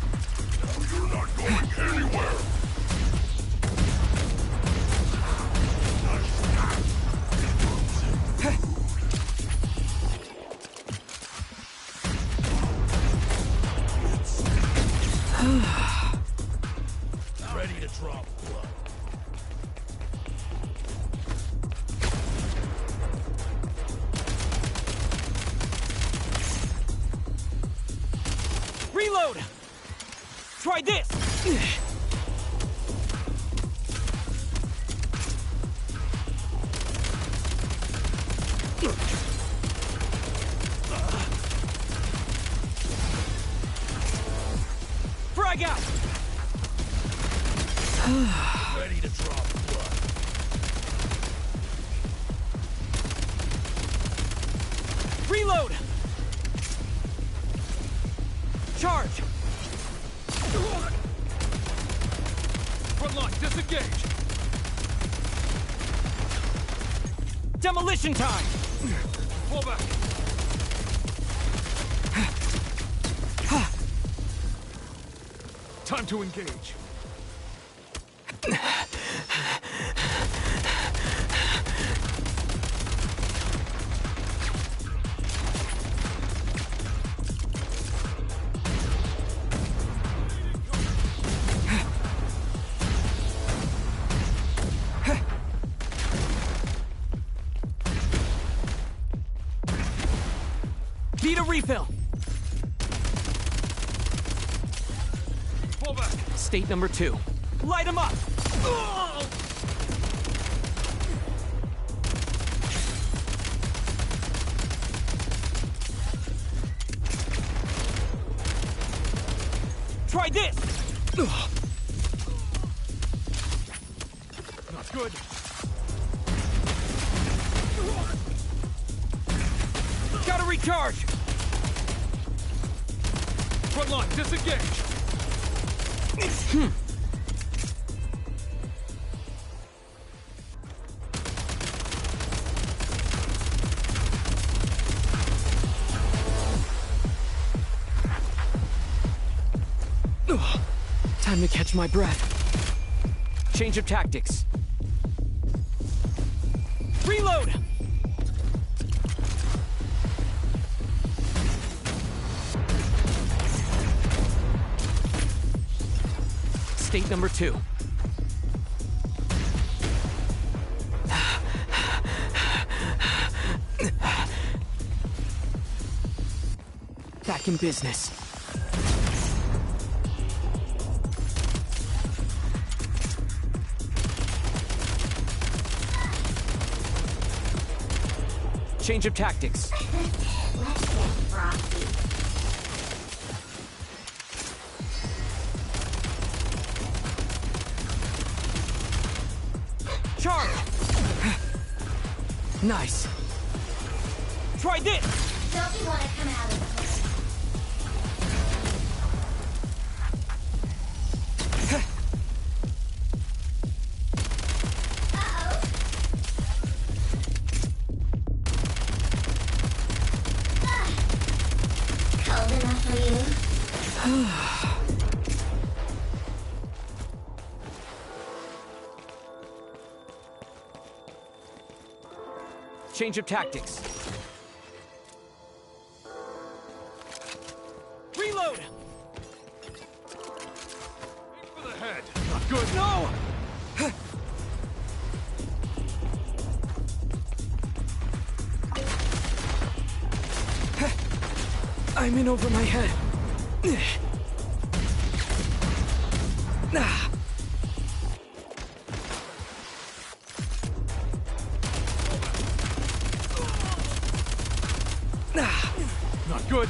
You're not going anywhere! Ready to drop blood. Reload! Try this! Frag out! Ready to drop blood. Reload! Charge! Front line, disengage! Demolition time! Fall back! Time to engage. Need a refill! Fall back! State number 2. Light him up! Try this! Not good. Gotta recharge! Front line, disengage! Time to catch my breath. Change of tactics. Reload! State number 2. Back back in business. Change of tactics. Let's get frosty. Charge! Nice. Try this! Don't you want to come out of this? Cold enough for you? Change of tactics. Reload! Aim for the head. Not good. No! I'm in over my head. Not good.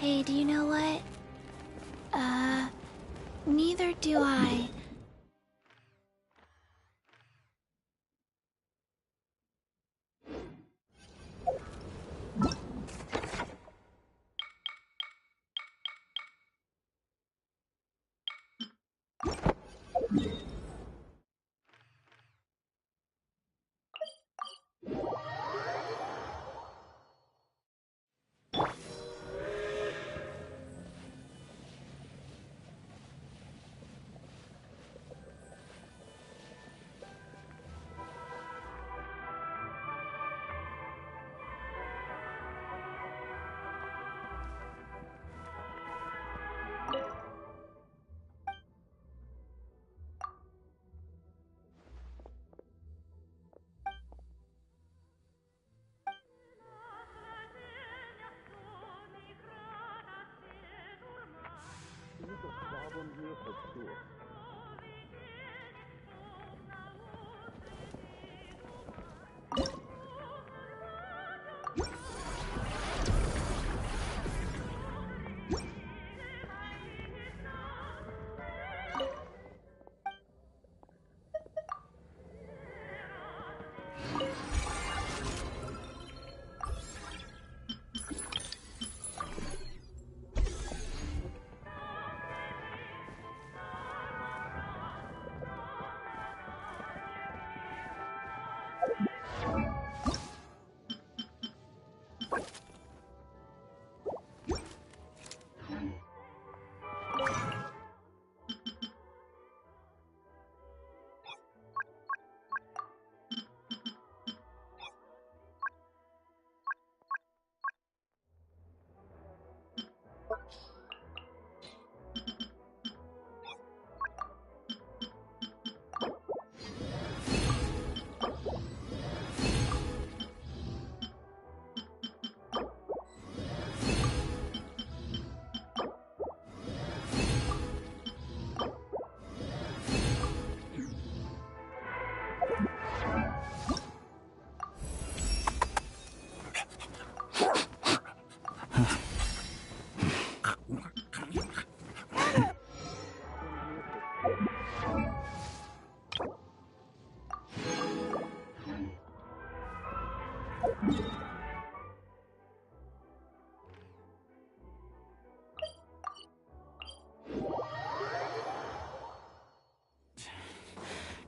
Hey, do you know what? Neither do I.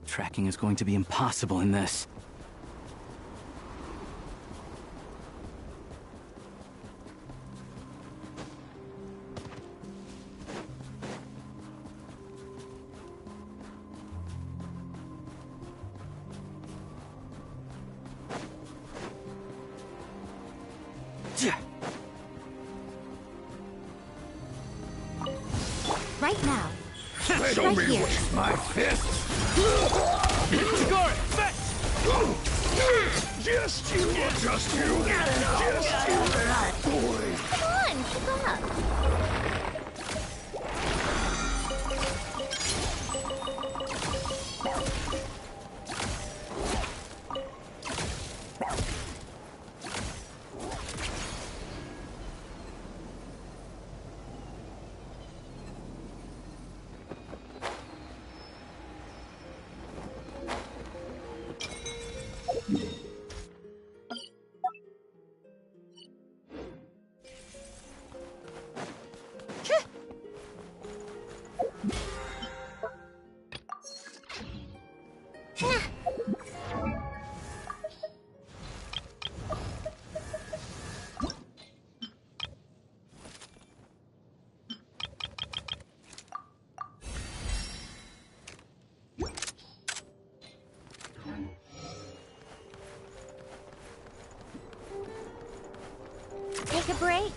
Tracking is going to be impossible in this. Right now. Show Right me here. with my fists! Chigara, fetch! Just you! Just you! Just you! Boy! Come on, keep up. Take a break.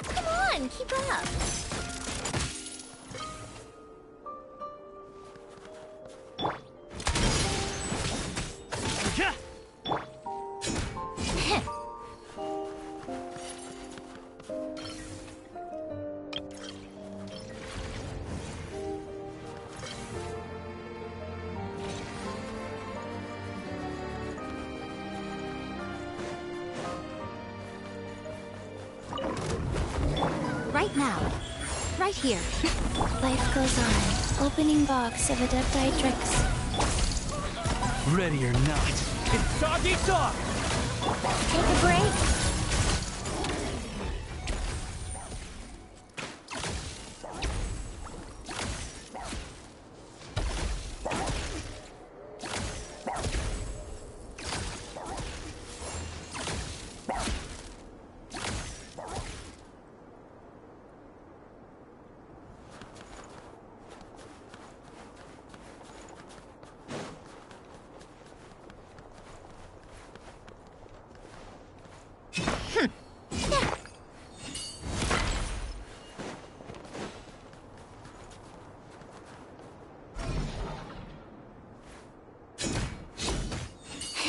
Come on, keep up. Right now. Right here. Life goes on. Opening box of Adepti-Trix. Ready or not. It's dog eat dog! Take a break.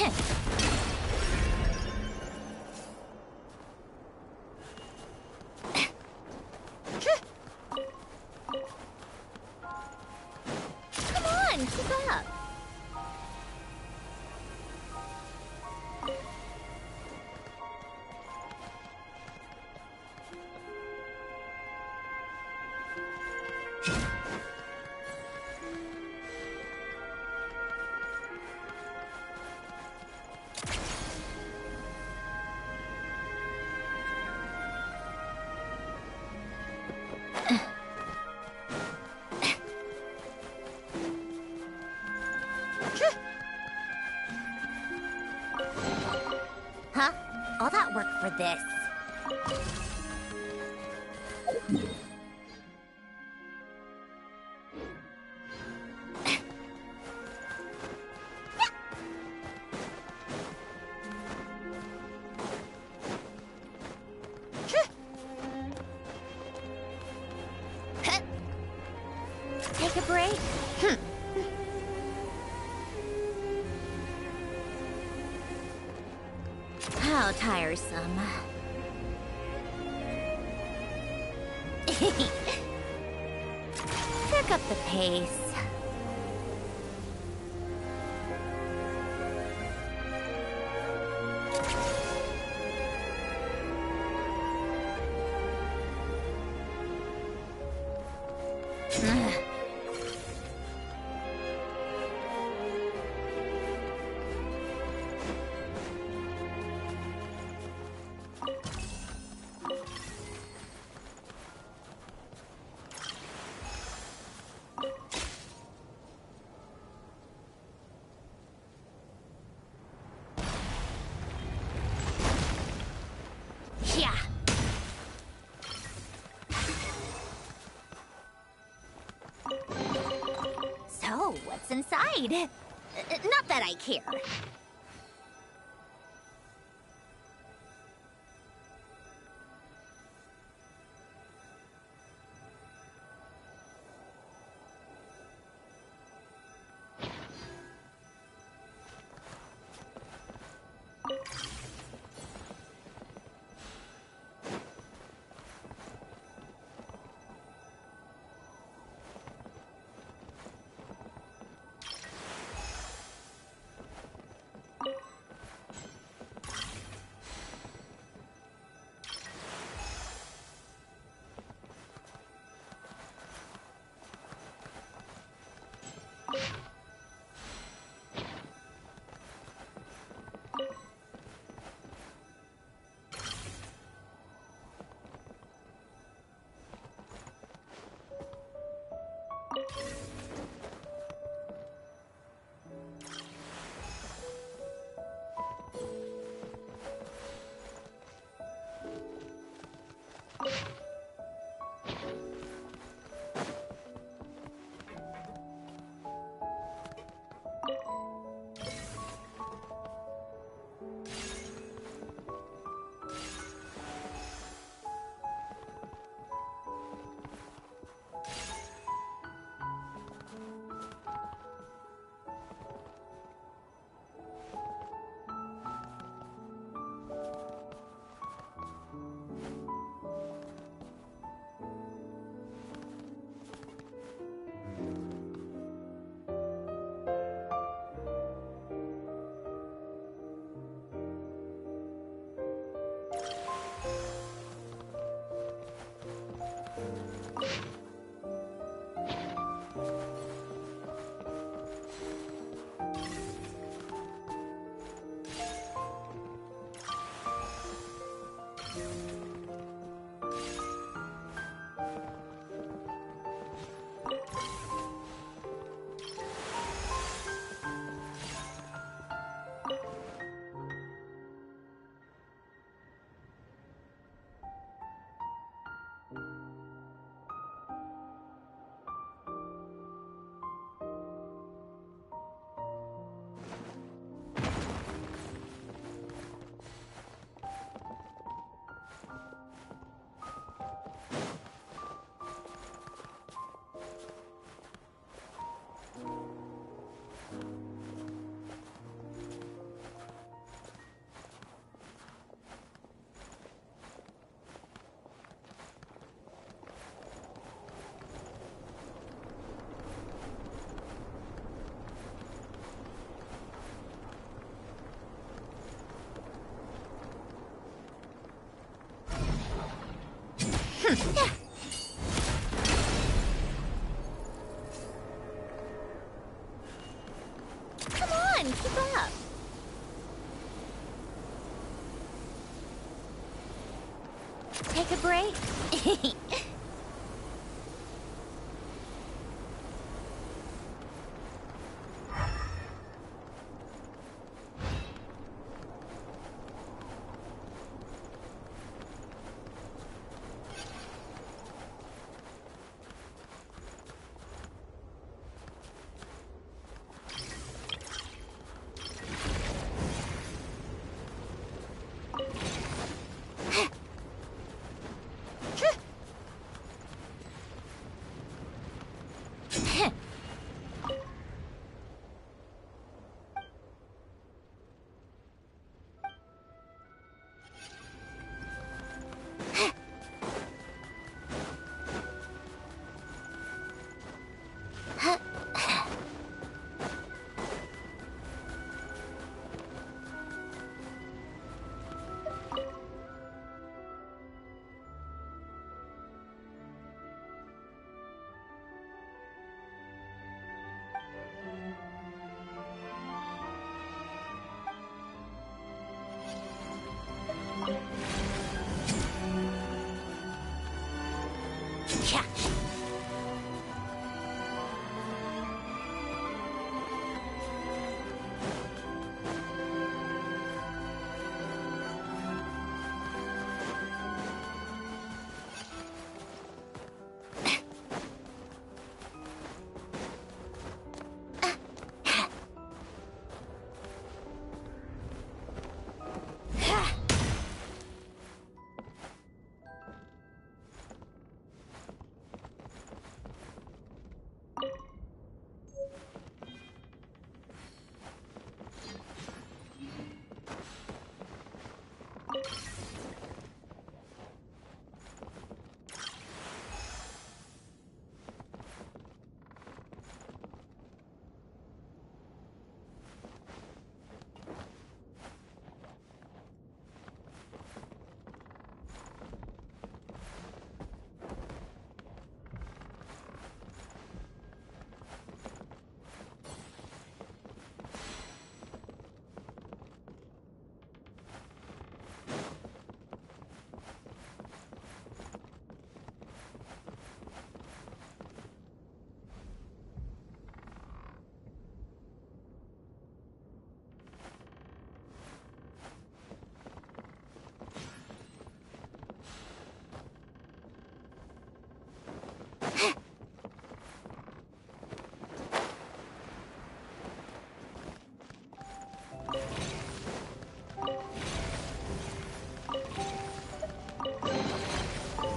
Come on, keep up. Huh? All that work for this. Take a break? How tiresome. Pick up the pace. Yeah. So, what's inside? Not that I care. Come on, keep up. Take a break.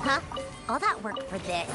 Huh? All that work for this.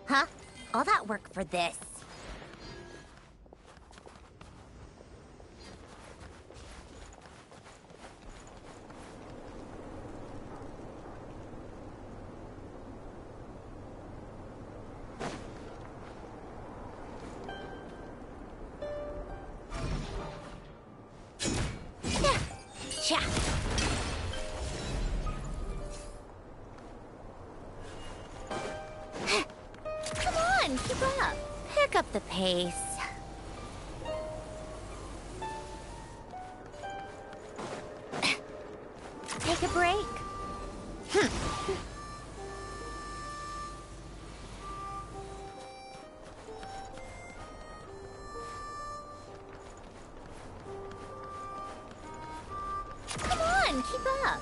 Huh? All that work for this. Come on, keep up. Pick up the pace. Take a break. Come on, keep up.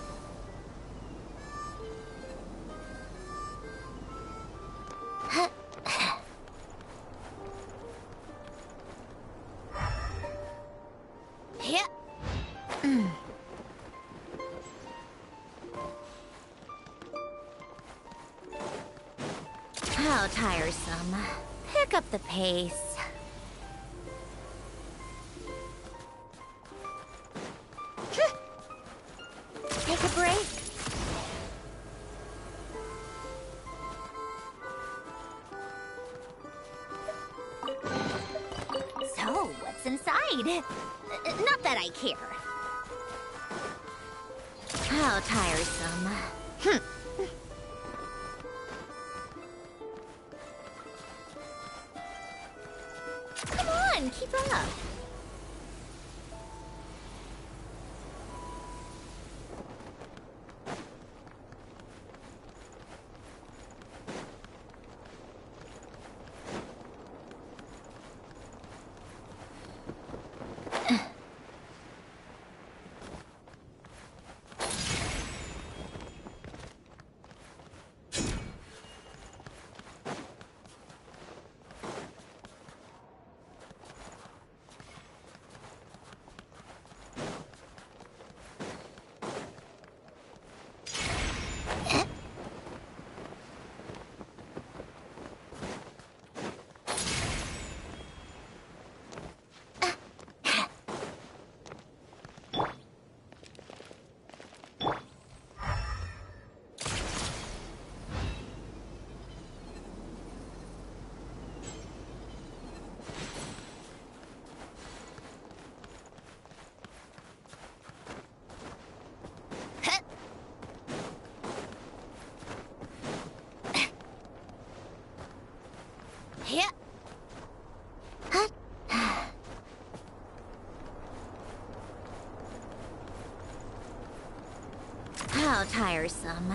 How tiresome. Pick up the pace. Take a break. So, what's inside? Not that I care. How tiresome. Come on, keep up. How tiresome.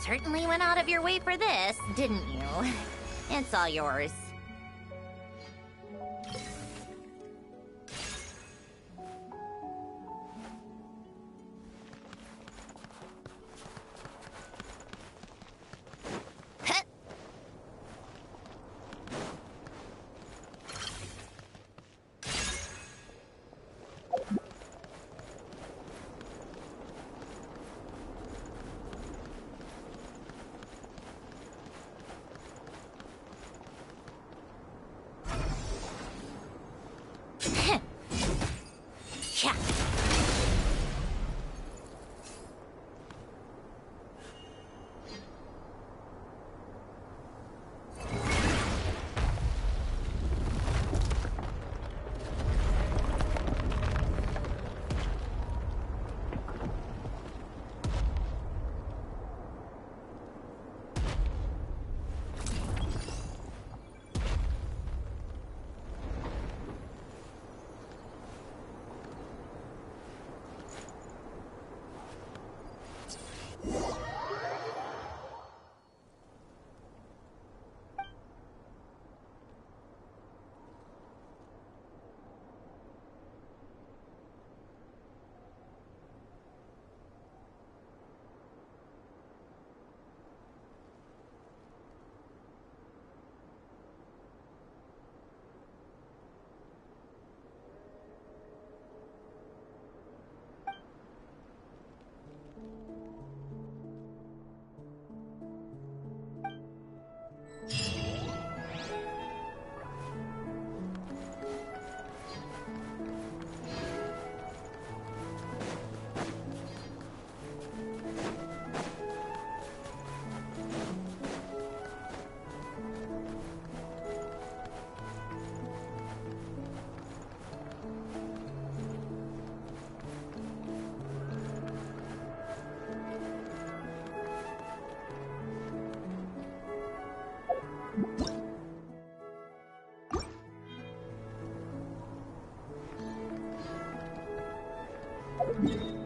Certainly went out of your way for this, didn't you? It's all yours. you